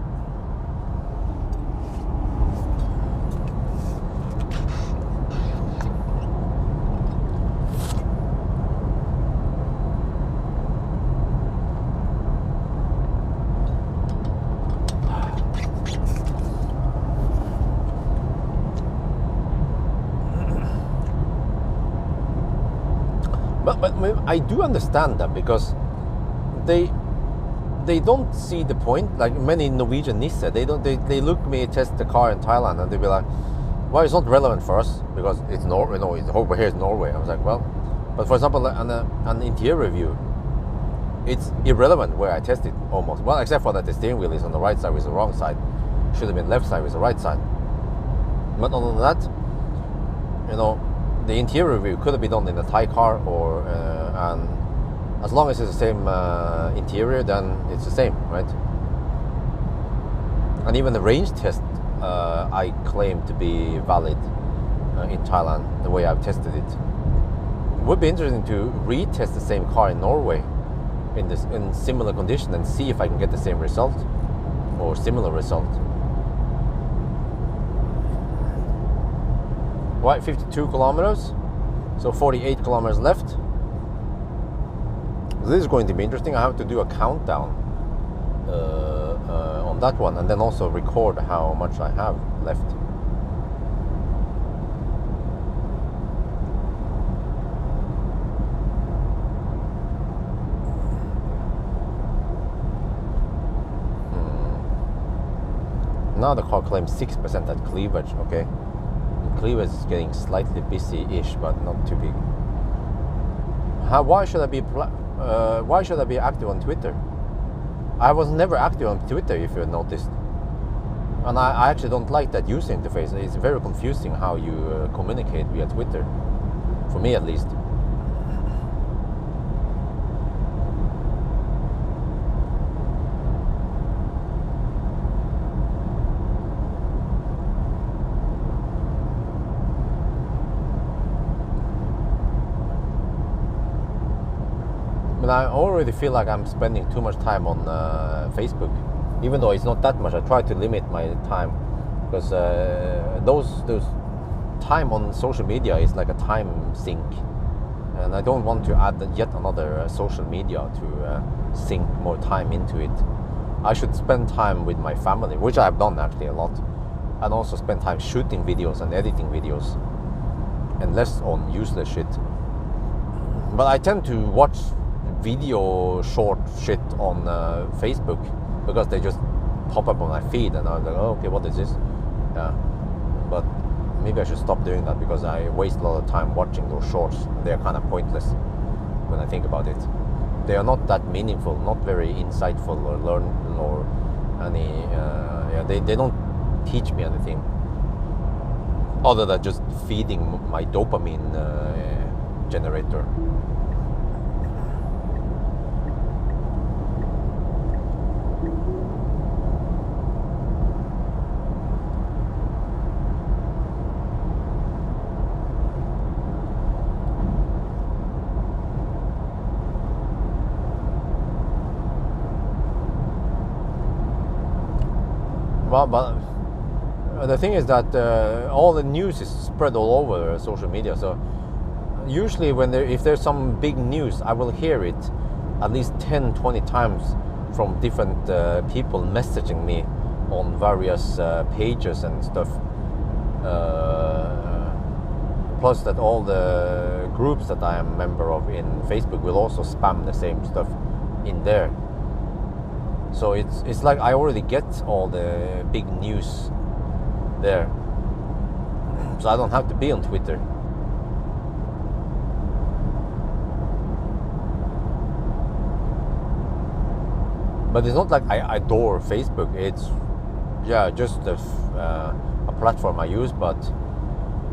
But I do understand that, because they don't see the point. Like many Norwegian Nissan, they look at me test the car in Thailand, and they be like, well, it's not relevant for us because it's Norway. No, it's over here is Norway. I was like, well, but for example, an interior review, it's irrelevant where I test it almost. Well, except for that the steering wheel is on the right side with the wrong side. Should have been left side with the right side. But other than that, you know, the interior review could have been done in a Thai car, or and as long as it's the same interior, then it's the same, right? And even the range test, I claim to be valid in Thailand, the way I've tested it. It would be interesting to retest the same car in Norway in similar condition and see if I can get the same result or similar result. Right, 52 kilometers, so 48 kilometers left. This is going to be interesting. I have to do a countdown on that one, and then also record how much I have left. Now the car claims 6% at cleavage. Okay. Cleavage is getting slightly busy-ish, but not too big. Why should I be active on Twitter? I was never active on Twitter, if you noticed. And I actually don't like that user interface. It's very confusing how you communicate via Twitter, for me at least. But I already feel like I'm spending too much time on Facebook, even though it's not that much. I try to limit my time, because those time on social media is like a time sink, and I don't want to add yet another social media to sink more time into it. I should spend time with my family, which I've done actually a lot, and also spend time shooting videos and editing videos, and less on useless shit. But I tend to watch video short shit on Facebook, because they just pop up on my feed, and I'm like, oh, okay, what is this? Yeah, but maybe I should stop doing that, because I waste a lot of time watching those shorts. They're kind of pointless when I think about it. They are not that meaningful, not very insightful or learn or any. They don't teach me anything other than just feeding my dopamine generator. Well, but the thing is that all the news is spread all over social media. So usually if there's some big news, I will hear it at least 10-20 times from different people messaging me on various pages and stuff. Plus that all the groups that I am a member of in Facebook will also spam the same stuff in there. So it's like I already get all the big news there, so I don't have to be on Twitter. But it's not like I adore Facebook. It's just a platform I use, but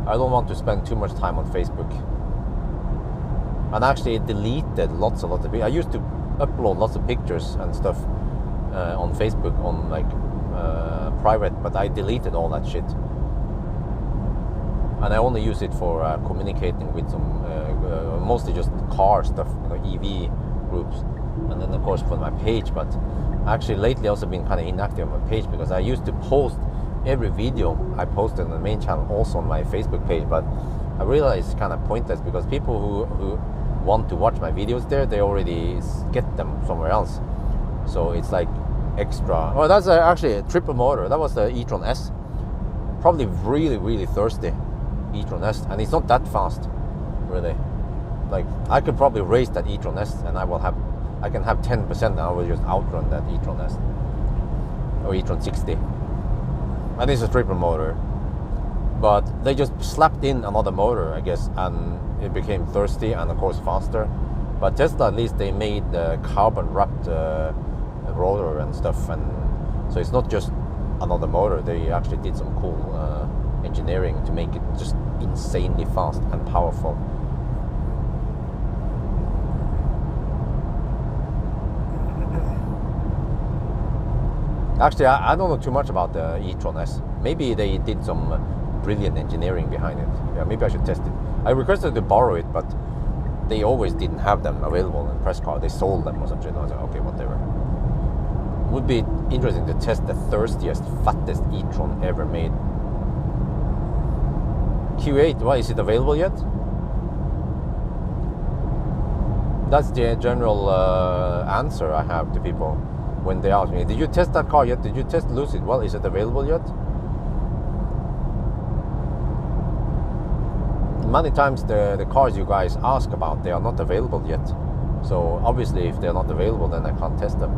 I don't want to spend too much time on Facebook. And actually deleted lots of people. I used to upload lots of pictures and stuff on Facebook on like private, but I deleted all that shit, and I only use it for communicating with some mostly just car stuff, EV groups, and then of course for my page. But actually lately also been kind of inactive on my page, because I used to post every video I posted on the main channel also on my Facebook page, but I realized it's kind of pointless, because people who want to watch my videos there, they already get them somewhere else. So it's like extra. Well, that's actually a triple motor. That was the e-tron S. Probably really, really thirsty e-tron S, and it's not that fast, really. Like I could probably race that e-tron S, and I can have 10%, and I will just outrun that e-tron S or e-tron 60. And it's a triple motor, but they just slapped in another motor, I guess, and it became thirsty and of course faster. But Tesla, at least they made the carbon wrapped rotor and stuff, and so it's not just another motor. They actually did some cool engineering to make it just insanely fast and powerful. Actually, I don't know too much about the e-tron S. Maybe they did some brilliant engineering behind it. Yeah, maybe I should test it. I requested to borrow it, but they always didn't have them available in press car. They sold them or something. I was like, okay, whatever. Would be interesting to test the thirstiest, fattest e-tron ever made. Q8, why is it available yet? That's the general answer I have to people when they ask me, did you test that car yet? Did you test Lucid? Well, is it available yet? Many times the cars you guys ask about, they are not available yet. So obviously if they're not available, then I can't test them.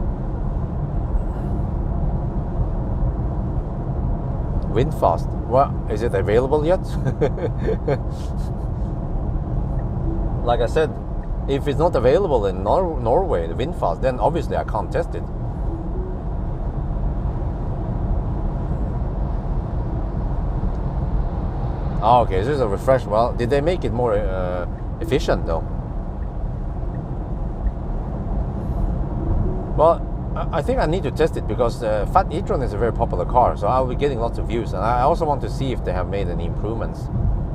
Windfast. Well, is it available yet? Like I said, if it's not available in Norway, the Windfast, then obviously I can't test it. Oh, okay, this is a refresh. Well, did they make it more efficient though? Well, I think I need to test it because Fat e-tron is a very popular car, so I'll be getting lots of views. And I also want to see if they have made any improvements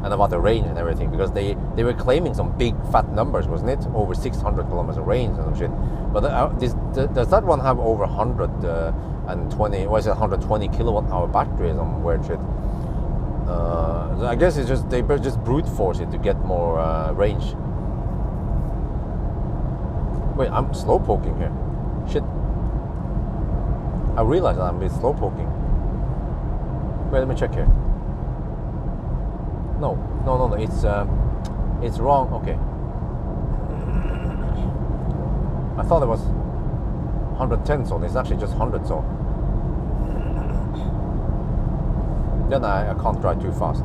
and about the range and everything, because they were claiming some big fat numbers, wasn't it? Over 600 kilometers of range and some shit. But does that one have over 120? What is it? 120 kilowatt hour battery or some weird shit? I guess it's just they just brute force it to get more range. Wait, I'm slow poking here. Shit. I realize I'm a bit slow poking. Wait, let me check here. No, it's wrong. Okay. I thought it was 110 zone. It's actually just 100 zone. Then I can't drive too fast.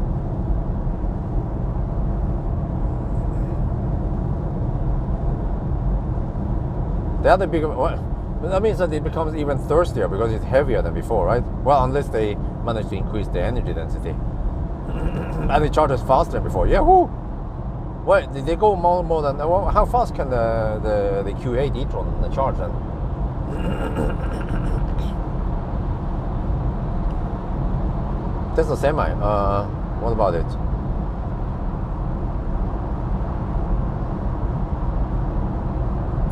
The other big, well, that means that it becomes even thirstier because it's heavier than before, right? Well, unless they manage to increase the energy density. And it charges faster than before. Yeah, whoo! What, did they go more than, well, how fast can the Q8 e-tron charge then? Tesla Semi, what about it?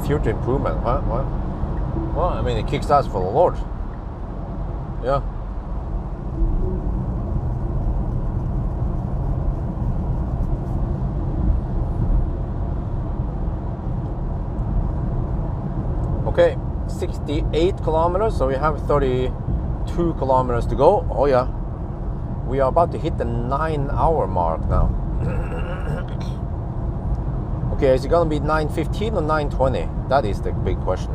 Future improvement, huh? What? Well, I mean, it kicks ass for the Lord. Yeah. Okay, 68 kilometers, so we have 32 kilometers to go. Oh yeah, we are about to hit the 9-hour mark now. Okay, is it gonna be 9:15 or 9:20? That is the big question.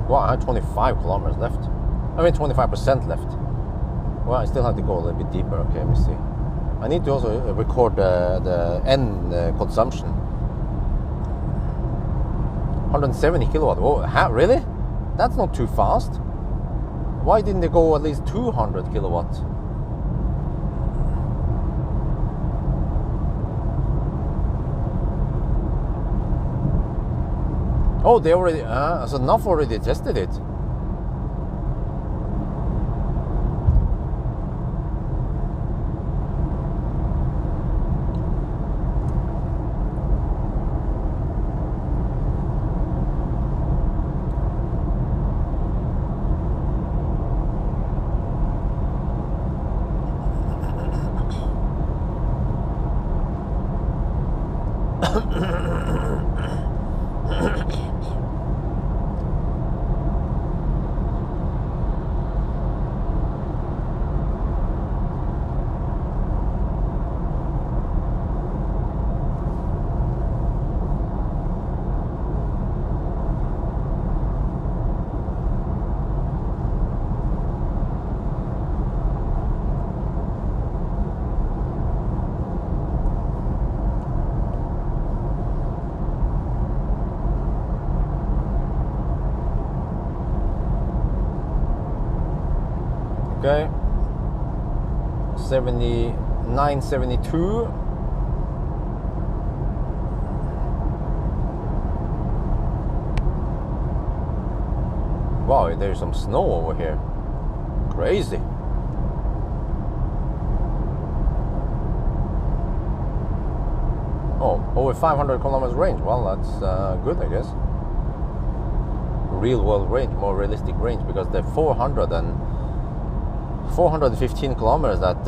Wow, I have 25 kilometers left. I mean 25% left. Well, I still have to go a little bit deeper. Okay, let me see. I need to also record the end consumption. 170 kilowatt. Oh, really? That's not too fast. Why didn't they go at least 200 kilowatt? Oh, they already, so NAF already tested it. Okay, 972. Wow, there's some snow over here. Crazy. Oh, over 500 kilometers range. Well, that's good, I guess. Real world range, more realistic range, because the 415 kilometers that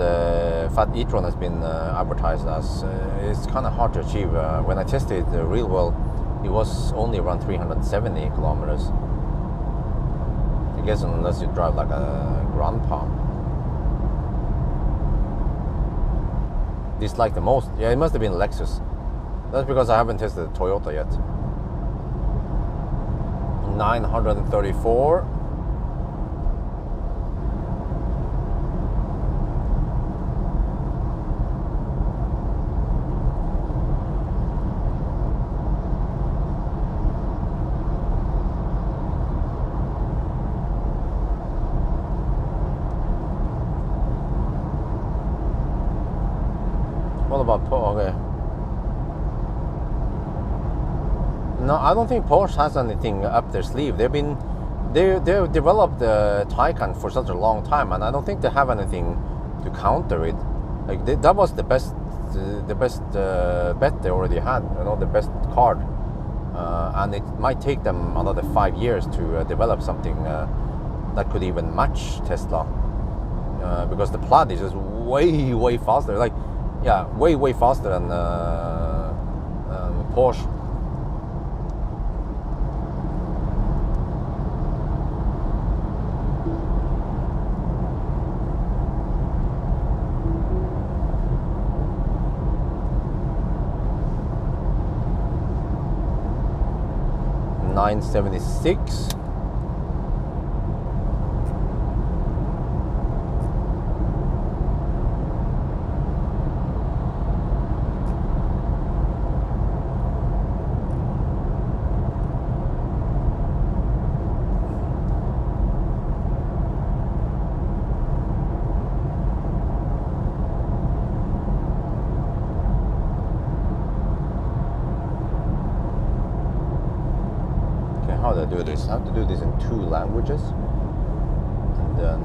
Fat e-tron has been advertised as is kind of hard to achieve. When I tested the real world, it was only around 370 kilometers. I guess unless you drive like a grandpa. Dislike the most? Yeah, it must have been Lexus. That's because I haven't tested the Toyota yet. 934. What about okay? No, I don't think Porsche has anything up their sleeve. They've developed the Taycan for such a long time, and I don't think they have anything to counter it. Like that was the best bet they already had. You know, the best card, and it might take them another 5 years to develop something that could even match Tesla, because the Plaid is just way faster. Like, yeah, way faster than Porsche. $976. How do I do this? I have to do this in 2 languages, and then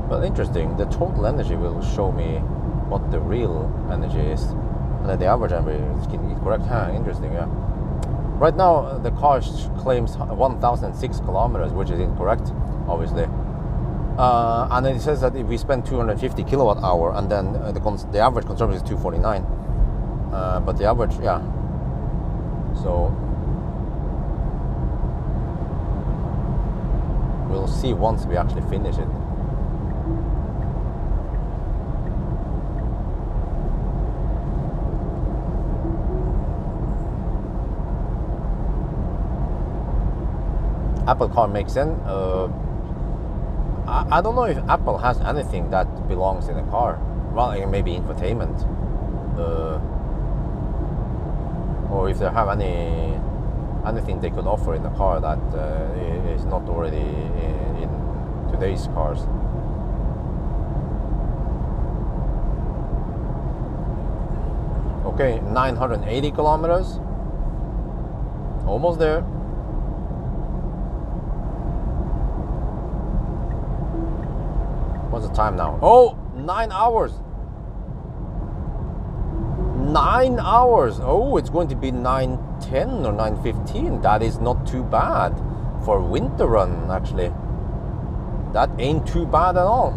well, interesting. The total energy will show me what the real energy is, and then the average energy is correct. Interesting, yeah. Right now, the car claims 1,006 kilometers, which is incorrect, obviously. And then it says that if we spend 250 kilowatt hour, and then the average consumption is 249. But the average, yeah. So we'll see once we actually finish it. Apple Car makes sense. I don't know if Apple has anything that belongs in a car. Well, maybe infotainment, or if they have anything they could offer in a car that is not already in today's cars. Okay, 980 kilometers. Almost there. What's the time now? Oh, 9 hours. 9 hours. Oh, it's going to be 9:10 or 9:15. That is not too bad for a winter run, actually. That ain't too bad at all.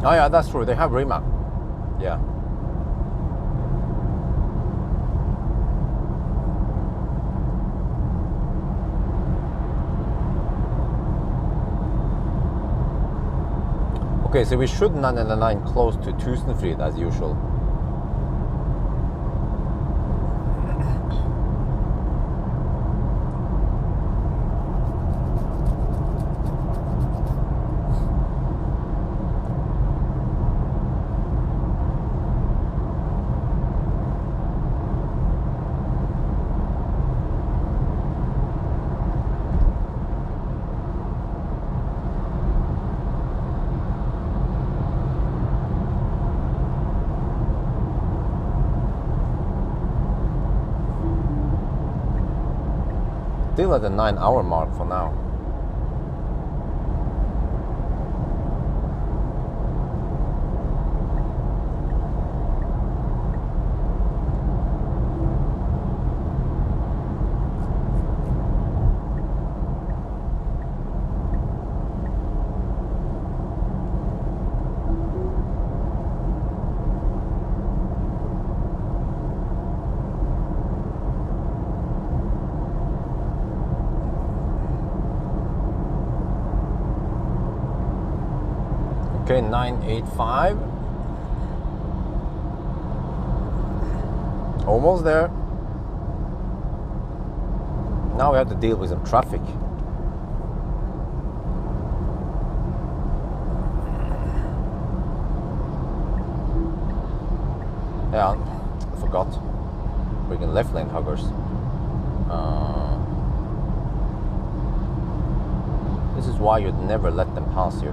Oh yeah, that's true. They have remap. Yeah. Okay, so we should 999 close to Tusenfryd as usual. Still at the 9 hour mark for now. Okay, 985. Almost there. Now we have to deal with some traffic. Yeah, I forgot. Freaking left lane huggers. This is why you'd never let them pass you.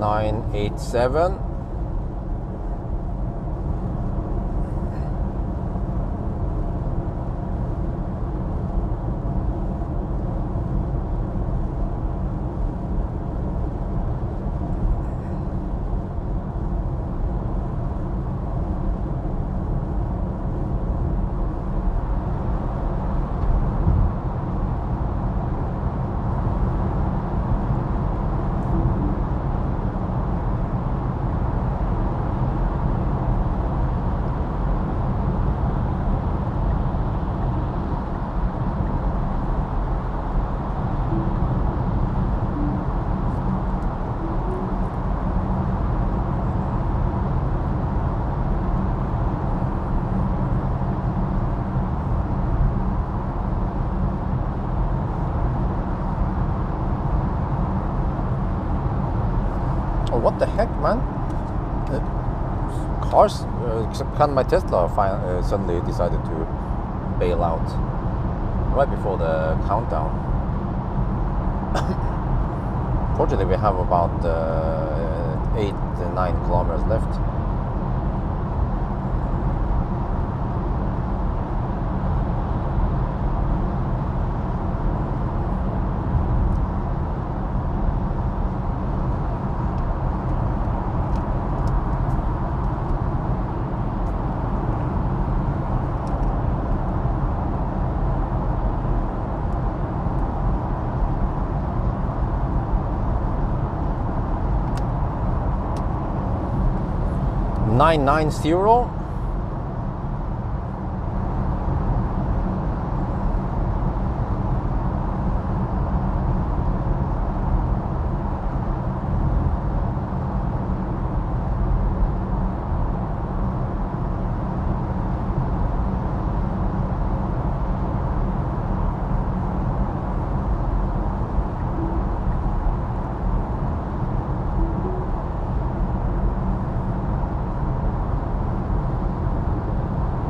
Nine, 8, 7. Oh, what the heck, man? Cars, except my Tesla suddenly decided to bail out right before the countdown. Fortunately, we have about 8 to 9 kilometers left. Nine 990.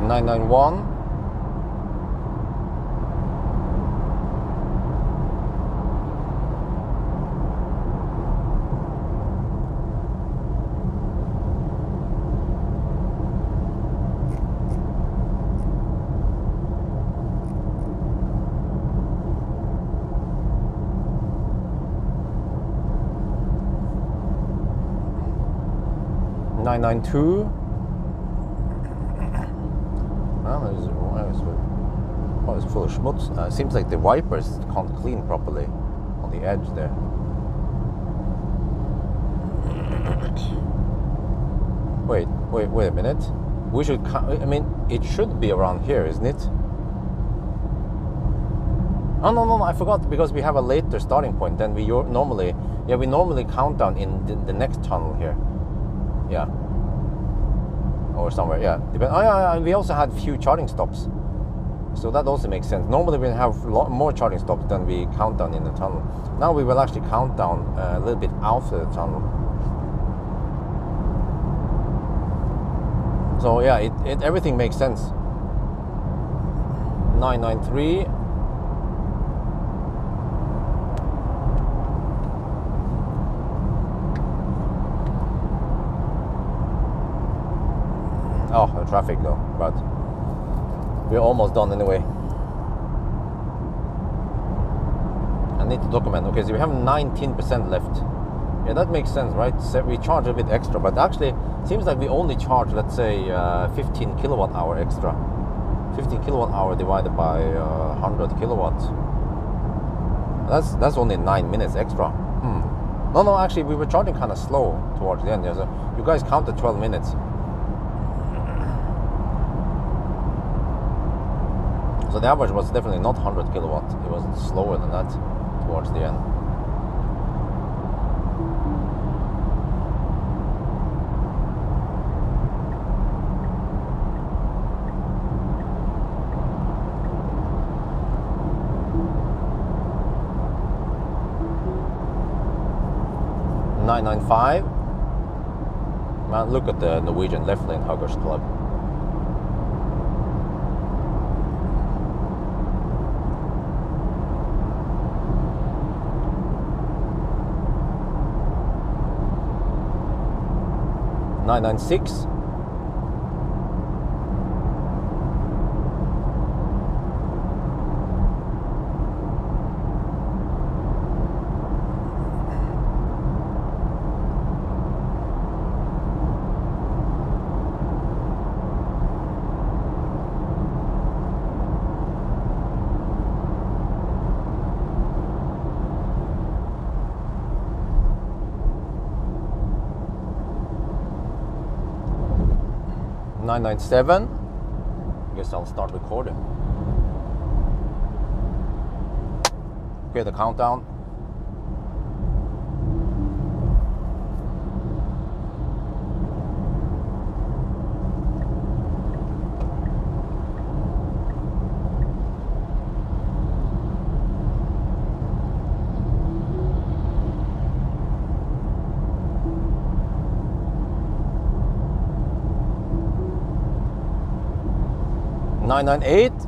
Nine 991. Nine 992. Oh, it's full of schmutz. Seems like the wipers can't clean properly on the edge there. Wait a minute. We should. I mean, it should be around here, isn't it? Oh no! I forgot, because we have a later starting point than we normally. Yeah, we normally count down in the next tunnel here. Yeah. Or somewhere, yeah. Oh yeah, and we also had few charging stops, so that also makes sense. Normally we have more charging stops than we count down in the tunnel. Now we will actually count down a little bit after the tunnel. So yeah, it everything makes sense. 993. Oh, the traffic though, but we're almost done anyway. I need to document. Okay, so we have 19% left. Yeah, that makes sense, right? So we charge a bit extra, but actually seems like we only charge, let's say, 15 kilowatt hour extra. 15 kilowatt hour divided by 100 kilowatts. That's only 9 minutes extra. No, actually we were charging kind of slow towards the end. Yeah, so you guys counted 12 minutes. So the average was definitely not 100 kilowatts. It was slower than that towards the end. $9.95. Man, look at the Norwegian left lane huggers club. $9.96. $9.97. I guess I'll start recording. Okay, the countdown. $9.98.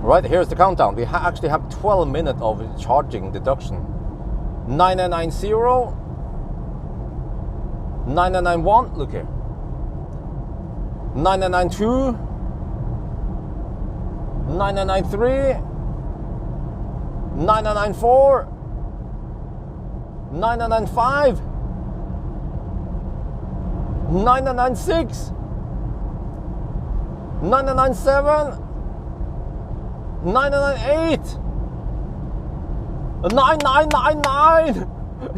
Right, here's the countdown. We actually have 12 minutes of charging deduction. 9.90, 9.91, look here. 9.92, 9.93, 9.94, 9.95, 9.96, 9.97. 998, 9999,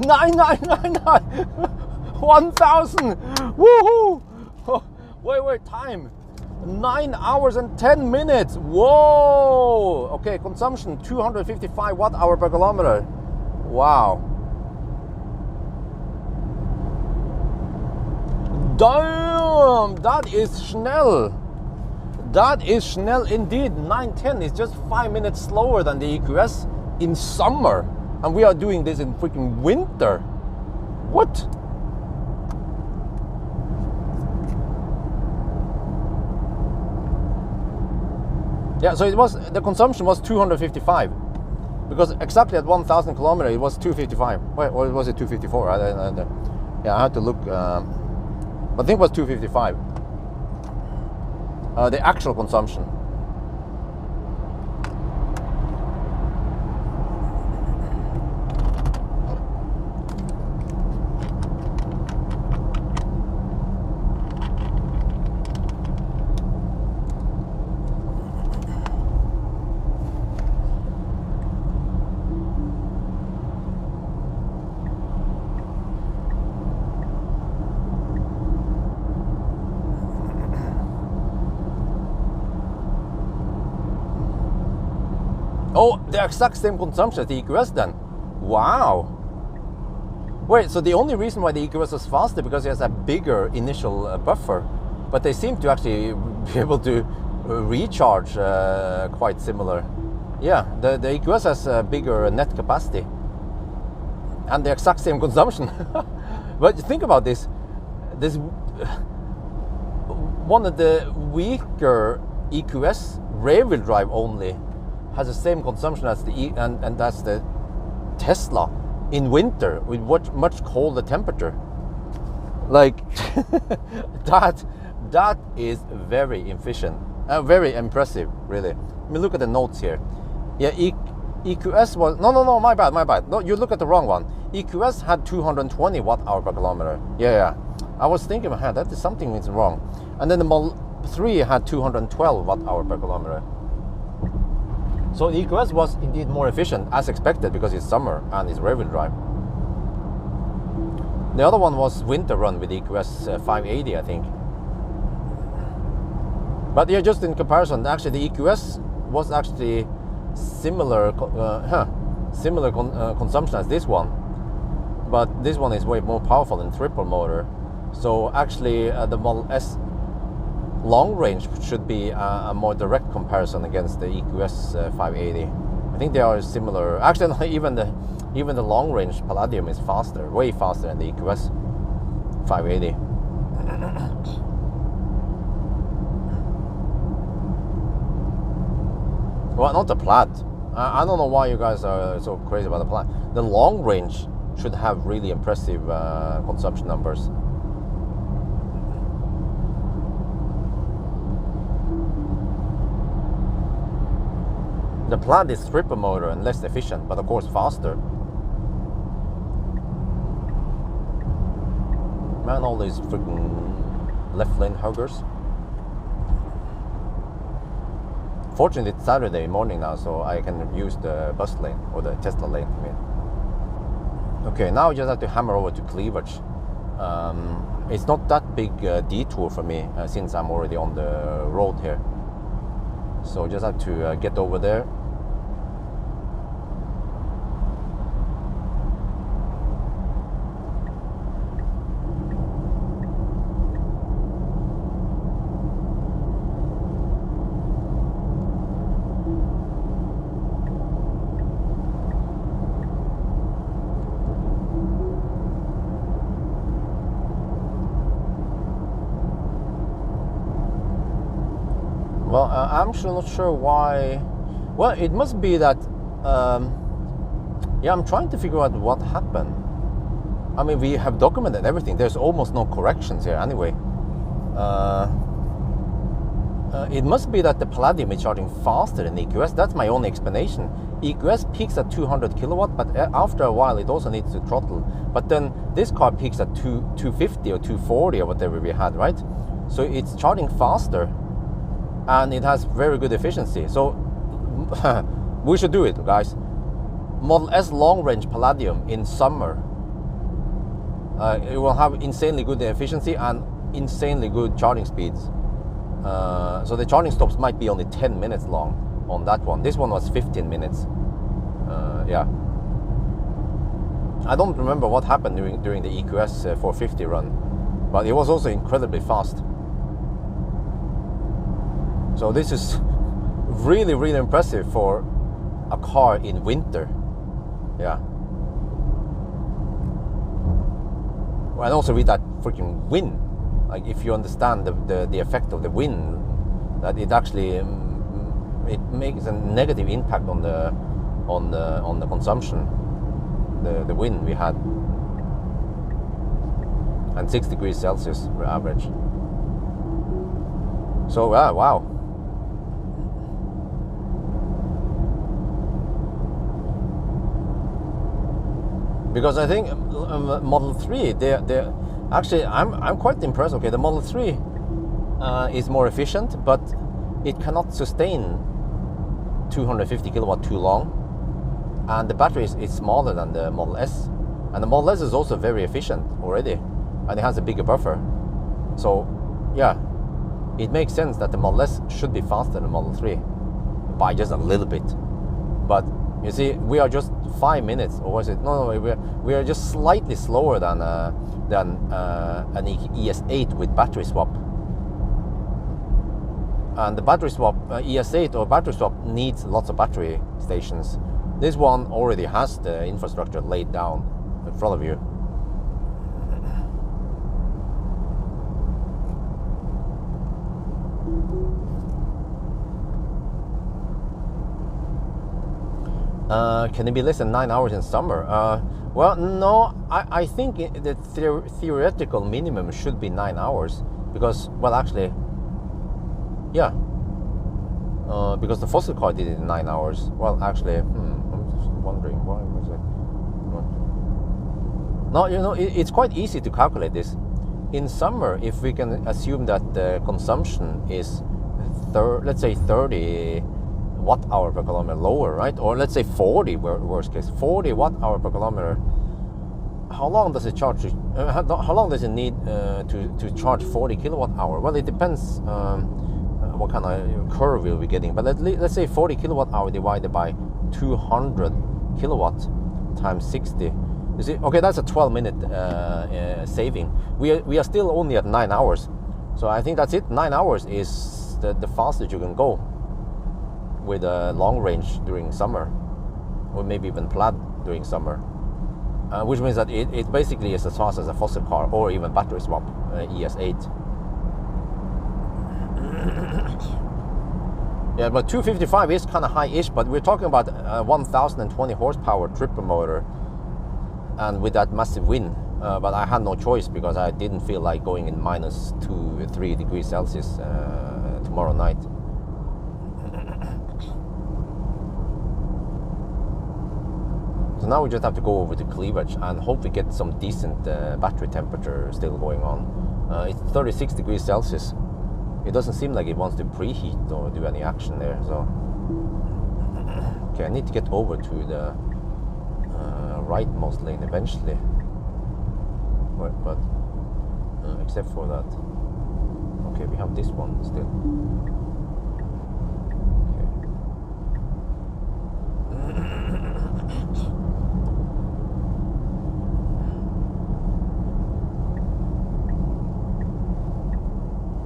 9999, 1000. Woohoo! Wait, time. 9 hours and 10 minutes. Whoa! Okay, consumption 255 watt hour per kilometer. Wow. Damn, that is schnell. That is schnell indeed. 910 is just 5 minutes slower than the EQS in summer. And we are doing this in freaking winter. What? Yeah, so it was, the consumption was 255. Because exactly at 1,000 kilometers it was 255. Wait, or was it 254? Yeah, I had to look. I think it was 255. The actual consumption. Oh, the exact same consumption as the EQS then. Wow. Wait, so the only reason why the EQS is faster because it has a bigger initial buffer, but they seem to actually be able to recharge quite similar. Yeah, the EQS has a bigger net capacity and the exact same consumption. But think about this. one of the weaker EQS rear-wheel drive only has the same consumption as the and that's the Tesla in winter with much colder temperature. Like that is very efficient, very impressive, really. I mean, look at the notes here. Yeah, EQS was no, my bad. No, you look at the wrong one. EQS had 220 watt-hour per kilometer. Yeah. I was thinking, that is something is wrong. And then the Model 3 had 212 watt-hour per kilometer. So the EQS was indeed more efficient, as expected, because it's summer and it's rear-wheel drive. The other one was winter run with EQS 580, I think. But yeah, just in comparison, actually the EQS was actually similar consumption as this one, but this one is way more powerful in triple motor. So actually the Model S long range should be a more direct comparison against the EQS 580. I think they are similar. Actually, even the long range Palladium is faster, way faster than the EQS 580. Well, not the Plaid. I don't know why you guys are so crazy about the Plaid. The long range should have really impressive consumption numbers. The Plaid is triple motor and less efficient, but of course faster. Man, all these freaking left lane huggers. Fortunately, it's Saturday morning now, so I can use the bus lane, or the Tesla lane, I mean. Okay, now I just have to hammer over to Cleavage. It's not that big detour for me, since I'm already on the road here. So just have to get over there. Well, I'm actually not sure why. Well, it must be that. Yeah, I'm trying to figure out what happened. I mean, we have documented everything. There's almost no corrections here anyway. It must be that the Palladium is charging faster than EQS. That's my only explanation. EQS peaks at 200 kilowatt, but after a while it also needs to throttle. But then this car peaks at 250 or 240 or whatever we had, right? So it's charging faster. And it has very good efficiency. So we should do it, guys. Model S long range Palladium in summer. It will have insanely good efficiency and insanely good charging speeds. So the charging stops might be only 10 minutes long on that one. This one was 15 minutes. Yeah. I don't remember what happened during the EQS 450 run, but it was also incredibly fast. So this is really, really impressive for a car in winter. Yeah. Well, and also with that freaking wind, like if you understand the effect of the wind, that it actually it makes a negative impact on the consumption. The wind we had, and 6 degrees Celsius average. So wow. Because I think Model 3, they're actually, I'm quite impressed. Okay, the Model 3 is more efficient, but it cannot sustain 250 kilowatt too long, and the battery is smaller than the Model S, and the Model S is also very efficient already, and it has a bigger buffer. So yeah, it makes sense that the Model S should be faster than the Model 3 by just a little bit. But you see, we are just 5 minutes, or was it? No, we are just slightly slower than an ES8 with battery swap. And the battery swap, ES8 or battery swap needs lots of battery stations. This one already has the infrastructure laid down in front of you. Can it be less than 9 hours in summer? Well, no, I think the theoretical minimum should be 9 hours because, well, actually, yeah, because the fossil car did it in 9 hours. Well, actually, I'm just wondering why was it? No, you know, it's quite easy to calculate this. In summer, if we can assume that the consumption is, let's say 30 watt-hour per kilometer lower, right? Or let's say 40, worst case, 40 watt-hour per kilometer. How long does it charge? How long does it need to charge 40 kilowatt-hour? Well, it depends what kind of curve we'll be getting. But let's say 40 kilowatt-hour divided by 200 kilowatt times 60. You see, okay, that's a 12-minute saving. We are still only at 9 hours, so I think that's it. 9 hours is the fastest you can go with a long range during summer, or maybe even Plaid during summer, which means that it basically is as fast as a fossil car or even battery swap ES8. Yeah, but 255 is kind of high-ish, but we're talking about 1020 horsepower triple motor, and with that massive wind. But I had no choice because I didn't feel like going in minus 2-3 degrees Celsius tomorrow night. So now we just have to go over to Cleavage and hope we get some decent battery temperature still going on. It's 36 degrees Celsius. It doesn't seem like it wants to preheat or do any action there. So, okay, I need to get over to the rightmost lane eventually. But except for that, okay, we have this one still.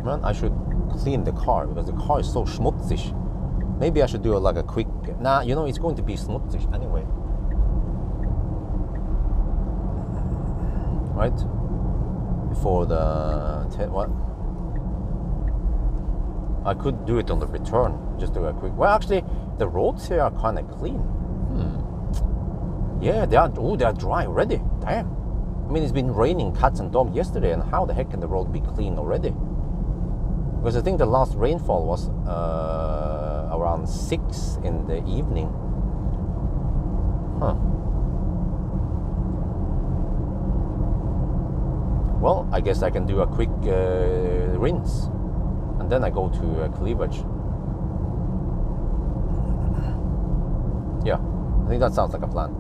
Man, I should clean the car because the car is so schmutzig. Maybe I should do like a quick. Nah, you know it's going to be schmutzig anyway. Right? Before the what? I could do it on the return. Just do a quick. Well, actually, the roads here are kind of clean. Yeah, they are. Oh, they are dry already. Damn. I mean, it's been raining cats and dogs yesterday, and how the heck can the road be clean already? Because I think the last rainfall was around 6 in the evening. Huh. Well, I guess I can do a quick rinse, and then I go to Cleavage. Yeah, I think that sounds like a plan.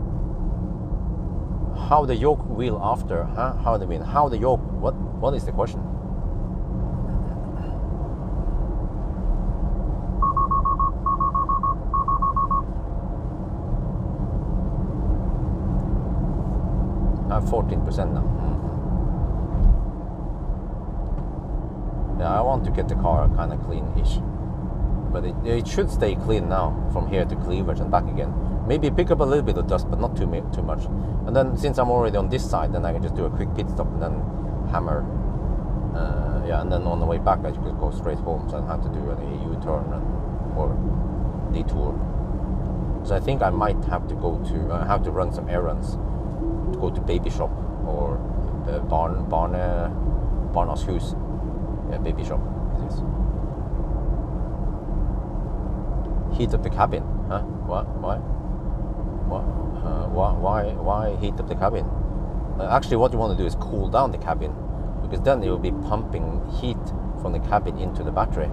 How the yoke wheel after? Huh? How do you mean? How the yoke? What is the question? I have 14% now. Yeah, I want to get the car kind of clean-ish, but it should stay clean now from here to Cleavage and back again. Maybe pick up a little bit of dust, but not too much. And then since I'm already on this side, then I can just do a quick pit stop and then hammer. Yeah, and then on the way back I could go straight home, so I don't have to do any U-turn or detour. So I think I might have to go to have to run some errands to go to baby shop or the Barnas hus. Yeah, baby shop. It is. Heat up the cabin, huh? What? Why? Why heat up the cabin? Actually, what you want to do is cool down the cabin, because then it will be pumping heat from the cabin into the battery.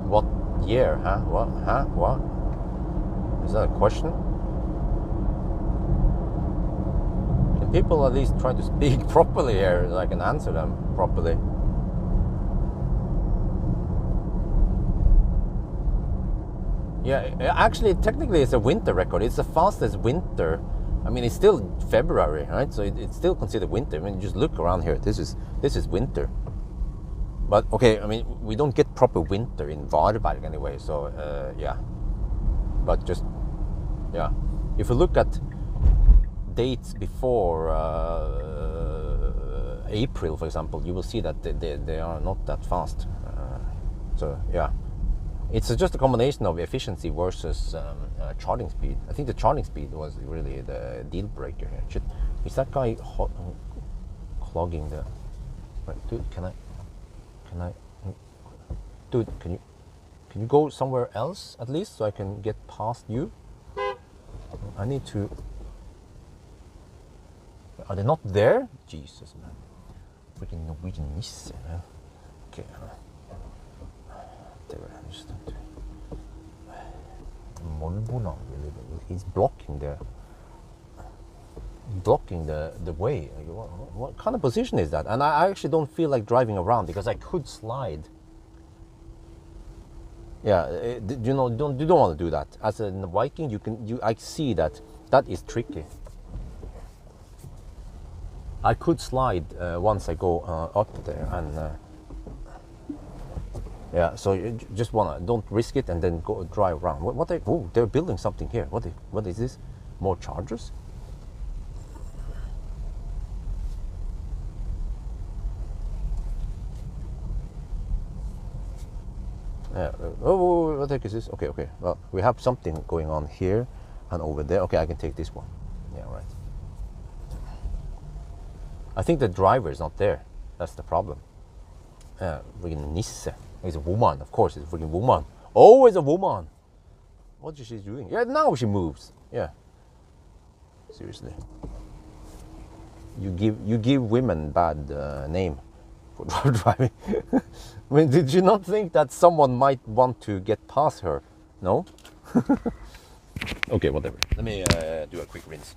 What year, huh? What? Huh? What? Is that a question? People at least try to speak properly here so I can answer them properly. Yeah, actually, technically it's a winter record. It's the fastest winter. I mean, it's still February, right? So it's still considered winter. I mean, just look around here. This is winter. But okay, I mean, we don't get proper winter in Varberg anyway. So yeah, but just Yeah. If you look at dates before April, for example, you will see that they are not that fast. So yeah, it's just a combination of efficiency versus charging speed. I think the charging speed was really the deal breaker here. Is that guy clogging the? Right, dude, can I? Dude, can you go somewhere else at least so I can get past you? I need to. Are they not there? Jesus, man. Freaking Norwegian nisse, man. Okay. Just Molboland, he's blocking the way. What kind of position is that? And I actually don't feel like driving around because I could slide. Yeah, you know, you don't want to do that. As a Viking, I see that is tricky. I could slide once I go up there, and yeah. So you just don't risk it and then go drive around. They're building something here. What is this? More chargers? Yeah. Oh, what the heck is this? Okay. Well, we have something going on here and over there. Okay, I can take this one. Yeah, right. I think the driver is not there. That's the problem. Freaking Nisse. It's a woman, of course. It's a freaking woman. Always a woman. What is she doing? Yeah, now she moves. Yeah. Seriously. You give women bad name for driving. I mean, did you not think that someone might want to get past her? No? Okay, whatever. Let me do a quick rinse.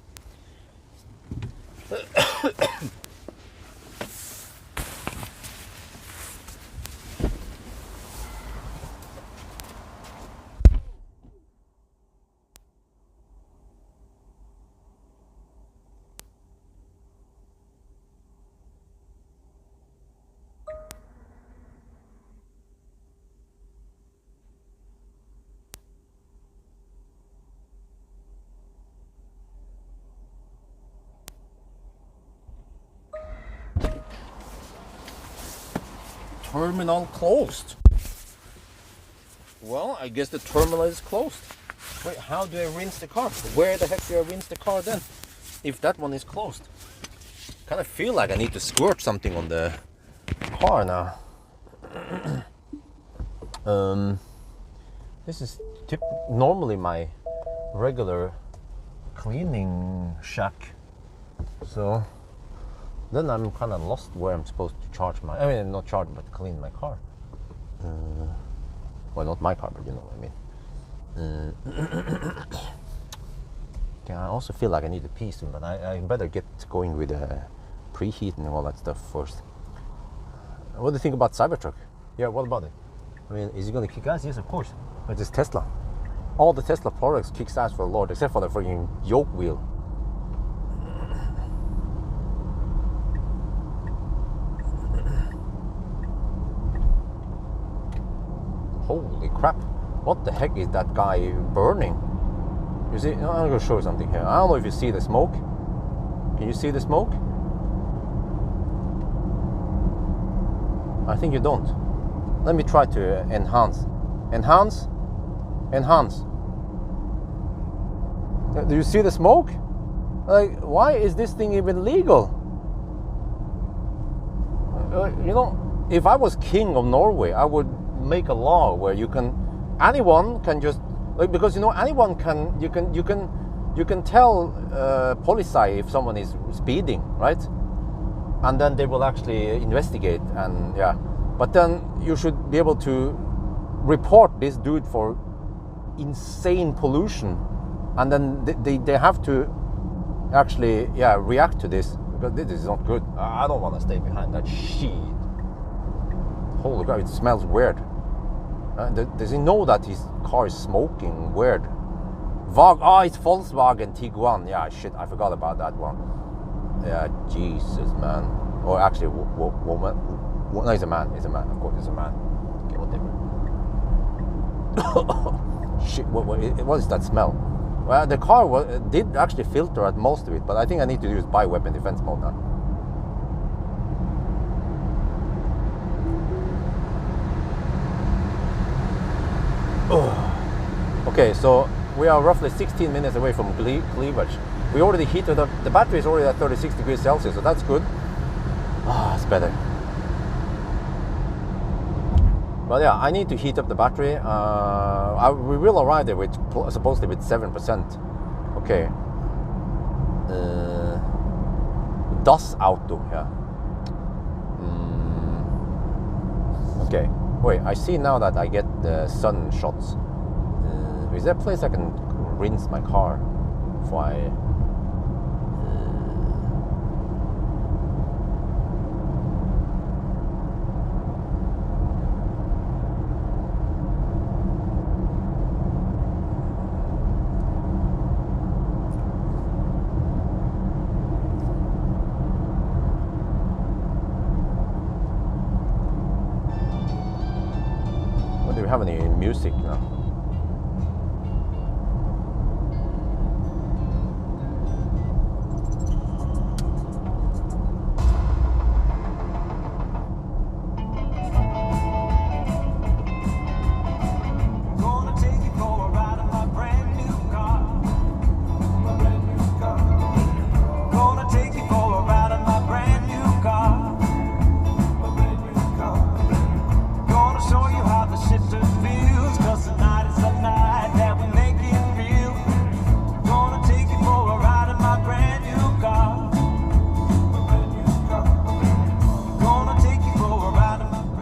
Terminal closed. Well, I guess the terminal is closed. Wait, how do I rinse the car? Where the heck do I rinse the car then? If that one is closed. Kind of feel like I need to squirt something on the car now. This is normally my regular cleaning shack. So then I'm kind of lost where I'm supposed to charge my, not charge, but clean my car. Well, not my car, but you know what I mean. Yeah, I also feel like I need to pee soon, but I better get going with preheat and all that stuff first. What do you think about Cybertruck? Yeah, what about it? I mean, is it going to kick ass? Yes, of course. But it's Tesla. All the Tesla products kicks ass for the Lord, except for the freaking yoke wheel. Holy crap. What the heck is that guy burning? You see, I'm going to show you something here. I don't know if you see the smoke. Can you see the smoke? I think you don't. Let me try to enhance. Enhance. Do you see the smoke? Like, why is this thing even legal? You know, if I was king of Norway, I would make a law where anyone can just, like, because you know, anyone can, you can tell police if someone is speeding, right? And then they will actually investigate, and yeah. But then you should be able to report this dude for insane pollution, and then they have to actually, yeah, react to this, because this is not good. I don't want to stay behind that shit. Holy God, it smells weird. Does he know that his car is smoking weird? It's Volkswagen Tiguan. Yeah, shit, I forgot about that one. Yeah, Jesus, man. Or actually, woman. No, he's a man. He's a man. Of course, he's a man. Okay, whatever. Shit, what is that smell? Well, the car did actually filter at most of it, but I think I need to use bi-weapon defense mode now. Oh. Okay, so we are roughly 16 minutes away from cleavage. We already heated up, the battery is already at 36 degrees Celsius, so that's good. Ah, it's better. But yeah, I need to heat up the battery. We will arrive there with supposedly with 7%. Okay. Das Auto, yeah. Okay. Wait, I see now that I get the sun shots. Is there a place I can rinse my car before I... Do we have any music now?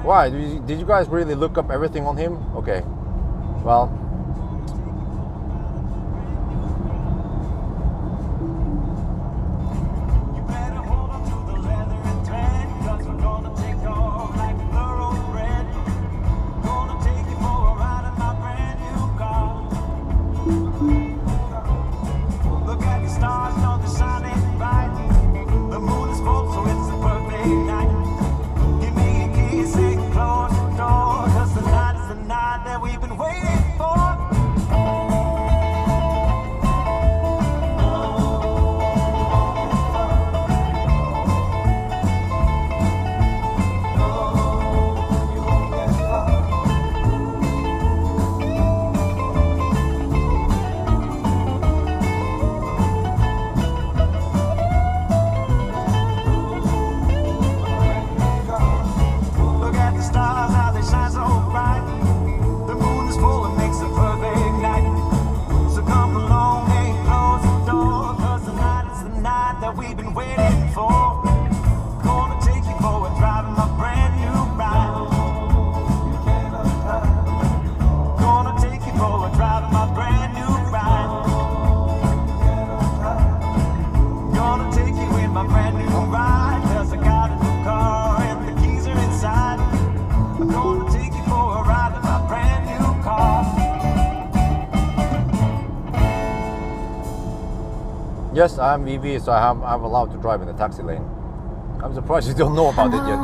Why? Did you guys really look up everything on him? Okay. Well. Yes, I'm EV, so I'm allowed to drive in the taxi lane. I'm surprised you don't know about it yet.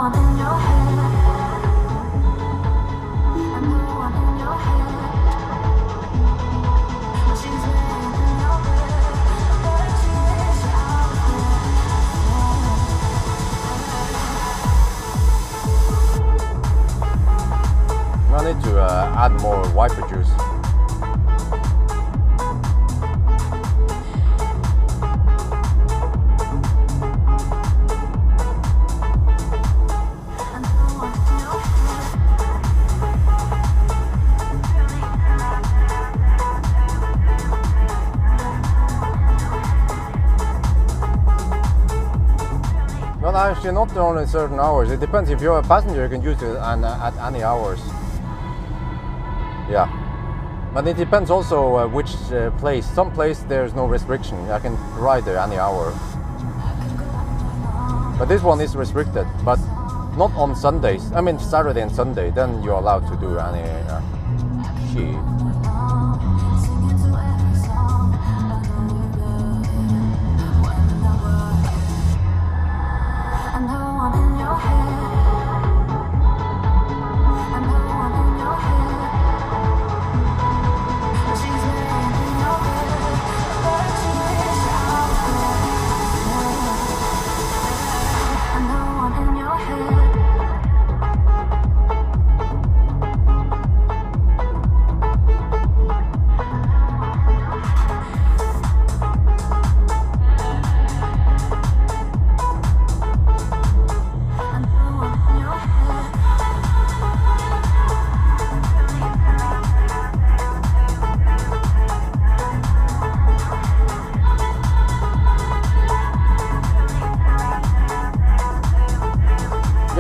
I need to add more wiper juice. Well, actually not only certain hours. It depends. If you're a passenger, you can use it at any hours. Yeah, but it depends also which place. Some place there's no restriction. I can ride there any hour. But this one is restricted, but not on Sundays. I mean Saturday and Sunday. Then you're allowed to do any shit.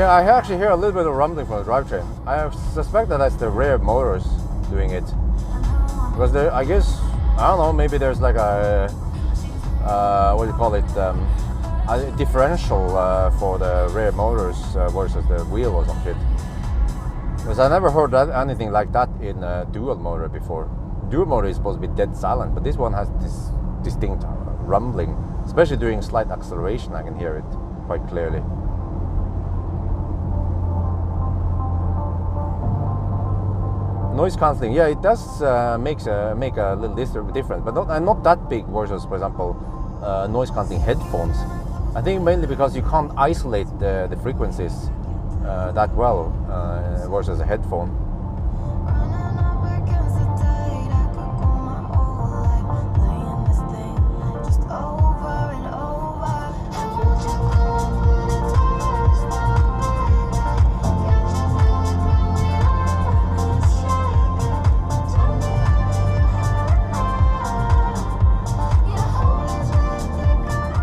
Yeah, I actually hear a little bit of rumbling from the drivetrain. I suspect that that's the rear motors doing it. Because there, I guess, I don't know, maybe there's like a, what do you call it, a differential for the rear motors versus the wheel or some shit. Because I never heard anything like that in a dual motor before. Dual motor is supposed to be dead silent, but this one has this distinct rumbling. Especially during slight acceleration, I can hear it quite clearly. Noise cancelling, yeah, it does make a little difference, but not that big versus, for example, noise cancelling headphones. I think mainly because you can't isolate the frequencies that well versus a headphone.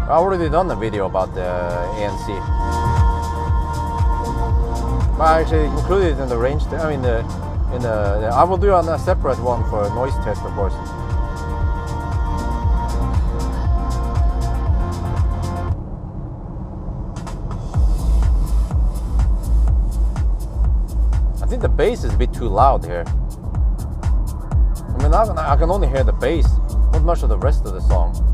I already done a video about the ANC. I actually included it in the range. I mean, I will do a separate one for a noise test, of course. I think the bass is a bit too loud here. I mean, I can only hear the bass, not much of the rest of the song.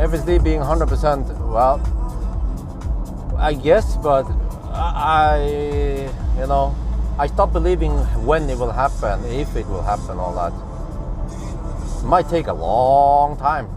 FSD being 100%, well, I guess, but I stopped believing when it will happen, if it will happen, all that. It might take a long time.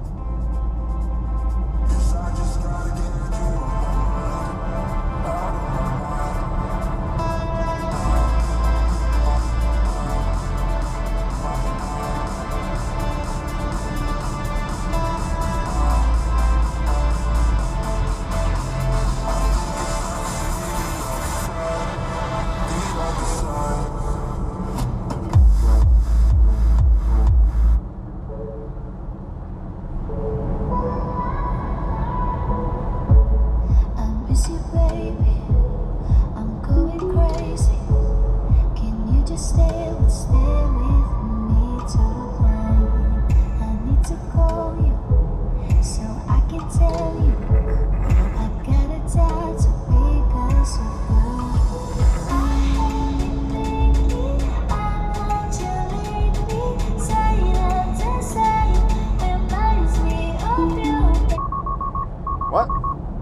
What?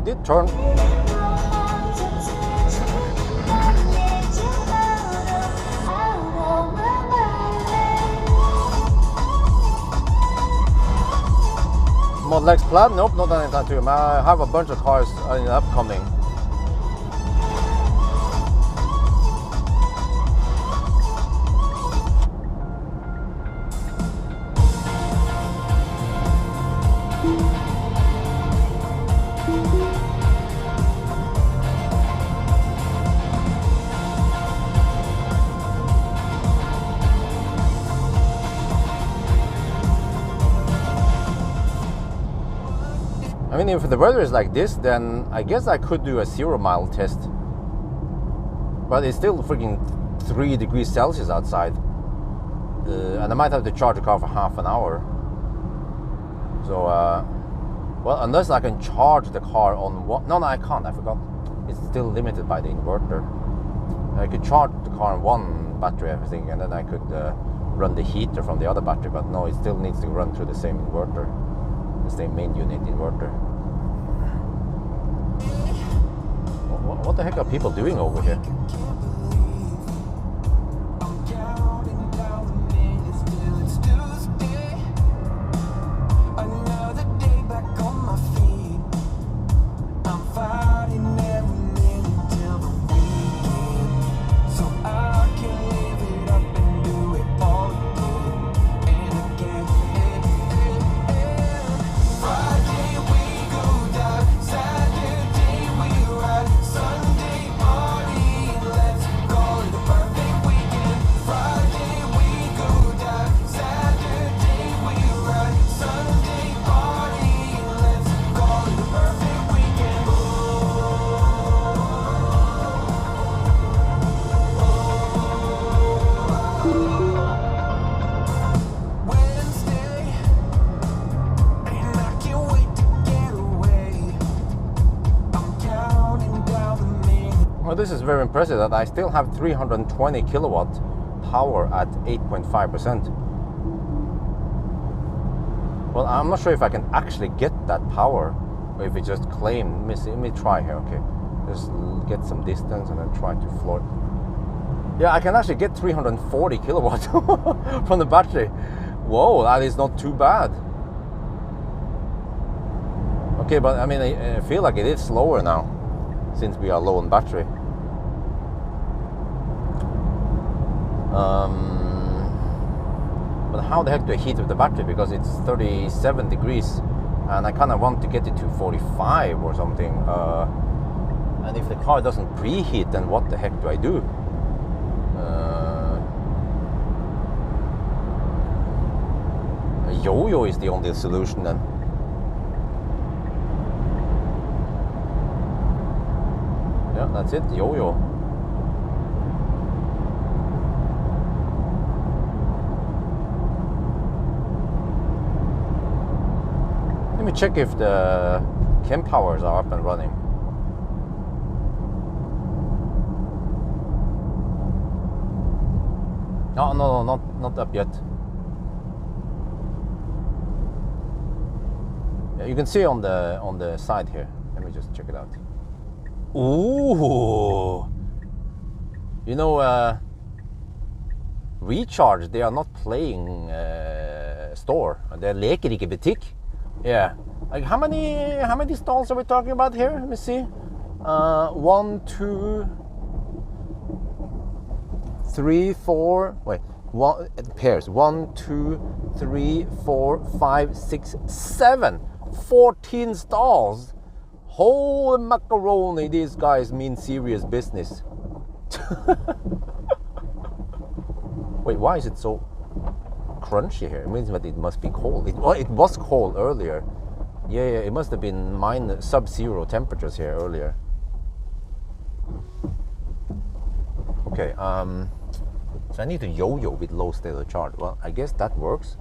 Did turn? Model X Plaid? Nope, not anytime soon. I have a bunch of cars in upcoming. I mean, if the weather is like this, then I guess I could do a 0 mile test. But it's still freaking 3 degrees Celsius outside. And I might have to charge the car for half an hour. So, well, unless I can charge the car on one... No, I can't, I forgot. It's still limited by the inverter. I could charge the car on one battery, everything, and then I could run the heater from the other battery. But no, it still needs to run through the same inverter. The same main unit inverter. What the heck are people doing over here? Well, this is very impressive that I still have 320 kilowatt power at 8.5%. Well, I'm not sure if I can actually get that power, or if it just claimed. Let me try here, okay. Just get some distance and then try to floor. Yeah, I can actually get 340 kilowatt from the battery. Whoa, that is not too bad. Okay, but I mean, I feel like it is slower now, since we are low on battery. But how the heck do I heat up the battery? Because it's 37 degrees, and I kind of want to get it to 45 or something. And if the car doesn't preheat, then what the heck do I do? A yo-yo is the only solution then. Yeah, that's it, yo-yo. Let me check if the chem powers are up and running. No, not up yet. Yeah, you can see on the side here. Let me just check it out. Ooh, you know, Recharge, they are not playing store. They leker ikke butikk. Yeah, like how many stalls are we talking about here? Let me see. 1, 2, 3, 4. Wait, one pairs. 1, 2, 3, 4, 5, 6, 7. 14 stalls. Holy macaroni! These guys mean serious business. Wait, why is it so crunchy here? It means that it must be cold. It was cold earlier. Yeah, it must have been sub-zero temperatures here earlier. Okay, so I need to yo-yo with low state of charge. Well, I guess that works.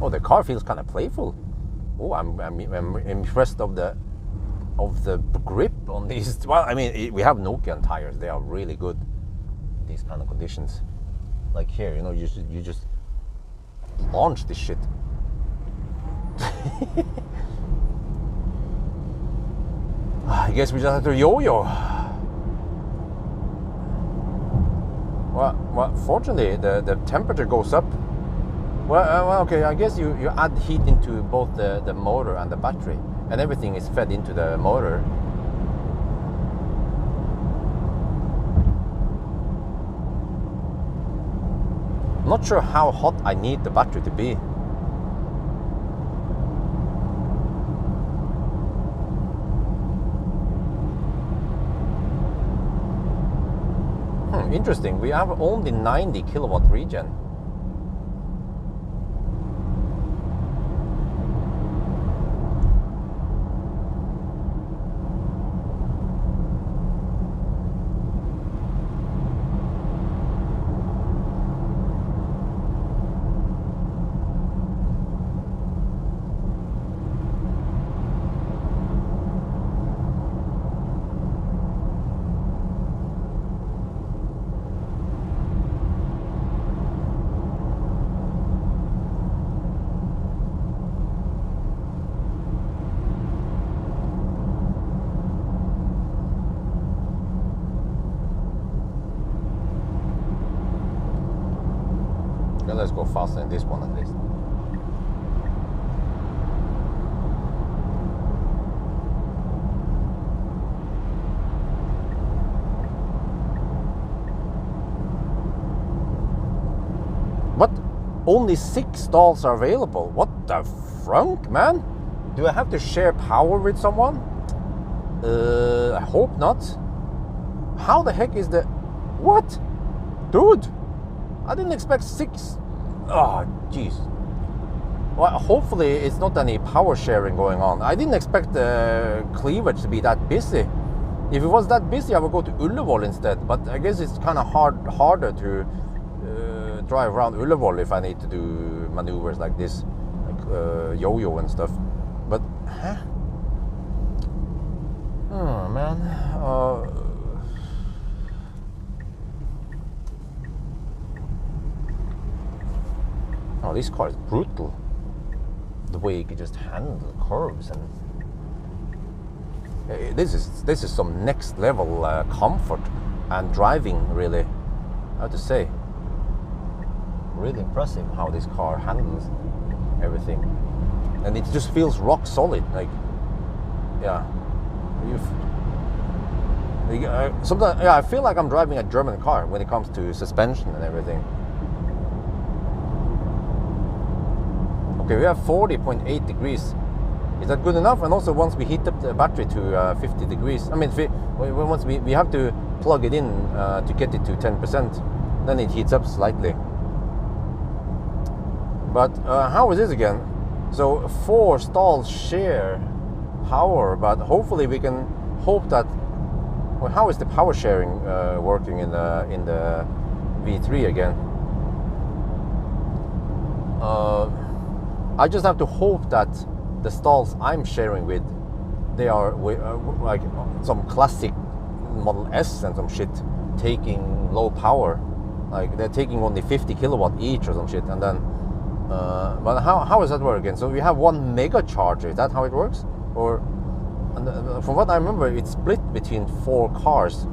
Oh, the car feels kind of playful. Oh, I'm impressed of the grip on these. Well, I mean, we have Nokian tires. They are really good in these kind of conditions. Like here, you know, you just launch this shit. I guess we just have to yo-yo. Well, fortunately, the temperature goes up. Well, okay, I guess you add heat into both the motor and the battery, and everything is fed into the motor. I'm not sure how hot I need the battery to be. Interesting, we have only 90 kilowatt regen. Let's go faster than this one at least. What? Only 6 stalls are available? What the frunk, man? Do I have to share power with someone? I hope not. How the heck is the... What? Dude! I didn't expect 6... Oh, jeez. Well, hopefully it's not any power sharing going on. I didn't expect the cleavage to be that busy. If it was that busy, I would go to Ullevål instead. But I guess it's kind of harder to drive around Ullevål if I need to do maneuvers like this, like yo-yo and stuff. But, huh? Oh man. Oh, this car is brutal. The way you can just handle the curves, and this is some next level comfort and driving. Really, I have to say, really impressive how this car handles everything, and it just feels rock solid. Like, yeah, sometimes, yeah, I feel like I'm driving a German car when it comes to suspension and everything. Okay, we have 40.8 degrees. Is that good enough? And also, once we heat up the battery to 50 degrees, I mean, once we have to plug it in to get it to 10%, then it heats up slightly. But how is this again? So 4 stalls share power, but hopefully we can hope that. Well, how is the power sharing working in the V3 again? I just have to hope that the stalls I'm sharing with, they are like some classic Model S and some shit, taking low power. Like they're taking only 50 kilowatt each or some shit. And then, but how does that work again? So we have 1 mega charger. Is that how it works? Or, and from what I remember, it's split between 4 cars.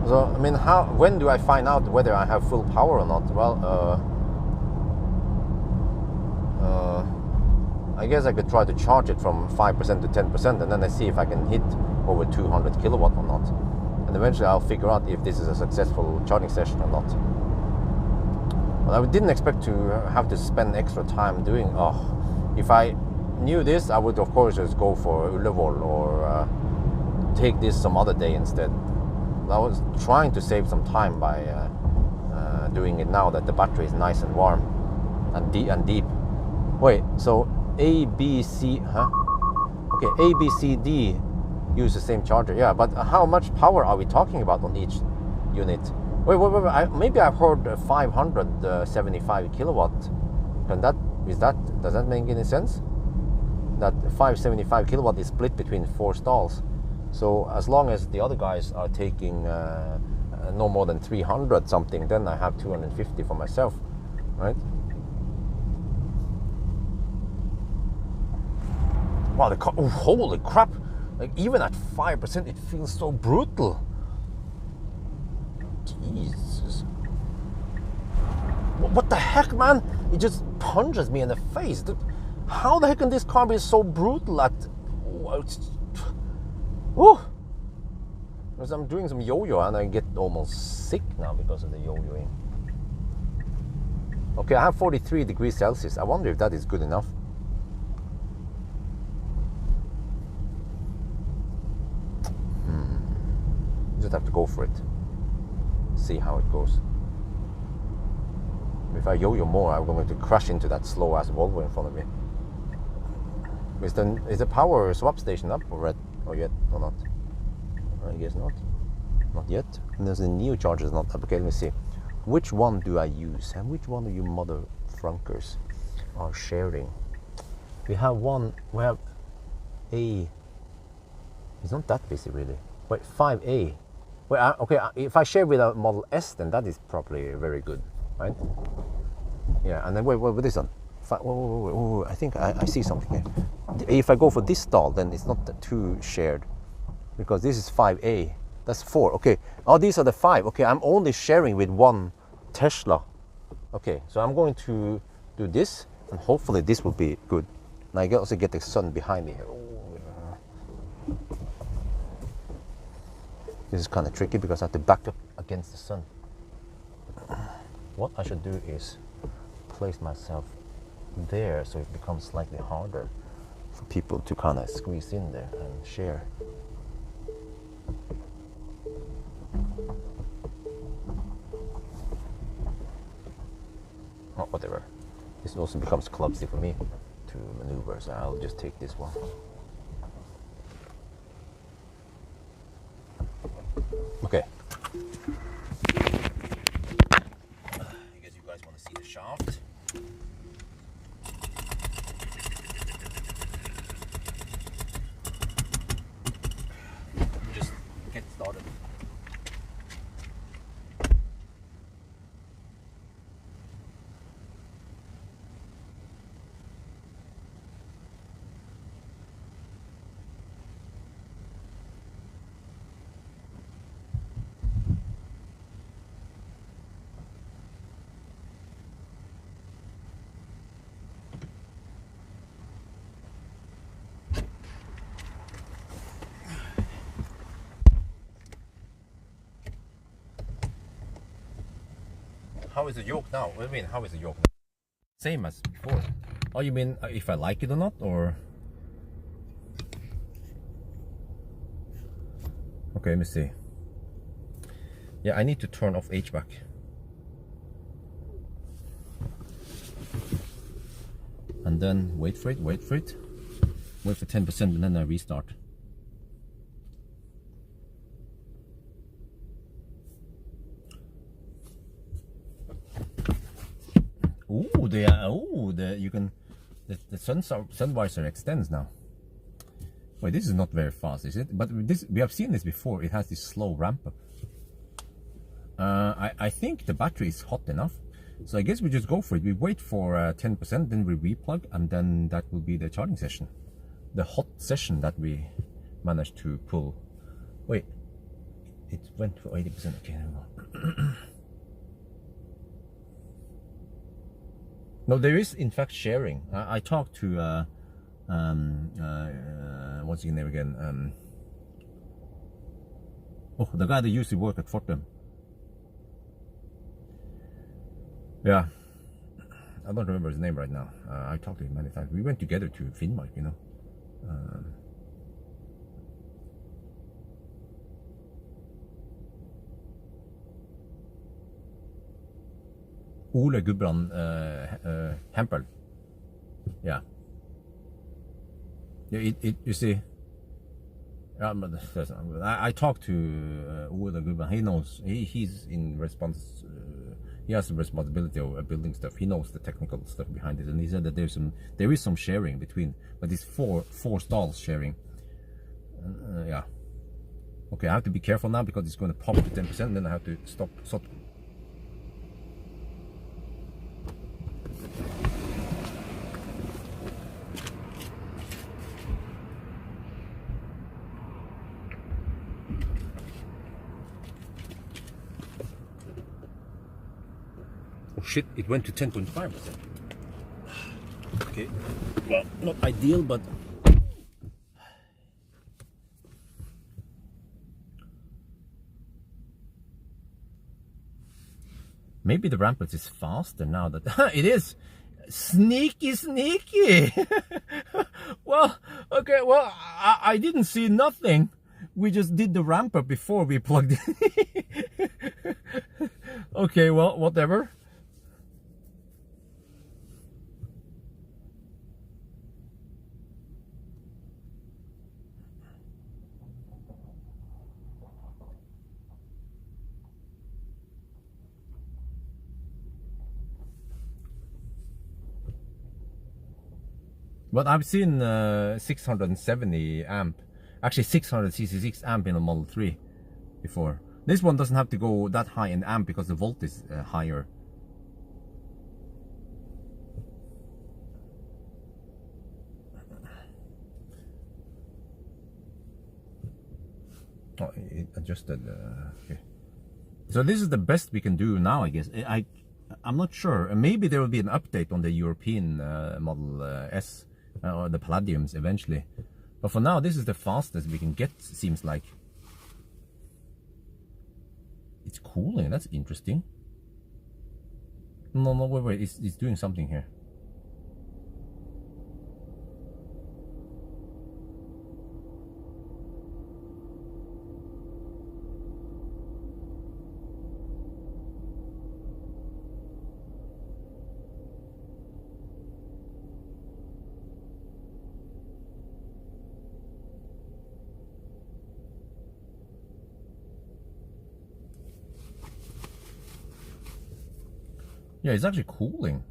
So I mean, when do I find out whether I have full power or not? Well, I guess I could try to charge it from 5% to 10%, and then I see if I can hit over 200 kilowatt or not. And eventually I'll figure out if this is a successful charging session or not. But I didn't expect to have to spend extra time doing. If I knew this, I would of course just go for Ullevål or take this some other day instead. I was trying to save some time by doing it now that the battery is nice and warm and deep. Wait, so A, B, C, huh? Okay, A, B, C, D use the same charger. Yeah, but how much power are we talking about on each unit? Wait, maybe I've heard 575 kilowatt. Does that make any sense? That 575 kilowatt is split between 4 stalls. So as long as the other guys are taking no more than 300 something, then I have 250 for myself, right? Wow, the car, oh, holy crap. Like even at 5%, it feels so brutal. Jesus. What the heck, man? It just punches me in the face. How the heck can this car be so brutal at... Because I'm doing some yo-yo and I get almost sick now because of the yo-yoing. Okay, I have 43 degrees Celsius. I wonder if that is good enough. Just have to go for it. See how it goes. If I yo-yo more, I'm going to crash into that slow-ass Volvo in front of me. Is the power swap station up or yet or not? I guess not. Not yet. And there's the new charger is not up. Okay, let me see. Which one do I use? And which one of you mother frunkers are sharing? We have A. It's not that busy really. Wait, 5A. Wait, okay, if I share with a Model S, then that is probably very good, right? Yeah, and then wait, with this one. Wait, I think I see something here. If I go for this stall, then it's not too shared, because this is 5A. That's 4. Okay. Oh, these are the 5. Okay, I'm only sharing with 1 Tesla. Okay, so I'm going to do this, and hopefully this will be good. And I also get the sun behind me here. This is kind of tricky because I have to back up against the sun. What I should do is place myself there so it becomes slightly harder for people to kind of squeeze in there and share. Oh, whatever. This also becomes clumsy for me to maneuver, so I'll just take this one. Okay. I guess you guys want to see the shaft. How is the yoke now? What do you mean, how is the yoke? Same as before. Oh, you mean if I like it or not, or? Okay, let me see. Yeah, I need to turn off HVAC. And then wait for it. Wait for 10% and then I restart. Ooh, you can, the sun visor extends now. Wait, this is not very fast, is it? But this, we have seen this before. It has this slow ramp up. I think the battery is hot enough, so I guess we just go for it. We wait for 10%, then we replug, and then that will be the charging session, the hot session that we managed to pull. Wait, it went for 80%. Okay, never. No, there is in fact sharing. I talked to what's his name again? Oh, the guy that used to work at Fortum. Yeah, I don't remember his name right now. I talked to him many times. We went together to Finnmark, you know. Ole Gudbrand Hempel. Yeah. Yeah, you see. I talked to Ole Gudbrand. He knows. He's in response. He has the responsibility of building stuff. He knows the technical stuff behind it, and he said that there is some sharing between, but it's four stalls sharing. Yeah. Okay, I have to be careful now because it's going to pop to 10%, and then I have to stop. Oh shit, it went to 10.5%. Okay, well, not ideal, but maybe the rampart is faster now that it is. Sneaky. Well, okay, well, I didn't see nothing. We just did the rampart before we plugged in. Okay, well, whatever. But I've seen 670 amp, actually 666 amp in a Model 3 before. This one doesn't have to go that high in amp because the volt is higher. Oh, it adjusted. Okay. So this is the best we can do now, I guess. I'm not sure. Maybe there will be an update on the European Model S. Or the Palladiums eventually, but for now this is the fastest we can get. Seems like it's cooling. That's interesting. No, wait, it's doing something here. Yeah, it's actually cooling.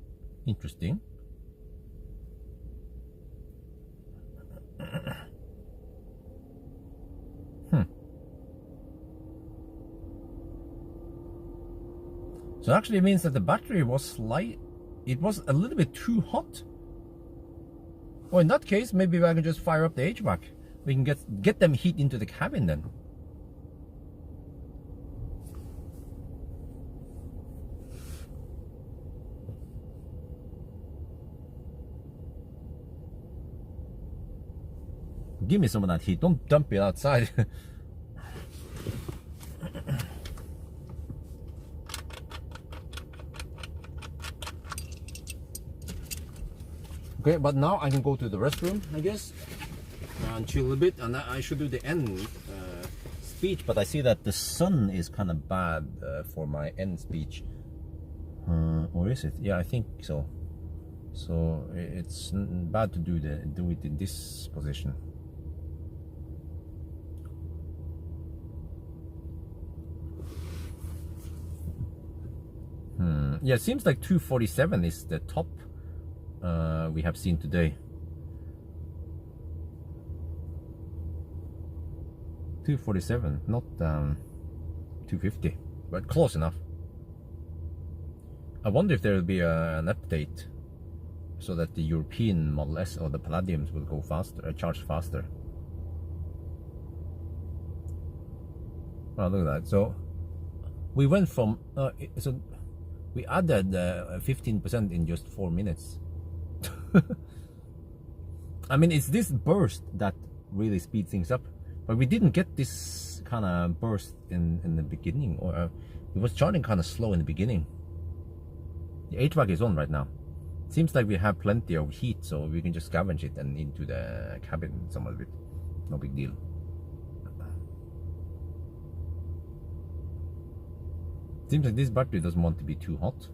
Interesting. So actually it means that the battery was it was a little bit too hot. Well, in that case, maybe I can just fire up the HVAC. We can get them heat into the cabin then. Give me some of that heat. Don't dump it outside. Okay, but now I can go to the restroom, I guess, and chill a little bit, and I should do the end speech, but I see that the sun is kind of bad for my end speech. Or is it? Yeah, I think so. So it's bad to do it in this position. Yeah, it seems like 247 is the top we have seen today. 247, not 250, but close enough. I wonder if there will be an update so that the European Model S or the Palladiums will go faster, charge faster. Oh, look at that. So we went from so we added 15% in just 4 minutes. I mean, it's this burst that really speeds things up, but we didn't get this kind of burst in the beginning, or it was charging kind of slow in the beginning. The HVAC is on right now. Seems like we have plenty of heat, so we can just scavenge it and into the cabin some of it. No big deal. Seems like this battery doesn't want to be too hot.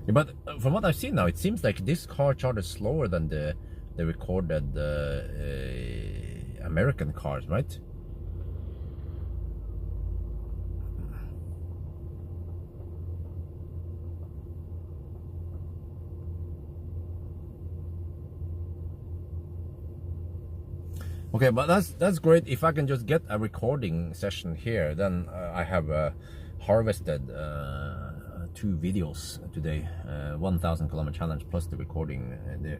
Yeah, but from what I've seen now, it seems like this car charges slower than the recorded American cars, right? Okay, but that's great. If I can just get a recording session here, then I have harvested 2 videos today, 1,000 kilometer challenge plus the recording there.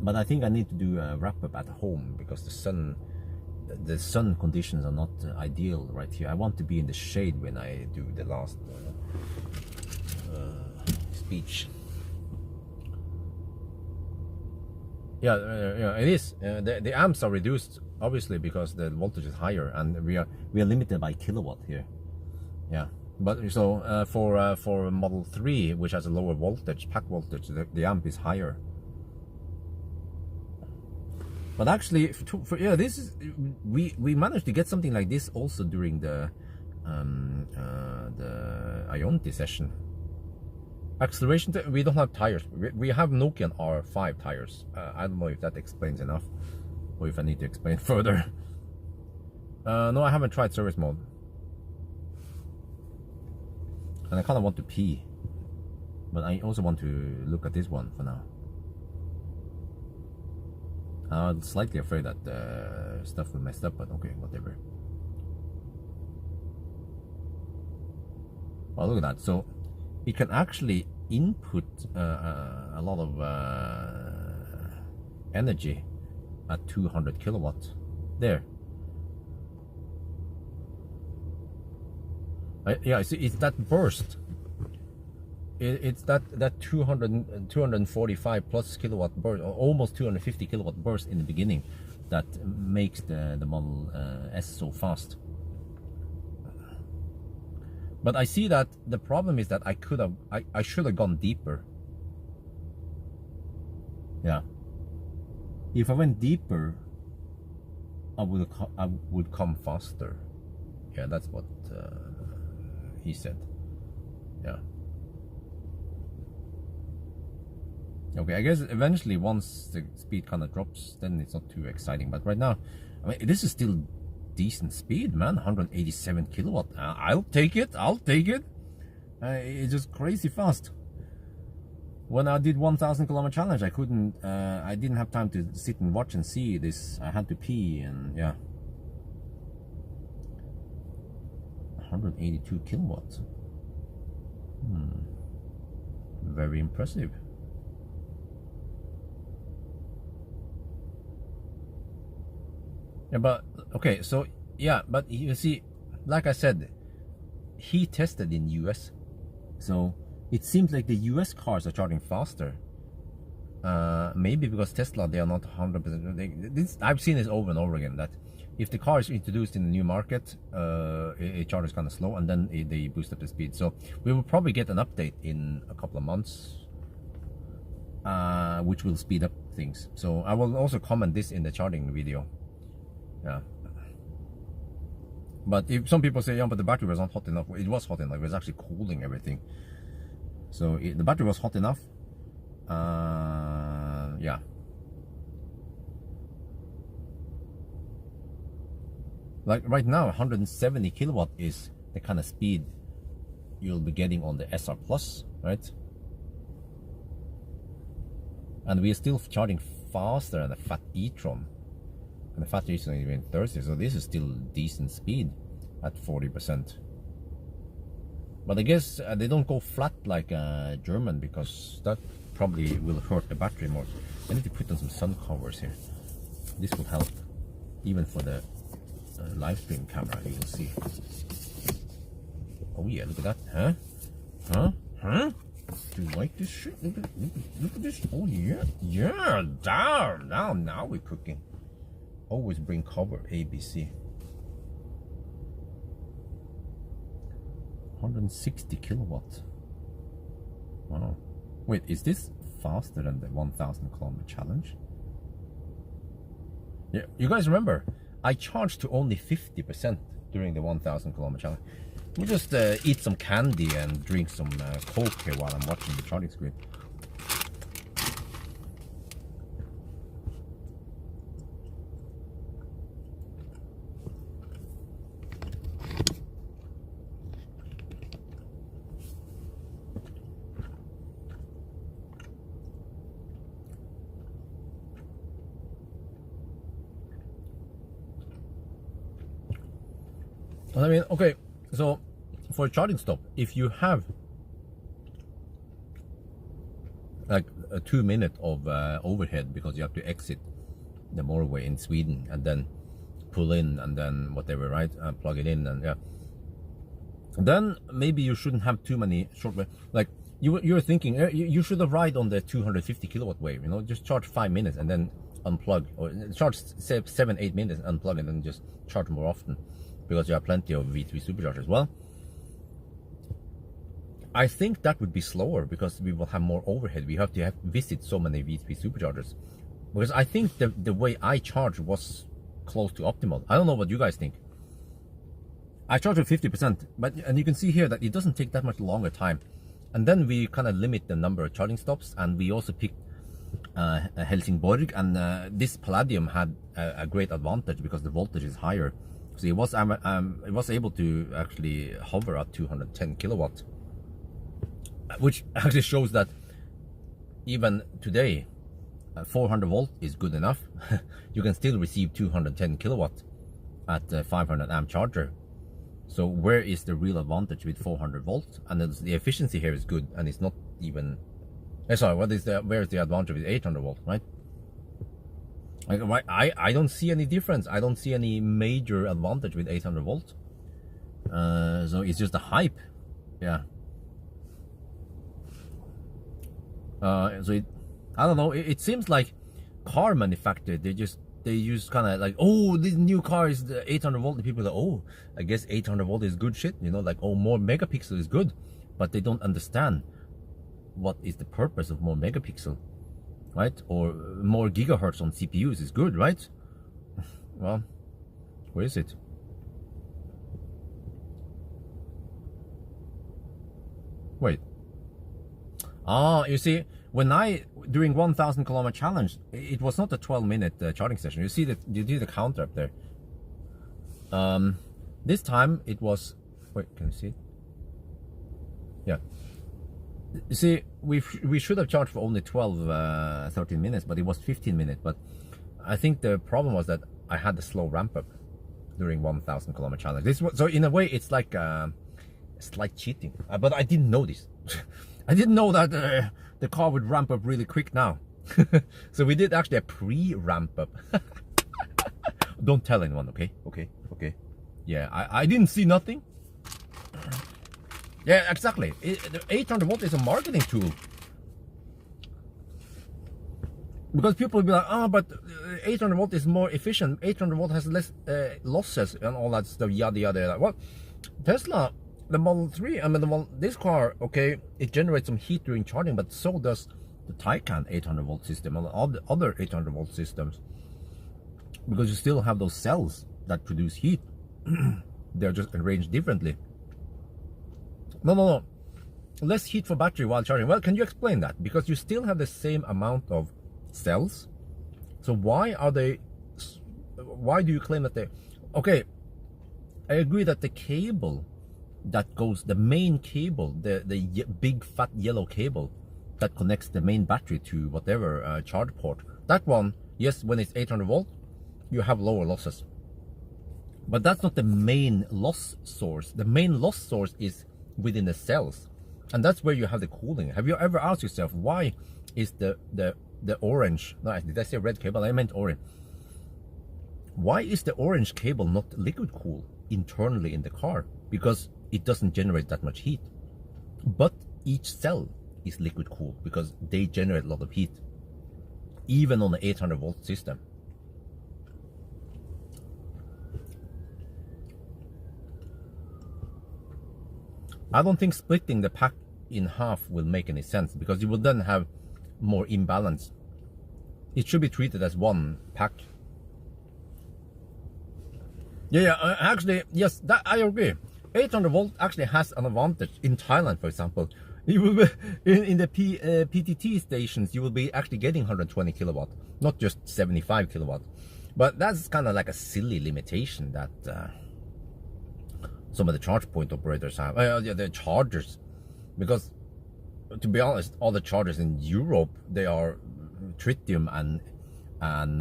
But I think I need to do a wrap up at home because the sun conditions are not ideal right here. I want to be in the shade when I do the last speech. Yeah, it is. The amps are reduced, obviously, because the voltage is higher, and we are limited by kilowatt here. Yeah, but so for Model 3, which has a lower voltage, pack voltage, the amp is higher. But actually, yeah, this is we managed to get something like this also during the Ionity session. Acceleration, we don't have tires. We have Nokian R5 tires. I don't know if that explains enough, or if I need to explain further. No, I haven't tried service mode, and I kind of want to pee, but I also want to look at this one for now. I'm slightly afraid that stuff will mess up, but okay, whatever. Oh, look at that. So it can actually input a lot of energy at 200 kilowatts. There. Yeah, see, it's that burst. It's that 245 plus kilowatt burst, or almost 250 kilowatt burst in the beginning, that makes the Model S so fast. But I see that the problem is that I should have gone deeper. Yeah. If I went deeper, I would come faster. Yeah, that's what he said. Yeah. Okay, I guess eventually once the speed kind of drops, then it's not too exciting. But right now, I mean, this is still decent speed, man. 187 kilowatt. I'll take it. I'll take it. It's just crazy fast. When I did 1,000 kilometer challenge, I couldn't. I didn't have time to sit and watch and see this. I had to pee, and yeah. 182 kilowatts. Very impressive. Yeah, but okay, so yeah, but you see, like I said, he tested in US, so it seems like the US cars are charging faster. maybe because Tesla, they are not 100%. I've seen this over and over again, that if the car is introduced in a new market, it charges kind of slow, and then they boost up the speed. So we will probably get an update in a couple of months, which will speed up things. So I will also comment this in the charging video. Yeah. But if some people say, yeah, but the battery was not hot enough, it was hot enough. It was actually cooling everything. So the battery was hot enough. Yeah. Like right now, 170 kilowatt is the kind of speed you'll be getting on the SR Plus, right? And we are still charging faster than the Fat e-tron. And the Fat e-tron is even 30, so this is still decent speed at 40%. But I guess they don't go flat like German, because that probably will hurt the battery more. I need to put on some sun covers here. This will help, even for the live stream camera. You will see. Oh yeah, look at that. Huh? Huh? Huh? Do you like this shit? Look at this. Oh yeah. Yeah, down. Now we're cooking. Always bring cover. ABC. 160 kilowatts. Wow. Wait, is this faster than the 1,000 kilometer challenge? Yeah, you guys remember, I charged to only 50% during the 1,000 kilometer challenge. We just eat some candy and drink some Coke here while I'm watching the charging screen. I mean, okay, so for a charging stop, if you have like a 2 minute of overhead, because you have to exit the motorway in Sweden and then pull in and then whatever, right? Plug it in, and yeah. Then maybe you shouldn't have too many short way. Like you're thinking, you should have ride on the 250 kilowatt wave, you know, just charge 5 minutes and then unplug, or charge 7-8 minutes, unplug, and then just charge more often, because you have plenty of V3 superchargers. Well, I think that would be slower, because we will have more overhead. We have to visit so many V3 superchargers, because I think the way I charge was close to optimal. I don't know what you guys think. I charge at 50%, and you can see here that it doesn't take that much longer time. And then we kind of limit the number of charging stops, and we also picked Helsingborg, and this Palladium had a great advantage because the voltage is higher. So it was able to actually hover at 210 kilowatt, which actually shows that even today, 400 volt is good enough. You can still receive 210 kilowatt at a 500 amp charger. So where is the real advantage with 400 volts? And the efficiency here is good, and it's not even. Sorry, where is the advantage with 800 volt, right? I don't see any difference. I don't see any major advantage with 800 volt. So it's just a hype, yeah. So I don't know. It seems like car manufacturers, they use kind of like, oh, this new car is the 800 volt. The people are like, oh, I guess 800 volt is good shit. You know, like, oh, more megapixel is good, but they don't understand what is the purpose of more megapixel. Right? Or more gigahertz on CPUs is good, right? Well, where is it? Wait. Ah, you see, during 1,000 kilometer challenge, it was not a 12-minute charging session. You see the counter up there. This time it was, wait, can you see it? Yeah. You see, we should have charged for only 13 minutes, but it was 15 minutes. But I think the problem was that I had a slow ramp up during 1,000 kilometer challenge. So in a way, it's like slight cheating. But I didn't know this. I didn't know that the car would ramp up really quick now. So we did actually a pre-ramp up. Don't tell anyone, okay? Okay. Yeah, I didn't see nothing. Yeah, exactly. The 800 volt is a marketing tool. Because people will be like, oh, but 800 volt is more efficient. 800 volt has less losses and all that stuff, yada, yada, yada. Well, Tesla, the Model 3, I mean, this car, okay, it generates some heat during charging, but so does the Taycan 800 volt system and all the other 800 volt systems. Because you still have those cells that produce heat. They're just arranged differently. No. Less heat for battery while charging. Well, can you explain that? Because you still have the same amount of cells. So why do you claim that they... Okay, I agree that the cable that goes, the main cable, the big fat yellow cable that connects the main battery to whatever charge port, that one, yes, when it's 800 volt, you have lower losses. But that's not the main loss source. The main loss source is within the cells. And that's where you have the cooling. Have you ever asked yourself, why is the orange, no, did I say red cable? I meant orange. Why is the orange cable not liquid cool internally in the car? Because it doesn't generate that much heat. But each cell is liquid cool because they generate a lot of heat, even on the 800 volt system. I don't think splitting the pack in half will make any sense, because you will then have more imbalance. It should be treated as one pack. Yeah, actually, yes, that I agree. 800 volt actually has an advantage in Thailand, for example. You will be, in the PTT stations, you will be actually getting 120 kilowatt, not just 75 kilowatt. But that's kind of like a silly limitation that some of the charge point operators have, the chargers, because to be honest, all the chargers in Europe, they are tritium and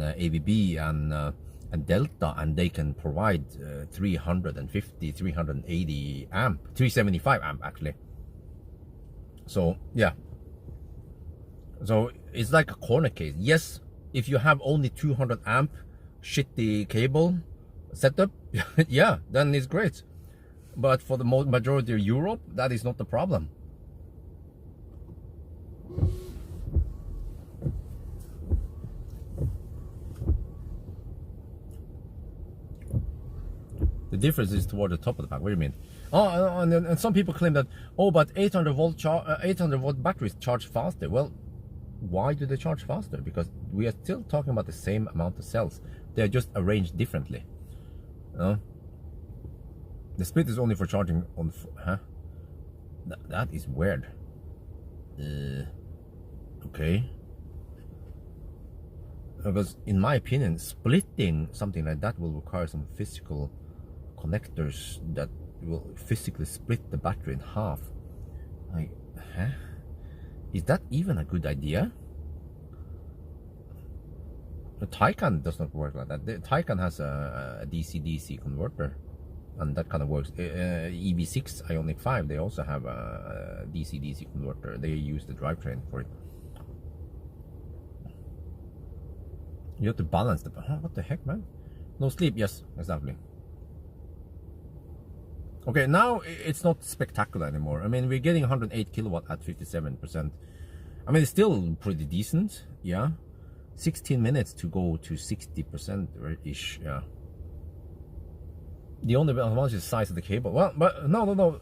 ABB and Delta, and they can provide 350, 380 amp, 375 amp actually. So yeah, so it's like a corner case. Yes, if you have only 200 amp shitty cable setup, yeah, then it's great. But for the majority of Europe, that is not the problem. The difference is toward the top of the pack. What do you mean? Oh, and some people claim that, oh, but 800 volt batteries charge faster. Well, why do they charge faster? Because we are still talking about the same amount of cells. They are just arranged differently. The split is only for charging on, huh? That is weird. Okay. Because in my opinion, splitting something like that will require some physical connectors that will physically split the battery in half. Like, huh? Is that even a good idea? The Taycan does not work like that. The Taycan has a DC-DC converter, and that kind of works. EV6 Ioniq 5, they also have a DC-DC converter. They use the drivetrain for it. You have to balance the... Huh, what the heck, man? No sleep, yes, exactly. Okay, now it's not spectacular anymore. I mean, we're getting 108 kilowatt at 57%. I mean, it's still pretty decent, yeah. 16 minutes to go to 60%-ish, yeah. The only advantage is the size of the cable. Well, but no.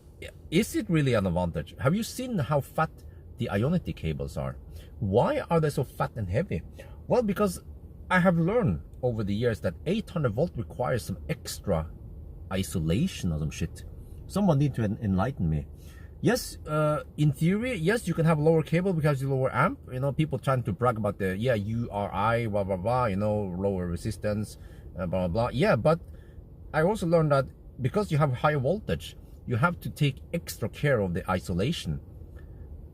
Is it really an advantage? Have you seen how fat the Ionity cables are? Why are they so fat and heavy? Well, because I have learned over the years that 800 volt requires some extra isolation or some shit. Someone need to enlighten me. Yes, in theory, yes, you can have lower cable because you lower amp. You know, people trying to brag about the, yeah, URI, blah, blah, blah, you know, lower resistance, blah, blah, blah. Yeah, but I also learned that because you have higher voltage, you have to take extra care of the isolation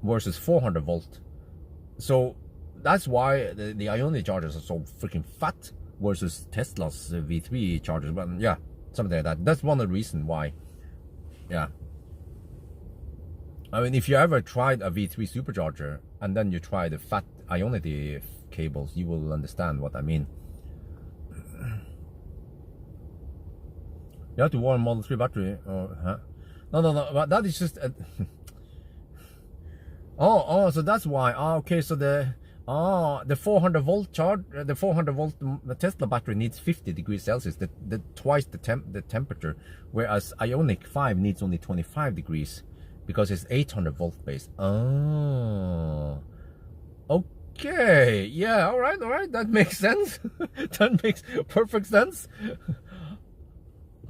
versus 400 volt. So that's why the Ionity chargers are so freaking fat versus Tesla's V3 chargers. But yeah, something like that. That's one of the reasons why. Yeah. I mean, if you ever tried a V3 supercharger and then you try the fat Ionity cables, you will understand what I mean. You have to warm Model 3 battery. Huh? No. But that is just. So that's why. Okay, so Oh, the 400 volt charge, the 400 volt Tesla battery needs 50 degrees Celsius, twice the temperature, whereas Ioniq 5 needs only 25 degrees because it's 800 volt base. Oh, okay, yeah, all right, that makes sense. That makes perfect sense.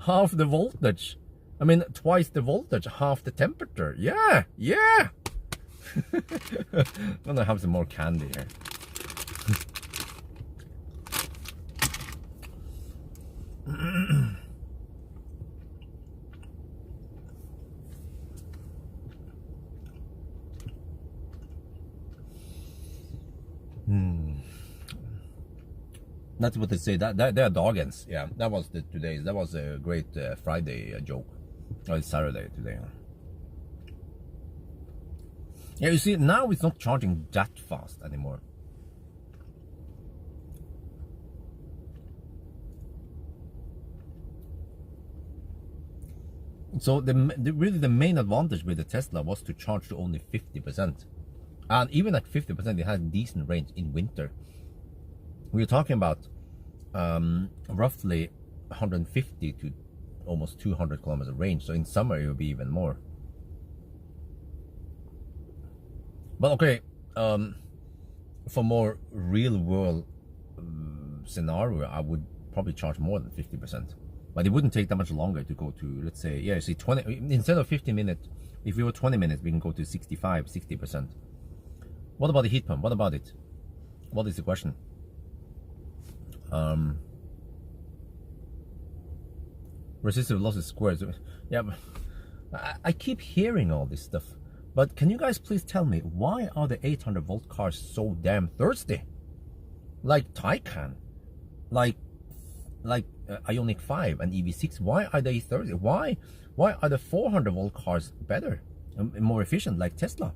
Half the voltage. I mean, twice the voltage, half the temperature. Yeah. I'm gonna have some more candy here. That's what they say. That they are doggins. Yeah, that was today's. That was a great Friday joke. Oh, it's Saturday today. Yeah, you see, now it's not charging that fast anymore. So really the main advantage with the Tesla was to charge to only 50%. And even at 50%, it had decent range in winter. We're talking about roughly 150 to almost 200 kilometers range. So in summer, it will be even more. But okay, for more real world scenario, I would probably charge more than 50%. But it wouldn't take that much longer to go to, let's say, yeah, see 20, instead of 50 minutes, if we were 20 minutes, we can go to 65, 60%. What about the heat pump? What about it? What is the question? Resistive losses squared. Yeah, I keep hearing all this stuff. But can you guys please tell me, why are the 800 volt cars so damn thirsty? Like Taycan, like Ioniq 5 and EV6, why are they thirsty? Why are the 400 volt cars better and more efficient, like Tesla?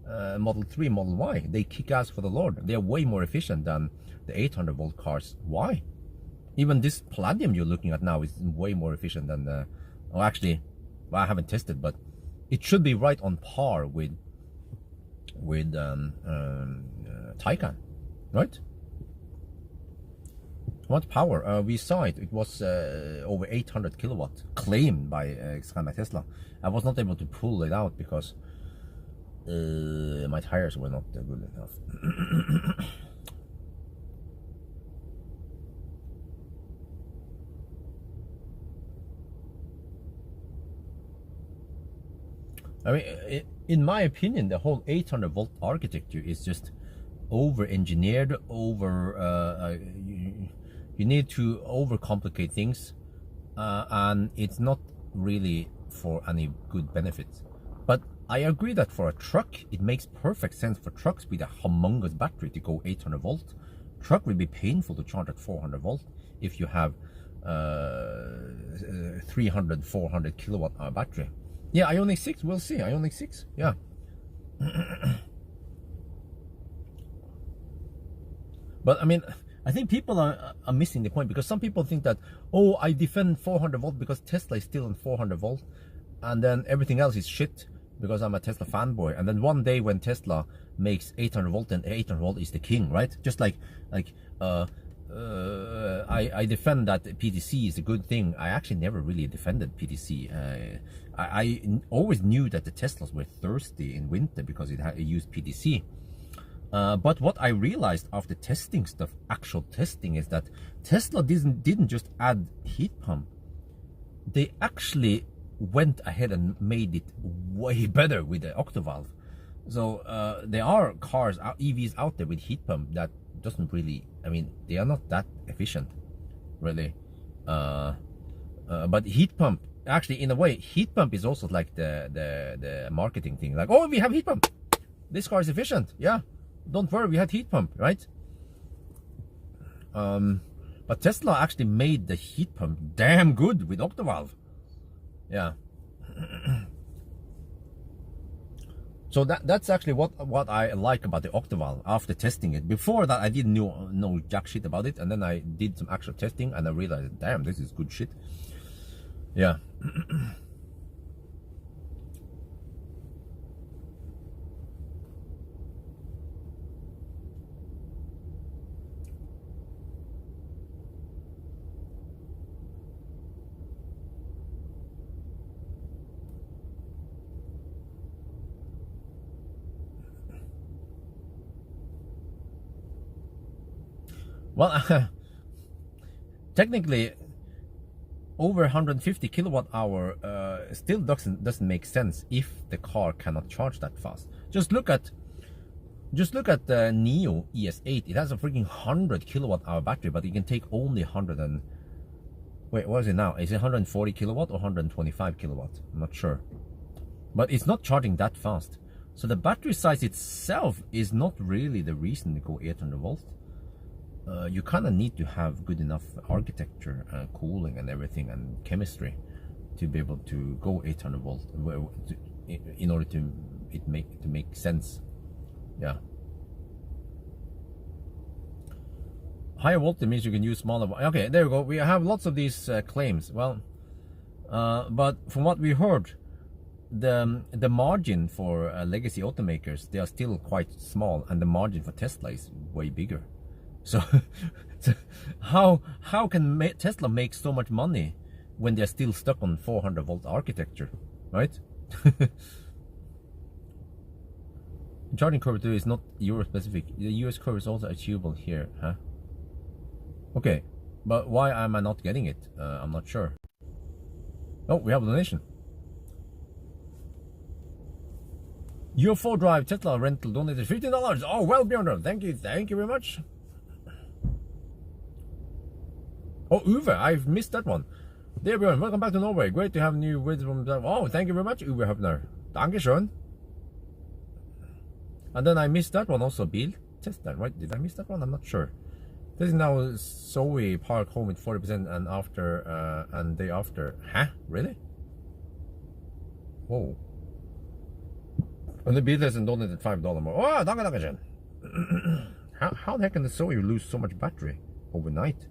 Model 3, Model Y, they kick ass for the Lord. They're way more efficient than the 800 volt cars. Why? Even this Palladium you're looking at now is way more efficient than the, well, actually, well, I haven't tested, but it should be right on par with Taycan, right? What power? We saw it. It was over 800 kilowatt, claimed by Tesla. I was not able to pull it out because my tires were not good enough. I mean, in my opinion, the whole 800 volt architecture is just over-engineered, you need to overcomplicate things, and it's not really for any good benefits. But I agree that for a truck, it makes perfect sense for trucks with a humongous battery to go 800 volt. Truck will be painful to charge at 400 volt if you have 300, 400 kilowatt battery. Yeah, Ioniq 6, we'll see. Ioniq 6, yeah. But I mean, I think people are missing the point, because some people think that, oh, I defend 400 volt because Tesla is still on 400 volt, and then everything else is shit because I'm a Tesla fanboy. And then one day when Tesla makes 800 volt, then 800 volt is the king, right? Just like I defend that PTC is a good thing. I actually never really defended PTC. I always knew that the Teslas were thirsty in winter because it used PTC. But what I realized after testing stuff, actual testing, is that Tesla didn't just add heat pump. They actually went ahead and made it way better with the octovalve. So there are cars, EVs out there with heat pump that doesn't really, I mean, they are not that efficient, really. But heat pump, actually, in a way, heat pump is also like the marketing thing. Like, oh, we have heat pump. This car is efficient. Yeah, don't worry, we had heat pump, right? But Tesla actually made the heat pump damn good with octovalve. Yeah. So that's actually what I like about the octovalve after testing it. Before that, I didn't know jack shit about it, and then I did some actual testing, and I realized, damn, this is good shit. Yeah. Well, technically, over 150 kilowatt hour still doesn't make sense if the car cannot charge that fast. Just look at the Neo ES8. It has a freaking 100 kilowatt hour battery, but it can take only 100 and wait, what is it now? Is it 140 kilowatt or 125 kilowatt? I'm not sure, but it's not charging that fast. So the battery size itself is not really the reason to go 800 volts. You kind of need to have good enough architecture and cooling and everything and chemistry to be able to go 800 volts in order to make sense. Yeah. Higher voltage means you can use smaller. Okay, there we go. We have lots of these claims. Well, but from what we heard, the margin for legacy automakers, they are still quite small, and the margin for Tesla is way bigger. So, how can Tesla make so much money when they're still stuck on 400 volt architecture, right? Charging curve 2 is not Euro specific. The US curve is also achievable here, huh? Okay, but why am I not getting it? I'm not sure. Oh, we have a donation. Your 4-drive Tesla rental donated $15. Oh, well, Bjørn, thank you very much. Oh, Uwe, I've missed that one. Dear Bjørn, welcome back to Norway. Great to have new words from... Oh, thank you very much, Uwe Höfner. Dankeschön. And then I missed that one also, Bill. Test that, right? Did I miss that one? I'm not sure. This is now Zoe Park home with 40% and after, and day after. Huh? Really? Whoa. And the Beatles and donated $5 more. Oh, dankeschön. How the heck can the Zoe lose so much battery overnight?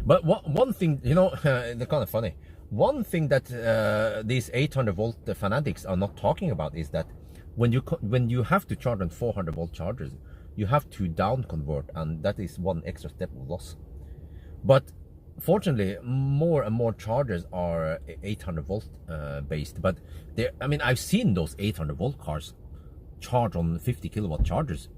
But one thing, you know, they're kind of funny. One thing that these 800 volt fanatics are not talking about is that when you have to charge on 400 volt chargers, you have to down convert, and that is one extra step of loss. But fortunately, more and more chargers are 800 volt based. But I mean, I've seen those 800 volt cars charge on 50 kilowatt chargers.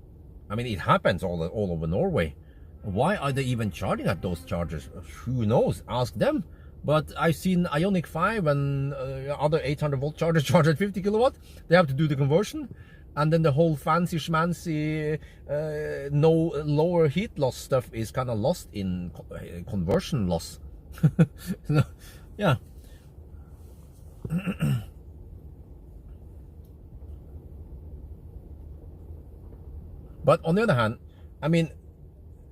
I mean, it happens all over Norway. Why are they even charging at those chargers? Who knows? Ask them. But I've seen Ioniq 5 and other 800 volt chargers charge at 50 kilowatt. They have to do the conversion. And then the whole fancy schmancy, no lower heat loss stuff is kind of lost in conversion loss. Yeah. But on the other hand, I mean,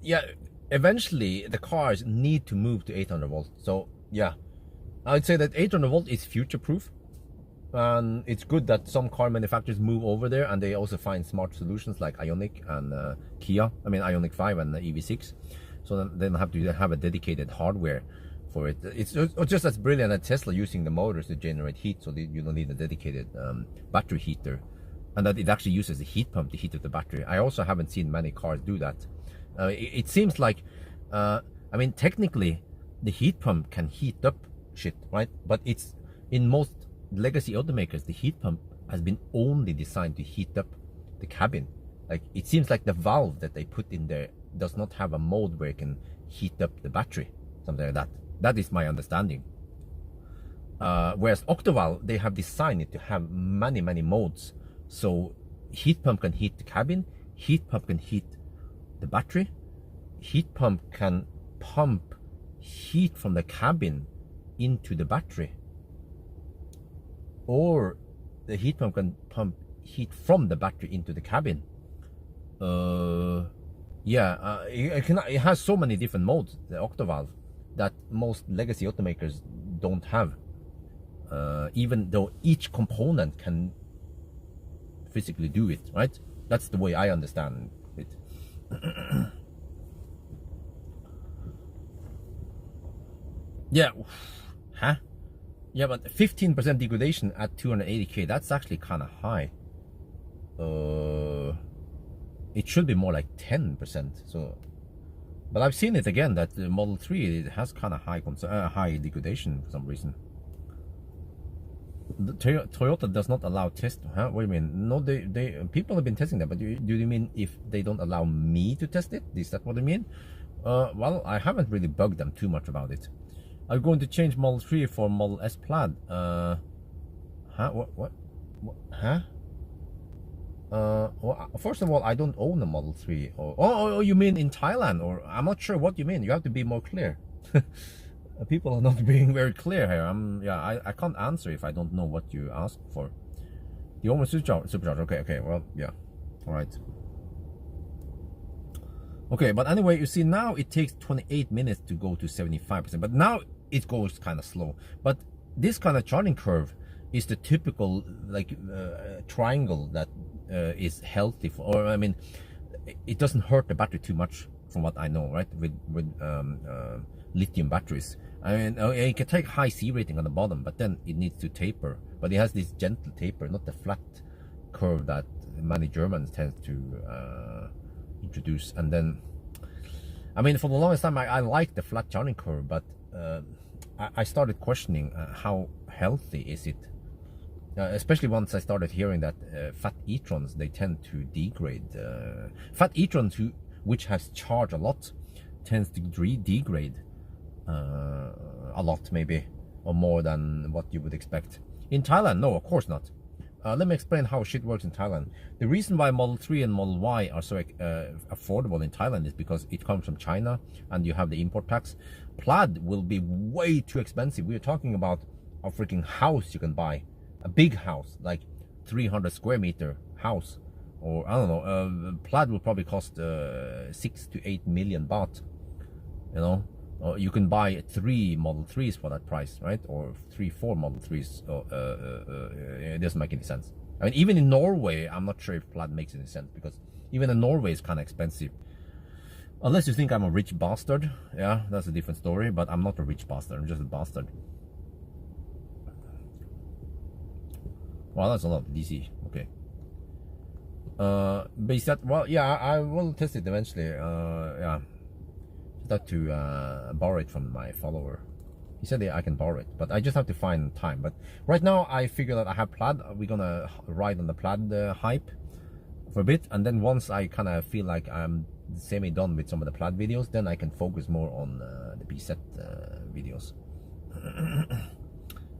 yeah, eventually the cars need to move to 800 volts. So yeah, I'd say that 800 volt is future proof, and it's good that some car manufacturers move over there and they also find smart solutions like Ioniq and Kia. I mean Ioniq 5 and the EV6, so then they don't have to have a dedicated hardware for it. It's just as brilliant as Tesla using the motors to generate heat, so you don't need a dedicated battery heater, and that it actually uses a heat pump to heat up the battery. I also haven't seen many cars do that. It seems like, I mean, technically, the heat pump can heat up shit, right? But it's in most legacy automakers, the heat pump has been only designed to heat up the cabin. Like, it seems like the valve that they put in there does not have a mode where it can heat up the battery, something like that. That is my understanding. Whereas Octoval, they have designed it to have many modes. So heat pump can heat the cabin, heat pump can heat the battery, heat pump can pump heat from the cabin into the battery, or the heat pump can pump heat from the battery into the cabin. It has so many different modes, the Octovalve, that most legacy automakers don't have, even though each component can physically do it, right? That's the way I understand it. Yeah, huh? Yeah, but 15% degradation at 280k, that's actually kind of high. It should be more like 10%. So, but I've seen it again that the Model 3 it has kind of high degradation for some reason. Toyota does not allow test. Huh? What do you mean? No, they people have been testing that, but do you mean if they don't allow me to test it? Is that what you mean? Well, I haven't really bugged them too much about it. I'm going to change Model 3 for Model S Plaid. Huh? What? Huh? Well, first of all, I don't own a Model 3. Oh, you mean in Thailand? Or I'm not sure what you mean. You have to be more clear. People are not being very clear here. I can't answer if I don't know what you asked for. The almost supercharger. Okay. Well, yeah. All right. Okay, but anyway, you see now it takes 28 minutes to go to 75%, but now it goes kind of slow. But this kind of charging curve is the typical like triangle that is healthy for, or I mean, it doesn't hurt the battery too much from what I know, right? With lithium batteries. I mean, it can take high C rating on the bottom, but then it needs to taper. But it has this gentle taper, not the flat curve that many Germans tend to introduce. And then, I mean, for the longest time, I liked the flat charging curve, but I started questioning how healthy is it. Especially once I started hearing that fat e-trons, they tend to degrade. Fat e-trons, which has charged a lot, tends to degrade a lot, maybe, or more than what you would expect. In Thailand, no, of course not. Let me explain how shit works in Thailand. The reason why Model 3 and Model Y are so affordable in Thailand is because it comes from China and you have the import tax. Plaid will be way too expensive. We're talking about a freaking house you can buy. A big house, like 300 square meter house. Or, I don't know, Plaid will probably cost 6 to 8 million baht. You know? You can buy 3 Model 3s for that price, right? Or 3-4 Model 3s. It doesn't make any sense. I mean, even in Norway, I'm not sure if Plaid makes any sense, because even in Norway is kind of expensive. Unless you think I'm a rich bastard. Yeah, that's a different story. But I'm not a rich bastard. I'm just a bastard. Wow, that's a lot of DC. Okay. But is that, well, yeah, I will test it eventually. Yeah. Have to borrow it from my follower. He said I can borrow it, but I just have to find time. But right now I figure that I have Plaid. We're gonna ride on the Plaid hype for a bit, and then once I kind of feel like I'm semi-done with some of the Plaid videos, then I can focus more on the preset videos.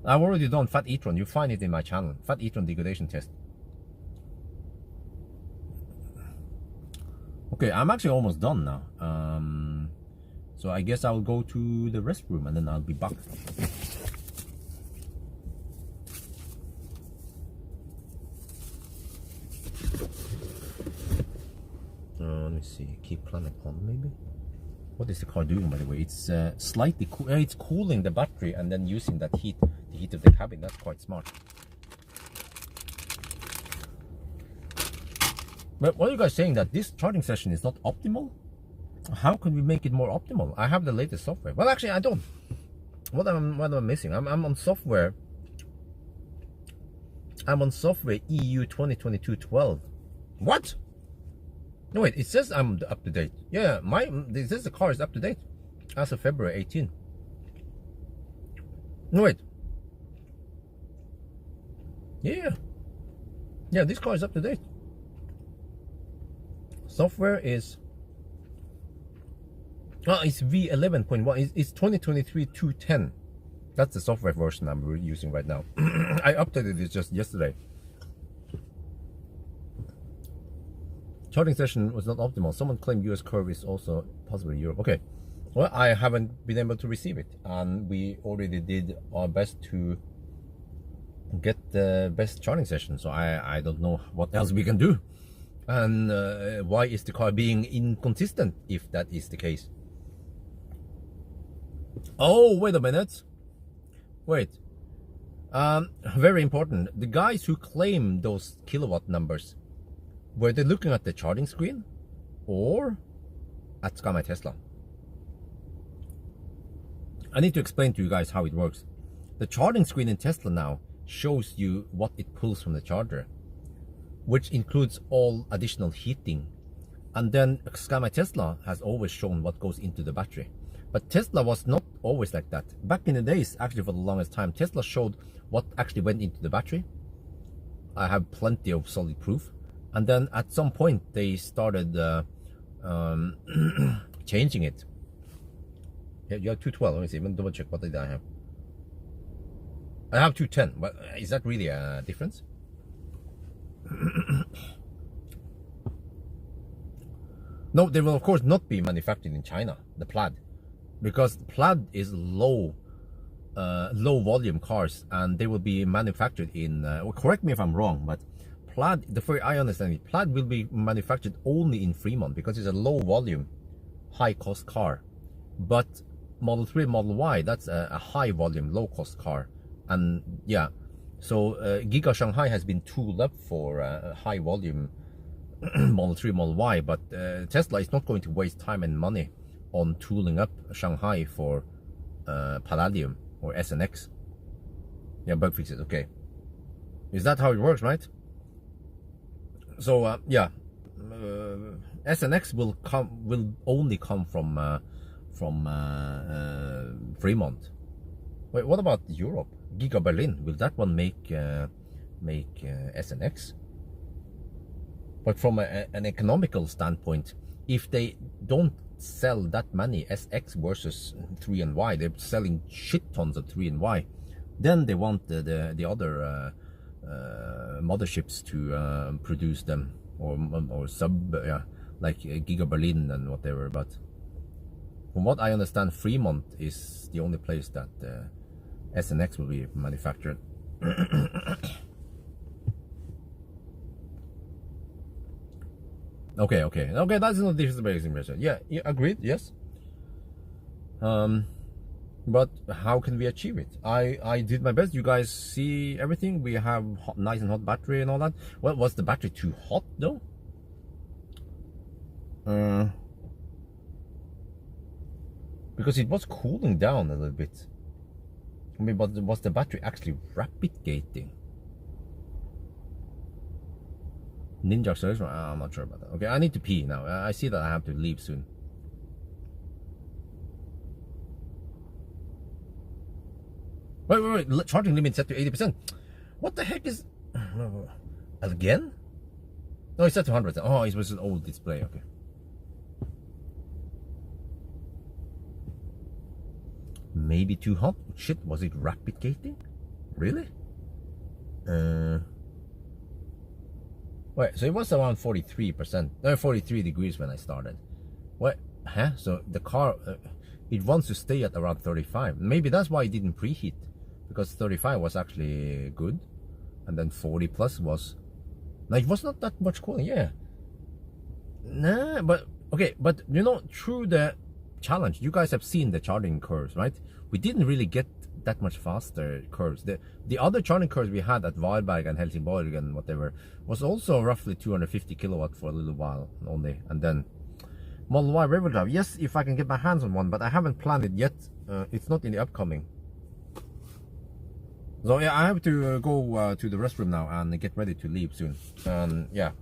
I've already done Fat e-tron. You find it in my channel. Fat e-tron degradation test. Okay, I'm actually almost done now. So I guess I'll go to the restroom and then I'll be back. Let me see. Keep planet on, maybe. What is the car doing, by the way? It's slightly cool. It's cooling the battery and then using that heat, the heat of the cabin. That's quite smart. But what are you guys saying, that this charging session is not optimal? How can we make it more optimal? I have the latest software. Well, actually, I don't. What am I missing? I'm on software. I'm on software EU 2022-12. What? No, wait. It says I'm up to date. Yeah, this is the car is up to date as of February 18. No, wait. Yeah, this car is up to date. Software is. Oh, it's V11.1. It's 2023-210. That's the software version I'm using right now. I updated it just yesterday. Charging session was not optimal. Someone claimed US curve is also possible in Europe. Okay. Well, I haven't been able to receive it. And we already did our best to get the best charging session. So I don't know what else we can do. And why is the car being inconsistent if that is the case? Oh, wait a minute. Wait. Very important. The guys who claim those kilowatt numbers, were they looking at the charging screen or at Sky My Tesla? I need to explain to you guys how it works. The charging screen in Tesla now shows you what it pulls from the charger, which includes all additional heating. And then Sky My Tesla has always shown what goes into the battery. But Tesla was not always like that. Back in the days, actually for the longest time, Tesla showed what actually went into the battery. I have plenty of solid proof. And then at some point they started changing it. Yeah, you have 212. Let me see. Let me double check what did I have. I have 210. But is that really a difference? No, they will of course not be manufactured in China, the Plaid, because the Plaid is low volume cars, and they will be manufactured in, well, correct me if I'm wrong, but Plaid, the way I understand it, Plaid will be manufactured only in Fremont because it's a low volume, high cost car. But Model 3 and Model Y, that's a high volume, low cost car. And yeah, so Giga Shanghai has been tooled up for high volume Model 3, Model Y, but Tesla is not going to waste time and money on tooling up Shanghai for Palladium or SNX. Yeah, bug fixes, okay. Is that how it works, right? So yeah, SNX will only come from Fremont. Wait, what about Europe? Giga Berlin, will that one make SNX? But from an economical standpoint, if they don't sell that many SX versus 3 and Y, they're selling shit tons of 3 and Y, then they want the other motherships to produce them, or sub, yeah, like Giga Berlin and whatever. But from what I understand, Fremont is the only place that SNX will be manufactured. Okay, that's not different. Yeah, agreed, yes. But how can we achieve it? I did my best. You guys see everything. We have nice and hot battery and all that. Well, was the battery too hot though? Because it was cooling down a little bit. I mean, but was the battery actually rapid gating? Ninja acceleration? I'm not sure about that. Okay, I need to pee now. I see that I have to leave soon. Wait. Charging limit set to 80%. What the heck is... Again? No, it's set to 100%. Oh, it was an old display. Okay. Maybe too hot? Shit, was it rapid gating? Really? Wait, so it was around 43%. No, 43 degrees when I started. What? Huh? So the car, it wants to stay at around 35. Maybe that's why it didn't preheat. Because 35 was actually good. And then 40 plus was... No, it was not that much cooling, yeah. Nah, but... Okay, but you know, through the challenge, you guys have seen the charging curves, right? We didn't really get that much faster curves. The other charging curves we had at Varberg and Helsingborg and whatever was also roughly 250 kilowatt for a little while only. And then Model Y rear-wheel drive, yes, if I can get my hands on one, but I haven't planned it yet. It's not in the upcoming. So yeah, I have to go to the restroom now and get ready to leave soon. Yeah,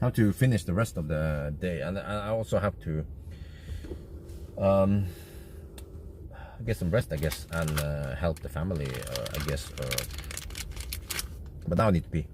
have to finish the rest of the day, and I also have to get some rest, I guess, and help the family, I guess. But now I need to pee.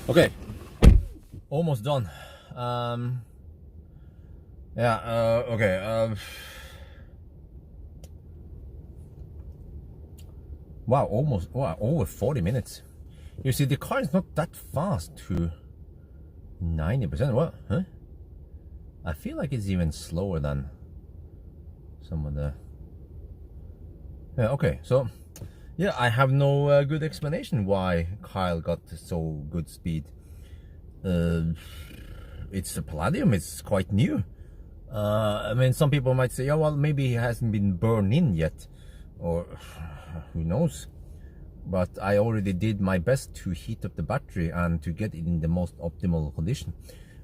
Okay, almost done. Okay. Wow, over 40 minutes. You see, the car is not that fast to 90%. What? Huh? I feel like it's even slower than some of the. Yeah. Okay. So, yeah, I have no good explanation why Kyle got so good speed. It's a Palladium. It's quite new. I mean, some people might say, "Oh, well, maybe he hasn't been burned in yet," or who knows. But I already did my best to heat up the battery and to get it in the most optimal condition.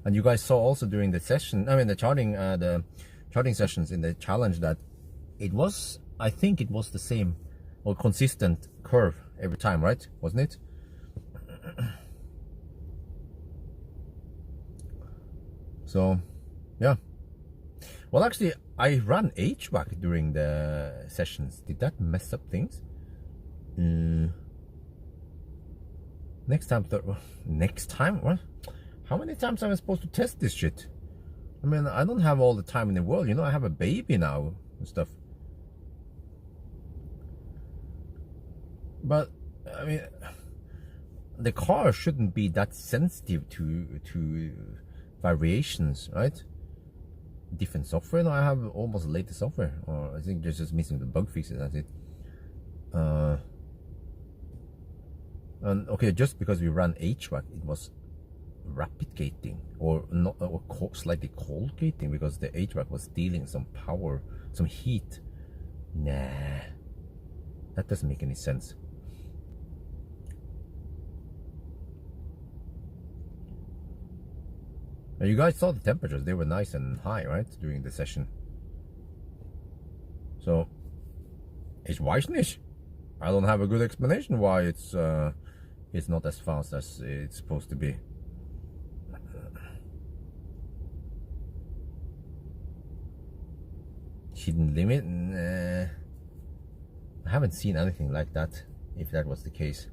And you guys saw also during the session, I mean the charging sessions in the challenge, that it was, I think it was the same or consistent curve every time, right? Wasn't it? So, yeah. Well, actually, I ran HVAC during the sessions. Did that mess up things? Next time? What? How many times am I supposed to test this shit? I mean, I don't have all the time in the world, you know. I have a baby now and stuff. But I mean, the car shouldn't be that sensitive to variations, right? Different software. No, I have almost the latest software, or I think just missing the bug fixes. That's it. And okay, just because we ran HVAC, it was rapid gating, or not, or slightly cold gating, because the HVAC was stealing some power, some heat. Nah, that doesn't make any sense. Now, you guys saw the temperatures; they were nice and high, right, during the session. So, ich weiß nicht. I don't have a good explanation why it's not as fast as it's supposed to be. Hidden limit? Nah. I haven't seen anything like that, if that was the case.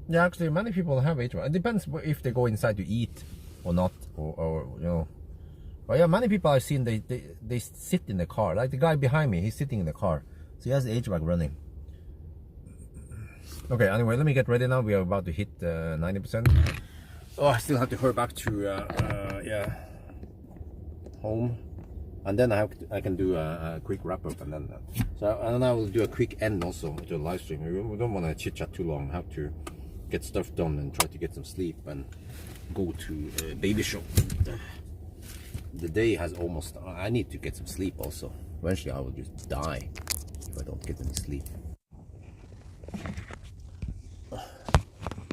Yeah, actually, many people have HVAC. It depends if they go inside to eat or not, or you know. But yeah, many people I've seen, they sit in the car. Like the guy behind me, he's sitting in the car, so he has the HVAC running. Okay, anyway, let me get ready now. We are about to hit 90%. Oh, I still have to hurry back to home, and then I can do a quick wrap up, and then I will do a quick end also to the live stream. We don't want to chit chat too long. Have to get stuff done and try to get some sleep and go to a baby shop. The day has almost. I need to get some sleep also. Eventually, I will just die if I don't get any sleep.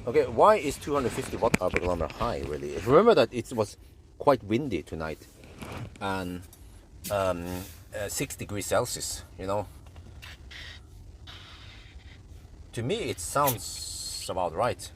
Okay, why is 250 watt per kilometer high, really? Remember that it was quite windy tonight, and 6 degrees Celsius, you know. To me, it sounds about right.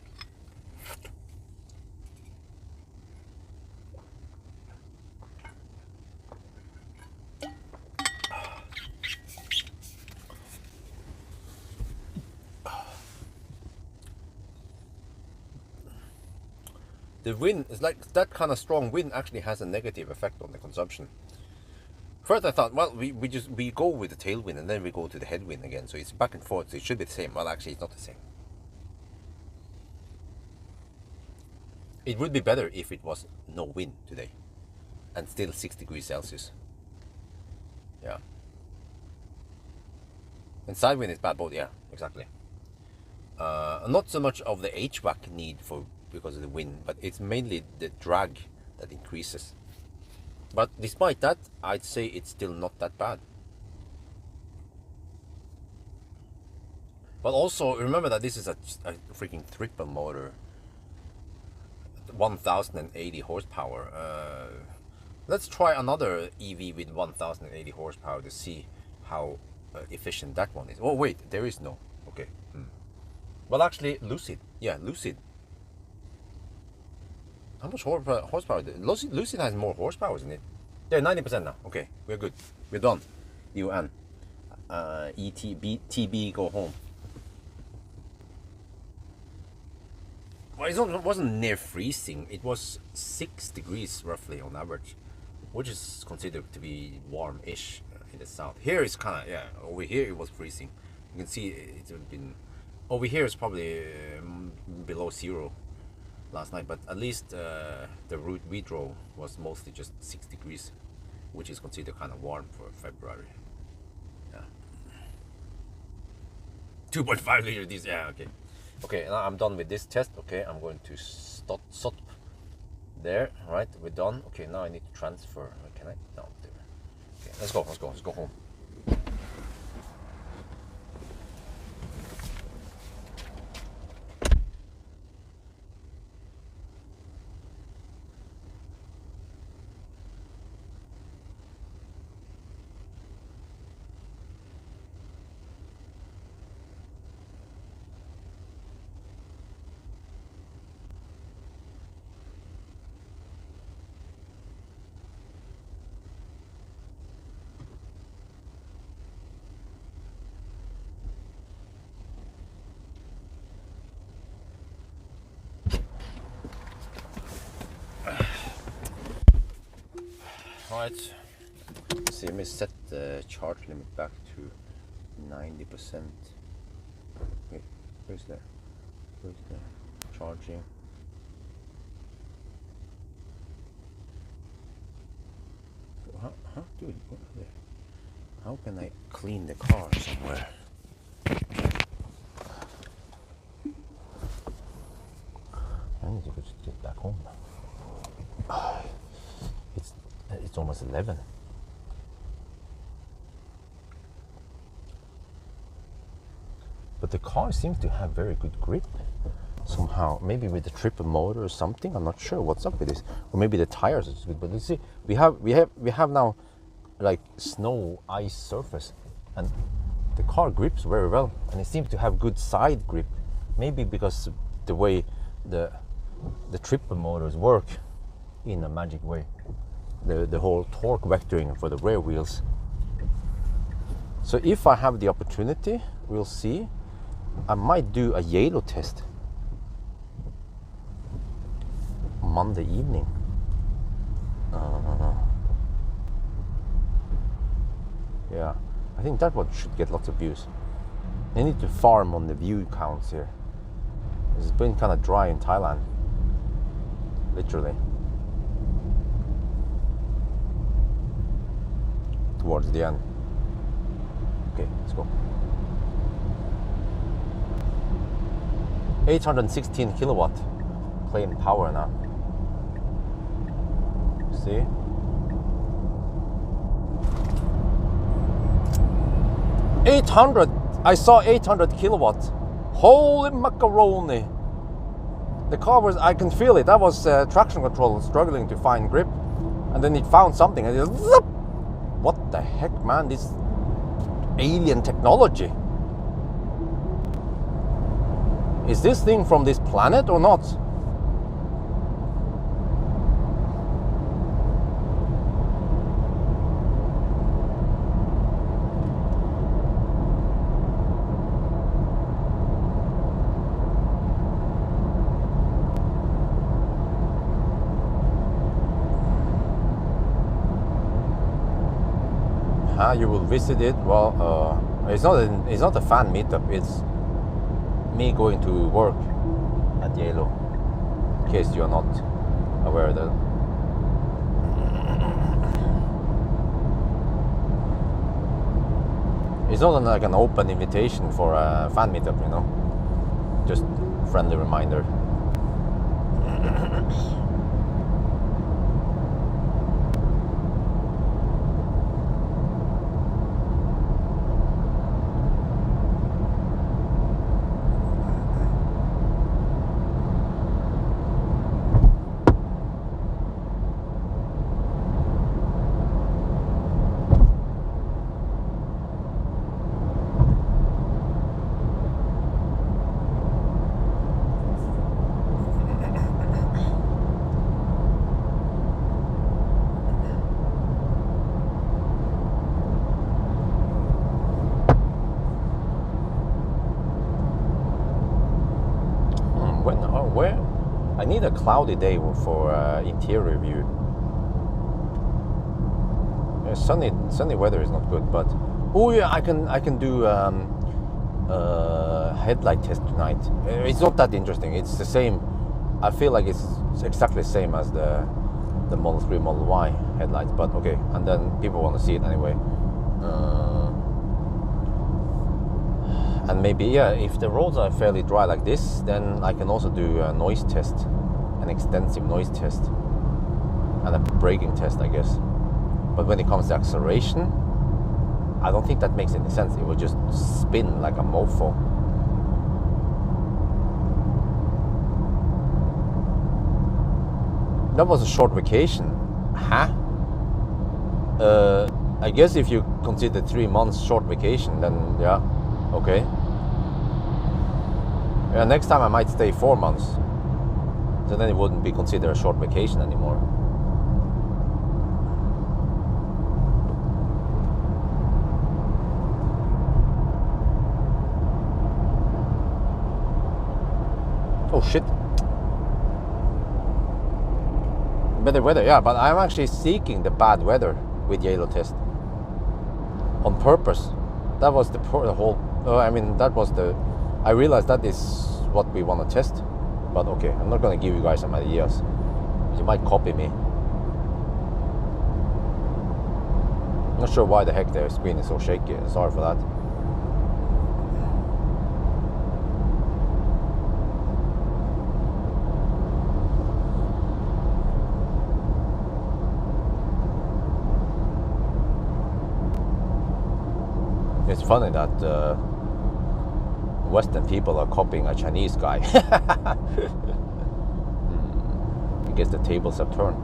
The wind is like that kind of strong wind actually has a negative effect on the consumption. First I thought, well, we go with the tailwind and then we go to the headwind again, so it's back and forth, so it should be the same. Well, actually it's not the same. It would be better if it was no wind today and still 6 degrees Celsius. Yeah. And side wind is bad both, yeah, exactly. Not so much of the HVAC need because of the wind, but it's mainly the drag that increases. But despite that, I'd say it's still not that bad. But also remember that this is a freaking triple motor, 1080 horsepower. Let's try another EV with 1080 horsepower to see how efficient that one is. Oh wait, there is no. Okay. Well, actually, Lucid. Yeah, Lucid. How much horsepower? Lucid has more horsepower, isn't it? Yeah, 90% now. Okay, we're good. We're done. UN. TB, go home. Well, it wasn't near freezing. It was 6 degrees roughly on average, which is considered to be warm-ish in the south. Here it's kind of, yeah, over here it was freezing. You can see it's been, over here it's probably below zero last night, but at least the route we drove was mostly just 6 degrees, which is considered kind of warm for February. Yeah. 2.5 liter diesel, yeah, okay. Okay, now I'm done with this test. Okay, I'm going to stop there. Right, we're done. Okay, now I need to transfer. Can I? No, there. Okay, let's go home. Alright, let's see, let me set the charge limit back to 90%. Wait, where's the charging? Huh? Dude, there. How can I clean the car somewhere? I need to just get back home now. It's almost 11. But the car seems to have very good grip somehow. Maybe with the triple motor or something. I'm not sure what's up with this. Or maybe the tires are good. But let's see. We have now like snow ice surface, and the car grips very well, and it seems to have good side grip. Maybe because the way the triple motors work in a magic way. The whole torque vectoring for the rear wheels. So if I have the opportunity, we'll see. I might do a yellow test Monday evening. Yeah, I think that one should get lots of views. They need to farm on the view counts here. It's been kind of dry in Thailand, literally. Towards the end. Okay, let's go. 816 kilowatt claimed power now. See? I saw 800 kilowatt. Holy macaroni! The car was, I can feel it. That was traction control struggling to find grip, and then it found something, and it just, what the heck, man? This alien technology. Is this thing from this planet or not? You will visit it. Well, it's not a fan meetup. It's me going to work at Yellow. In case you are not aware of that. It's not like an open invitation for a fan meetup, you know. Just friendly reminder. a cloudy day for interior view. Sunny weather is not good, but oh yeah, I can do headlight test tonight. It's not that interesting. It's the same. I feel like it's exactly the same as the Model 3, Model Y headlights, but okay. And then people want to see it anyway. And maybe, yeah, if the roads are fairly dry like this, then I can also do a noise test, an extensive noise test, and a braking test, I guess. But when it comes to acceleration, I don't think that makes any sense. It will just spin like a mofo. That was a short vacation. Huh? I guess if you consider 3 months short vacation, then yeah, okay. Yeah, next time I might stay 4 months. So then it wouldn't be considered a short vacation anymore. Oh shit. Better weather, yeah, but I'm actually seeking the bad weather with yellow test on purpose. That was the whole. I mean, that was the. I realized that is what we want to test, but okay, I'm not going to give you guys some ideas. You might copy me. Not sure why the heck the screen is so shaky. Sorry for that. It's funny that Western people are copying a Chinese guy. I guess the tables have turned.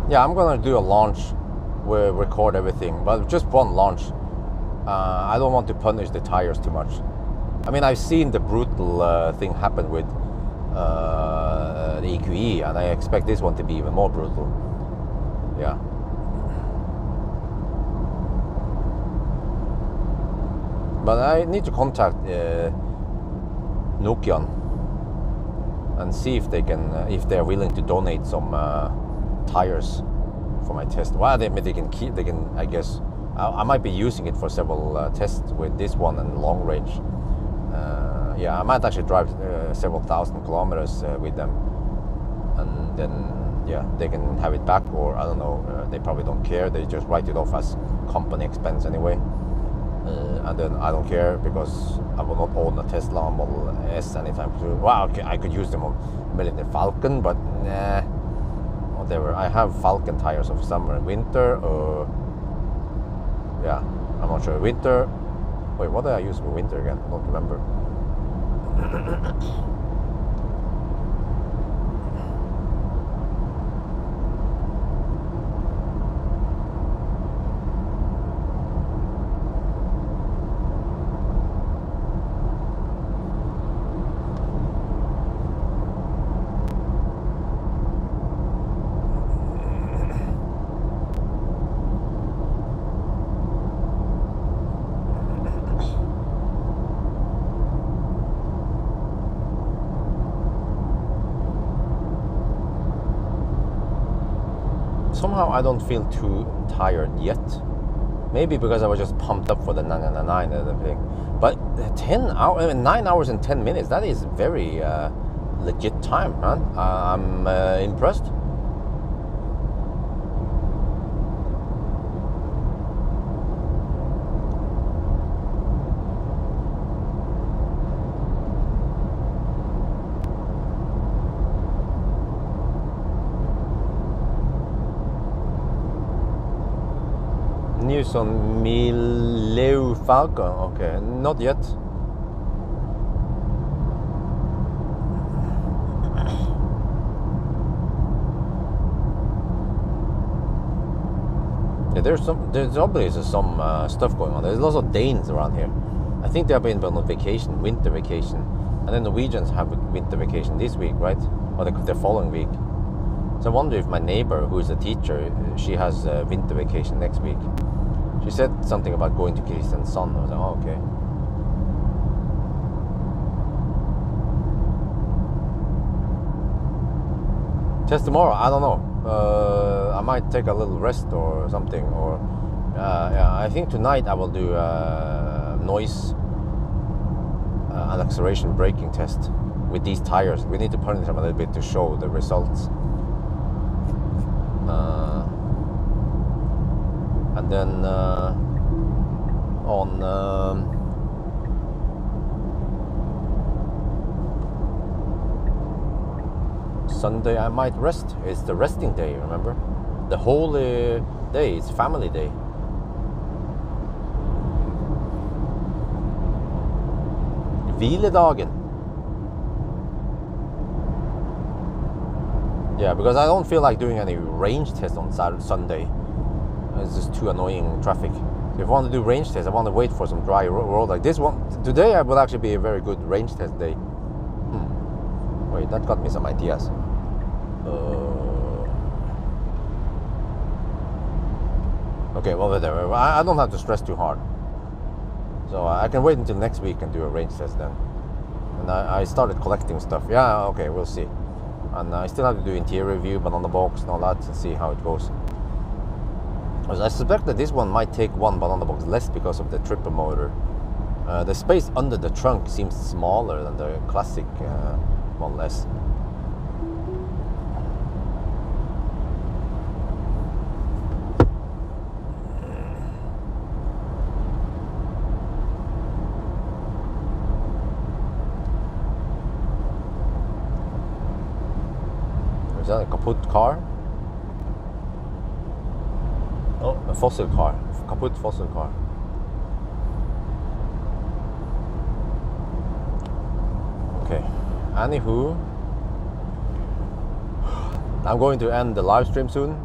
Yeah, I'm gonna do a launch where record everything, but just one launch. I don't want to punish the tires too much. I mean, I've seen the brutal thing happen with the EQE, and I expect this one to be even more brutal. Yeah. But I need to contact Nokian and see if they can, if they're willing to donate some tires for my test. Well, they can keep. They can. I guess I might be using it for several tests with this one and long range. Yeah, I might actually drive several thousand kilometers with them, and then yeah, they can have it back, or I don't know. They probably don't care. They just write it off as company expense anyway. And then I don't care because I will not own a Tesla Model S anytime soon. Well, okay, I could use them on Millennium Falcon, but nah. Whatever. I have Falcon tires of summer and winter. Yeah, I'm not sure. Winter. Wait, what did I use for winter again? I don't remember. Somehow I don't feel too tired yet. Maybe because I was just pumped up for the 999 and everything. But 9 hours and 10 minutes, that is very legit time, man. I'm impressed. News on Millennium Falcon. Okay, not yet. Yeah, there's obviously some stuff going on. There's lots of Danes around here. I think they have been on vacation, winter vacation, and then Norwegians have winter vacation this week, right? Or the following week. So I wonder if my neighbor, who is a teacher, she has winter vacation next week. She said something about going to Kristiansand. I was like, oh, okay. Test tomorrow, I don't know. I might take a little rest or something. Or yeah, I think tonight I will do noise and acceleration braking test with these tires. We need to punish them a little bit to show the results. And then on Sunday I might rest. It's the resting day, remember? The holy day, it's family day. Hviledagen. Yeah, because I don't feel like doing any range test on Sunday. It's just too annoying traffic. If I want to do range test, I want to wait for some dry road like this one. Today I will actually be a very good range test day. Wait, that got me some ideas. Okay, well, whatever. I don't have to stress too hard. So I can wait until next week and do a range test then. And I started collecting stuff. Yeah, okay, we'll see. And I still have to do interior review, but on the box and all that, and see how it goes. I suspect that this one might take one banana box less because of the triple motor. The space under the trunk seems smaller than the classic Model S. Is that a kaput car? Oh, a fossil car. Kaput fossil car. Okay. Anywho, I'm going to end the live stream soon.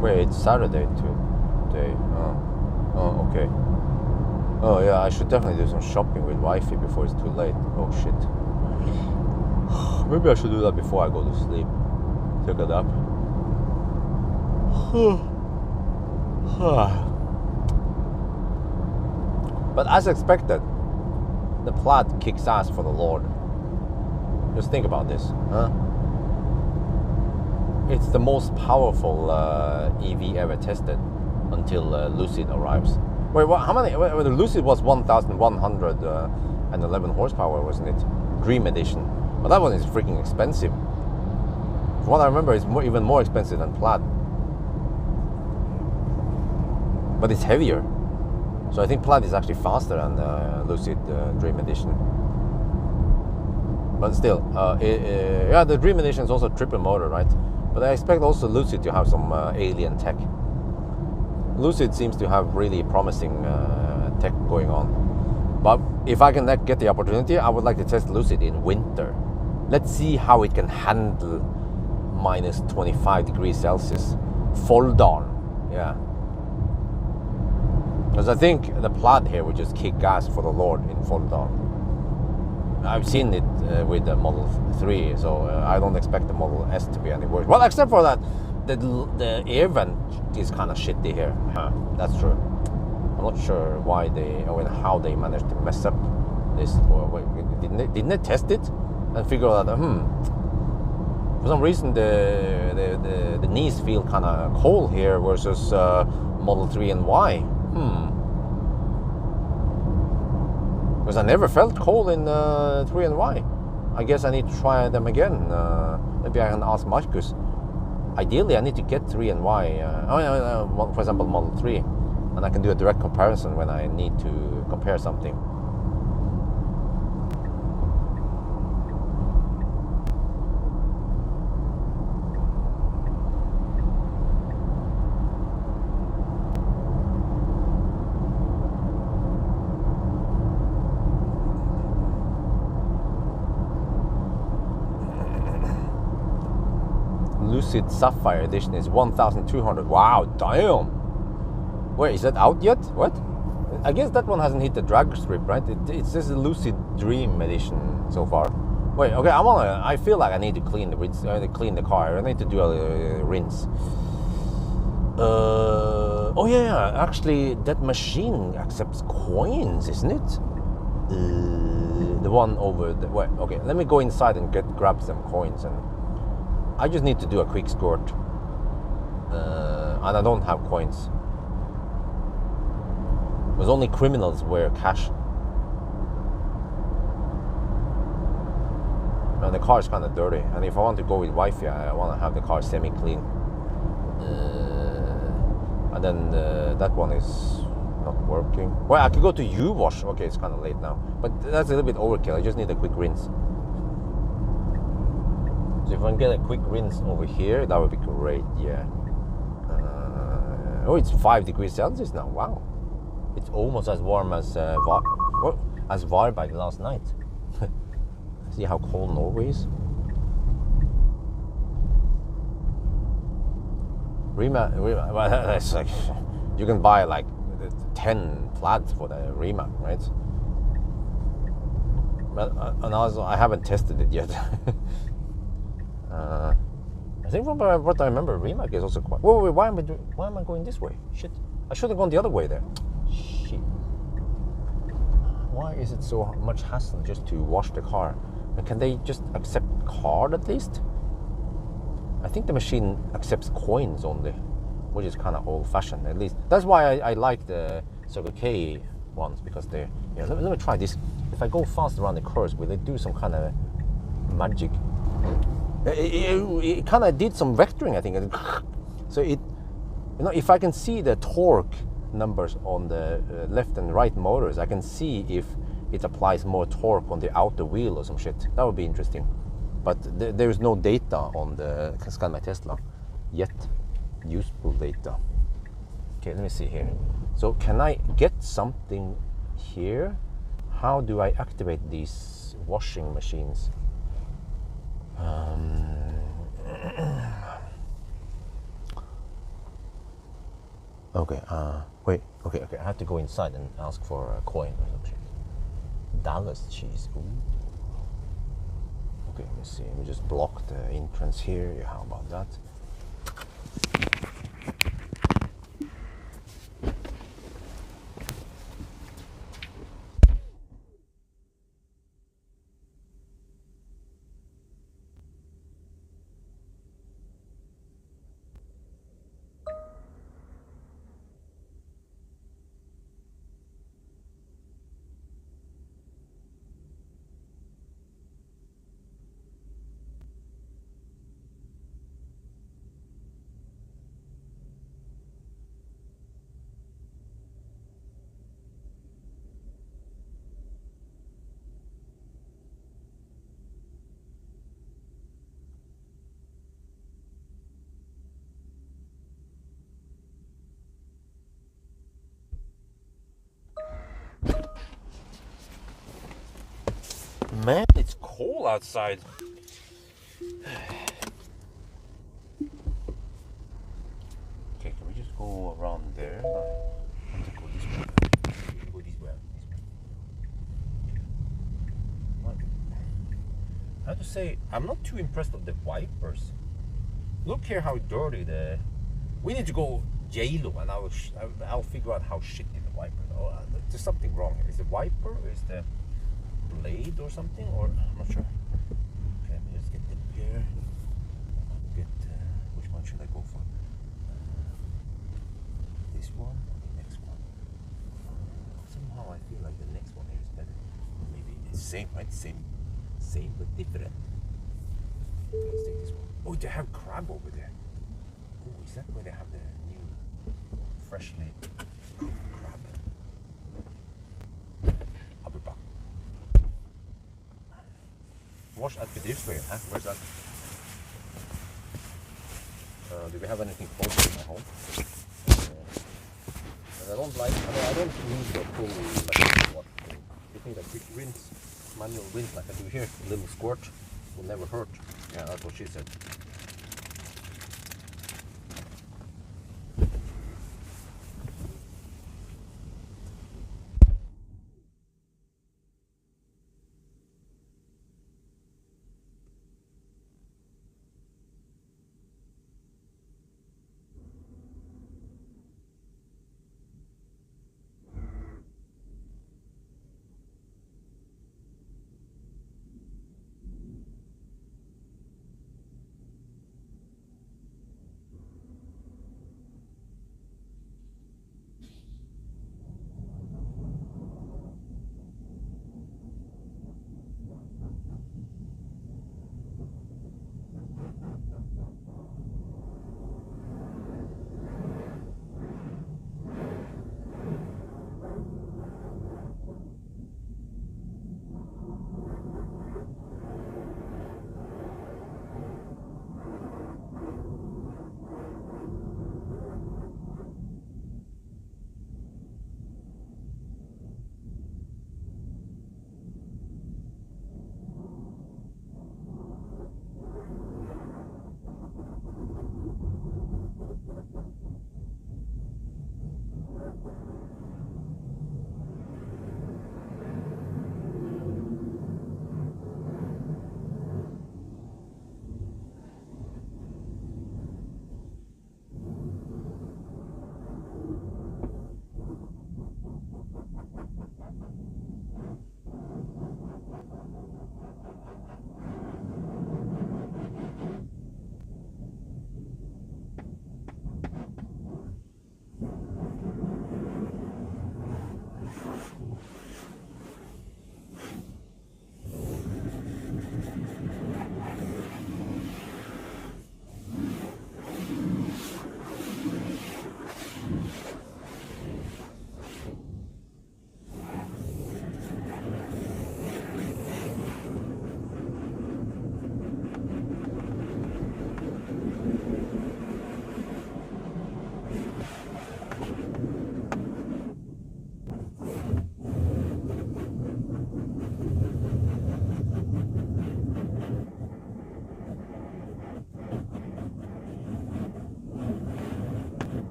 Wait, it's Saturday today. Oh, okay. Oh yeah, I should definitely do some shopping with wifey before it's too late. Oh shit. Maybe I should do that before I go to sleep. Take a nap. But as expected, the Plaid kicks ass for the Lord. Just think about this, huh? It's the most powerful EV ever tested until Lucid arrives. Wait, what? How many? The Lucid was 1,111 horsepower, wasn't it? Dream Edition. But that one is freaking expensive. From what I remember, it's even more expensive than Plaid. But it's heavier. So I think Plaid is actually faster than Lucid Dream Edition. But still, yeah, the Dream Edition is also triple motor, right? But I expect also Lucid to have some alien tech. Lucid seems to have really promising tech going on. But if I can get the opportunity, I would like to test Lucid in winter. Let's see how it can handle minus 25 degrees Celsius. Folldal, yeah. Because I think the Plaid here would just kick gas for the Lord in Folldal. I've seen it with the Model 3, so I don't expect the Model S to be any worse. Well, except for that, the air vent is kind of shitty here. That's true. I'm not sure why how they managed to mess up this. Or wait, didn't they test it and figure out that for some reason the knees feel kind of cold here versus Model 3 and Y. Because I never felt cold in 3 and Y. I guess I need to try them again. Maybe I can ask Marcus. ideally I need to get 3 and Y. For example, Model 3, and I can do a direct comparison when I need to compare something. Lucid Sapphire Edition is 1,200. Wow, damn! Wait, is that out yet? What? I guess that one hasn't hit the drag strip, right? It's just a Lucid Dream Edition so far. Wait, okay, I feel like I need to clean the car. I need to do a rinse. Oh yeah, actually, that machine accepts coins, isn't it? The one over the. Wait, okay, let me go inside and grab some coins, and I just need to do a quick skirt. And I don't have coins. Because only criminals wear cash. And the car is kind of dirty. And if I want to go with Wi-Fi, I want to have the car semi-clean. And then that one is not working. Well, I could go to U-Wash. Okay, it's kind of late now. But that's a little bit overkill. I just need a quick rinse. So if I can get a quick rinse over here, that would be great, yeah. Oh, it's 5 degrees Celsius now, wow. It's almost as warm as Varberg last night. See how cold Norway is? Rimac, that's like, you can buy like 10 plaids for the Rimac, right? But and also, I haven't tested it yet. I think from what I remember, Rimac is also quite. Wait, why am I going this way? Shit, I should have gone the other way there. Shit. Why is it so much hassle just to wash the car? And can they just accept card at least? I think the machine accepts coins only, which is kind of old-fashioned. At least that's why I like the Circle K ones, because they're. Yeah, let me try this. If I go fast around the curves, will it do some kind of magic? It kind of did some vectoring, I think. So it, if I can see the torque numbers on the left and right motors, I can see if it applies more torque on the outer wheel or some shit. That would be interesting. But there is no data on the Scan My Tesla yet. Useful data. Okay, let me see here. So can I get something here? How do I activate these washing machines? Okay, wait, okay, I have to go inside and ask for a coin or something. Dallas cheese, ooh. Okay, let's see, let me just block the entrance here. Yeah, how about that? Man, it's cold outside. Okay, can we just go around there? I want to go this way. Go this way. I have to say, I'm not too impressed with the wipers. Look here how dirty the. We need to go J-Lo, and I'll figure out how shitty the wiper. Oh, there's something wrong here. Is the wiper? Or is the blade or something? Or I'm not sure. Okay, let me just get it here. Which one should I go for? This one or the next one? Somehow I feel like the next one here is better. Maybe it's same, right? Same but different. Okay, let's take this one. Oh, they have crab over there. Oh, is that where they have the new freshly cooked crab? I'll be back. Wash at bedriftsveien, huh? Where's that? Do we have anything close in my home? I don't like, I don't need the full like water. You think that quick rinse, manual rinse like I do here, a little squirt will never hurt. Yeah, that's what she said.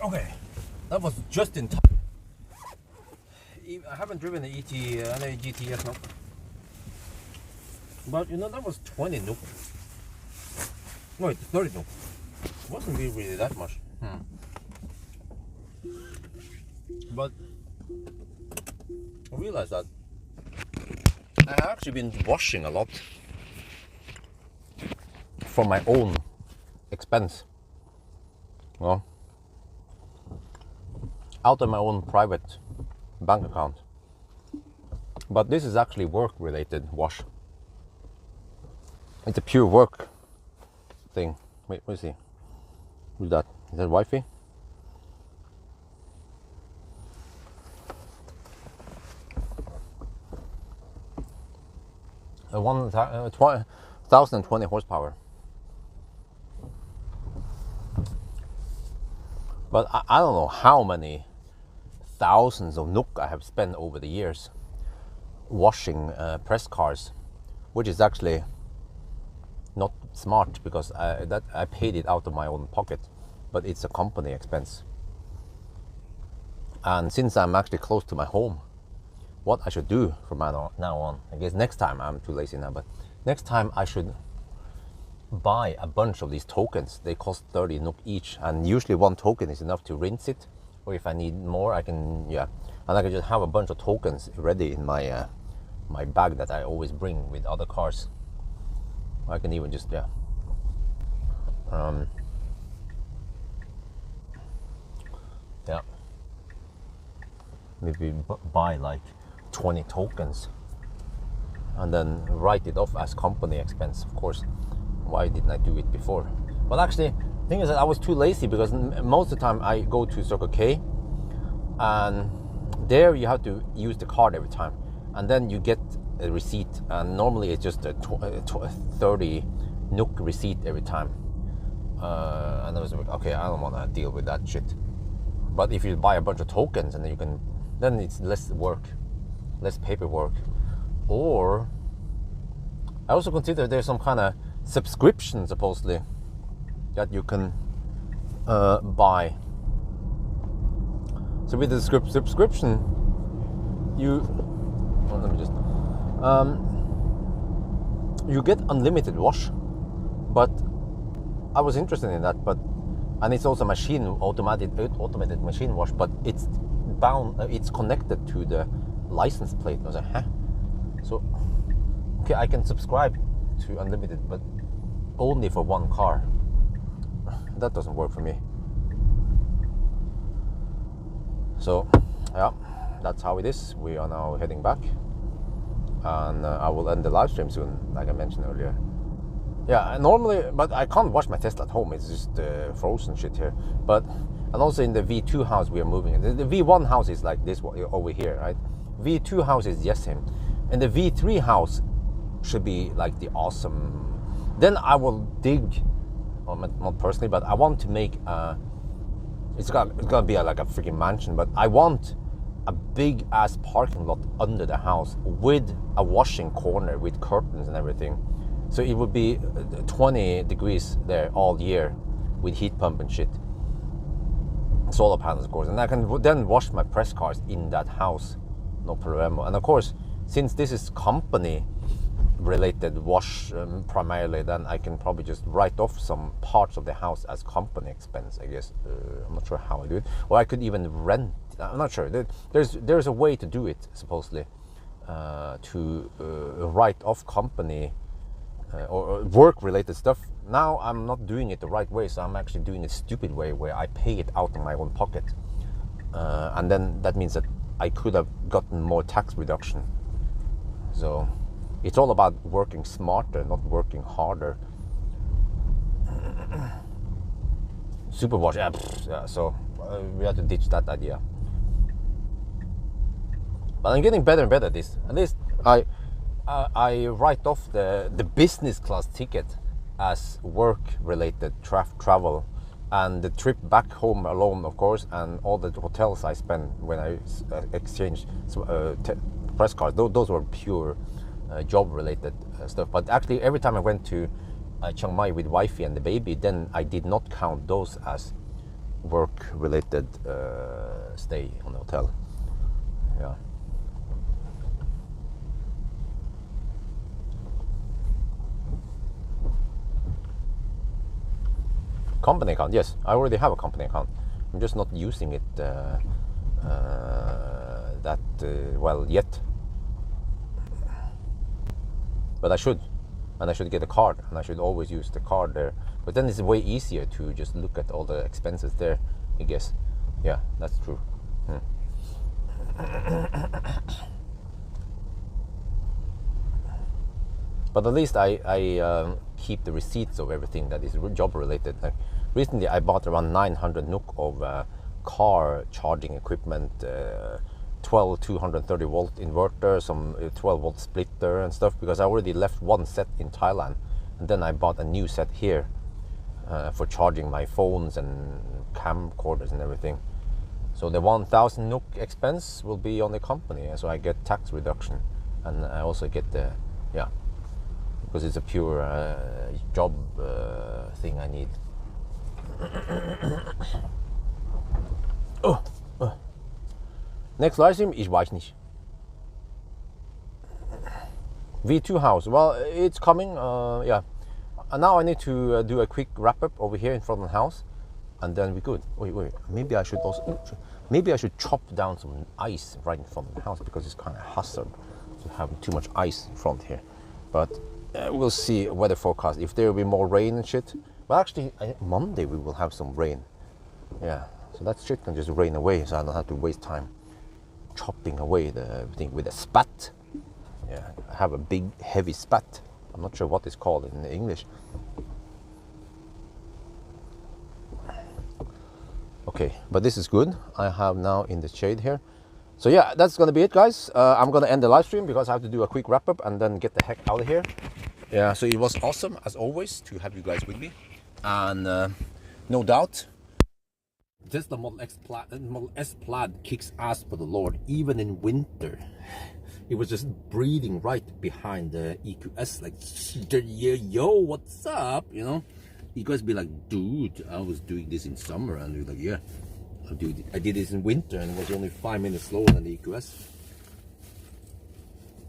Okay, that was just in time. I haven't driven the ET, any GT yet, no. But you know, that was 20 NOK. Wait, 30 NOK. Wasn't really that much. But I realized that I have actually been washing a lot for my own expense. Well, out of my own private bank account. But this is actually work-related wash. It's a pure work thing. Wait, what is he? Who's that? Is that wifey? A 1,020 horsepower. But I don't know how many thousands of NOK I have spent over the years washing press cars, which is actually not smart because I paid it out of my own pocket, but it's a company expense. And since I'm actually close to my home, what I should do from now on, I guess next time, I'm too lazy now, but next time I should buy a bunch of these tokens. They cost 30 NOK each, and usually one token is enough to rinse it, or if I need more I can, and I can just have a bunch of tokens ready in my my bag that I always bring with other cars. I can even just maybe buy like 20 tokens and then write it off as company expense. Of course, why didn't I do it before? Well, actually, the thing is that I was too lazy because most of the time I go to Circle K, and there you have to use the card every time, and then you get a receipt, and normally it's just a 30 NOK receipt every time. And I was like, okay, I don't want to deal with that shit. But if you buy a bunch of tokens, and then it's less work, less paperwork. Or I also consider there's some kind of subscription supposedly that you can buy. So with the subscription, you get unlimited wash. But I was interested in that, and it's also automated machine wash, but it's connected to the license plate. I was like, huh? So, okay, I can subscribe to unlimited, but only for one car. That doesn't work for me. So, yeah, that's how it is. We are now heading back, and I will end the live stream soon, like I mentioned earlier. Yeah, normally, but I can't wash my Tesla at home. It's just frozen shit here. And also in the V2 house we are moving. The V1 house is like this over here, right? V2 house is Jessim, and the V3 house should be like the awesome. Then I will dig, well, not personally, but I want to make it's gonna be like a freaking mansion, but I want a big ass parking lot under the house with a washing corner with curtains and everything. So it would be 20 degrees there all year with heat pump and shit. Solar panels, of course. And I can then wash my press cars in that house. No problemo. And of course, since this is company related wash primarily, then I can probably just write off some parts of the house as company expense, I guess. I'm not sure how I do it. Or I could even rent. I'm not sure. There's a way to do it, supposedly, to write off company or work-related stuff. Now I'm not doing it the right way, so I'm actually doing it stupid way where I pay it out of my own pocket, and then that means that I could have gotten more tax reduction. So it's all about working smarter, not working harder. Superwash, yeah. So we have to ditch that idea. But I'm getting better and better at this. At least I write off the business class ticket as work-related travel, and the trip back home alone, of course, and all the hotels I spent when I exchanged press cards. Those were pure job-related stuff. But actually, every time I went to Chiang Mai with wifey and the baby, then I did not count those as work-related stay on the hotel. Yeah. Company account, yes, I already have a company account. I'm just not using it well yet. But I should, and I should get a card, and I should always use the card there. But then it's way easier to just look at all the expenses there, I guess. Yeah, that's true. But at least I keep the receipts of everything that is job related. Like recently, I bought around 900 NOK of car charging equipment, 12 230 volt inverter, some 12 volt splitter and stuff, because I already left one set in Thailand, and then I bought a new set here for charging my phones and camcorders and everything. So the 1,000 NOK expense will be on the company, so I get tax reduction, and I also get the because it's a pure job thing I need. Next live stream, ich weiß nicht. V2 house, well, it's coming. Yeah, and now I need to do a quick wrap up over here in front of the house, and then we could. Wait. Maybe I should chop down some ice right in front of the house, because it's kind of hazard to have too much ice in front here. But we'll see weather forecast if there will be more rain and shit. Well, actually, Monday we will have some rain. Yeah, so that shit can just rain away, so I don't have to waste time chopping away the thing with a spat. Yeah, I have a big heavy spat. I'm not sure what it's called in English. Okay, but this is good. I have now in the shade here. So yeah, that's gonna be it, guys. I'm gonna end the live stream because I have to do a quick wrap up and then get the heck out of here. Yeah, so it was awesome as always to have you guys with me, and no doubt Tesla Model S Plaid kicks ass for the Lord, even in winter. It was just breathing right behind the EQS, like, yo, what's up? You know, you guys be like, dude, I was doing this in summer, and you're like, yeah, I did this in winter, and it was only 5 minutes slower than the EQS.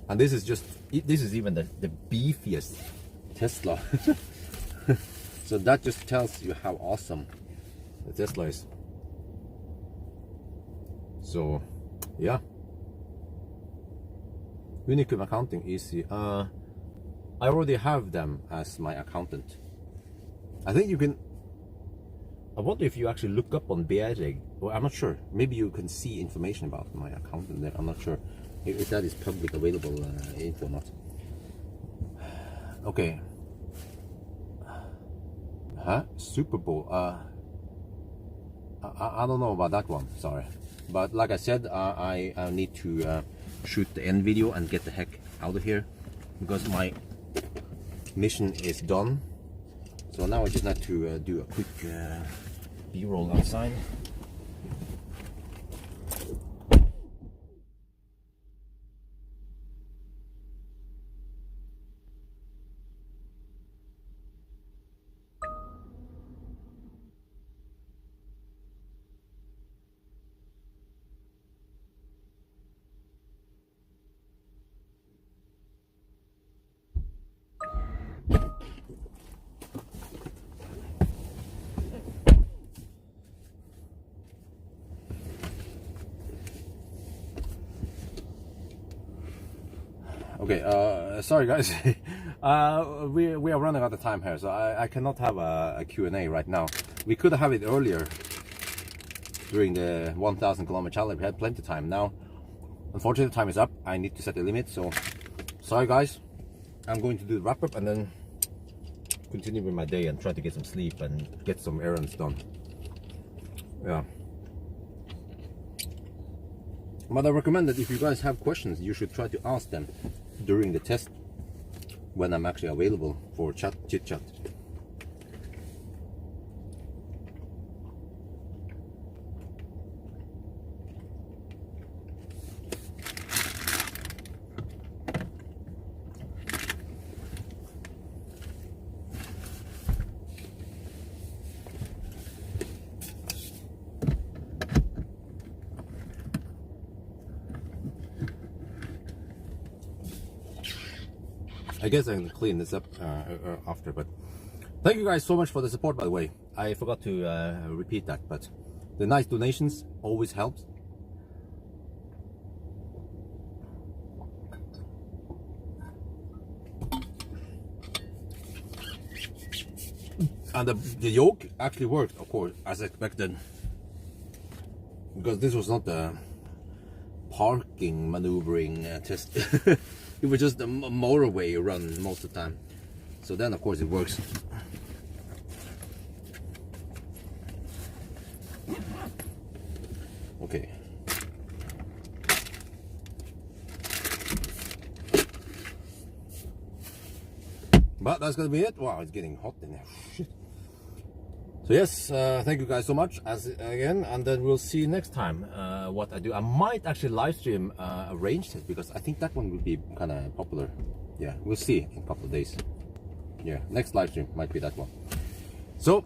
And this is even the beefiest Tesla. So that just tells you how awesome the Tesla is. So yeah, Unicum accounting easy. I already have them as my accountant. I think you can. I wonder if you actually look up on Bjørn. Well, I'm not sure. Maybe you can see information about my accountant there. I'm not sure if that is public available info or not. Okay. Super Bowl. I don't know about that one. Sorry, but like I said, I need to shoot the end video and get the heck out of here, because my mission is done. So now I just need to do a quick B-roll outside. Okay, sorry guys, we are running out of time here, so I cannot have a Q&A right now. We could have it earlier during the 1,000 kilometer challenge. We had plenty of time. Now, unfortunately, time is up. I need to set the limit, so sorry guys. I'm going to do the wrap up and then continue with my day and try to get some sleep and get some errands done. Yeah. But I recommend that if you guys have questions, you should try to ask them during the test when I'm actually available for chit chat. I guess I can clean this up after, but thank you guys so much for the support, by the way. I forgot to repeat that, but the nice donations always helps. And the yoke actually worked, of course, as expected, because this was not a parking maneuvering test. It was just a motorway run most of the time. So then, of course, it works. Okay. But that's gonna be it. Wow, it's getting hot in there. Shit. So yes, thank you guys so much again, and then we'll see next time what I do. I might actually live stream a range test, because I think that one will be kind of popular. Yeah, we'll see in a couple of days. Yeah, next live stream might be that one. So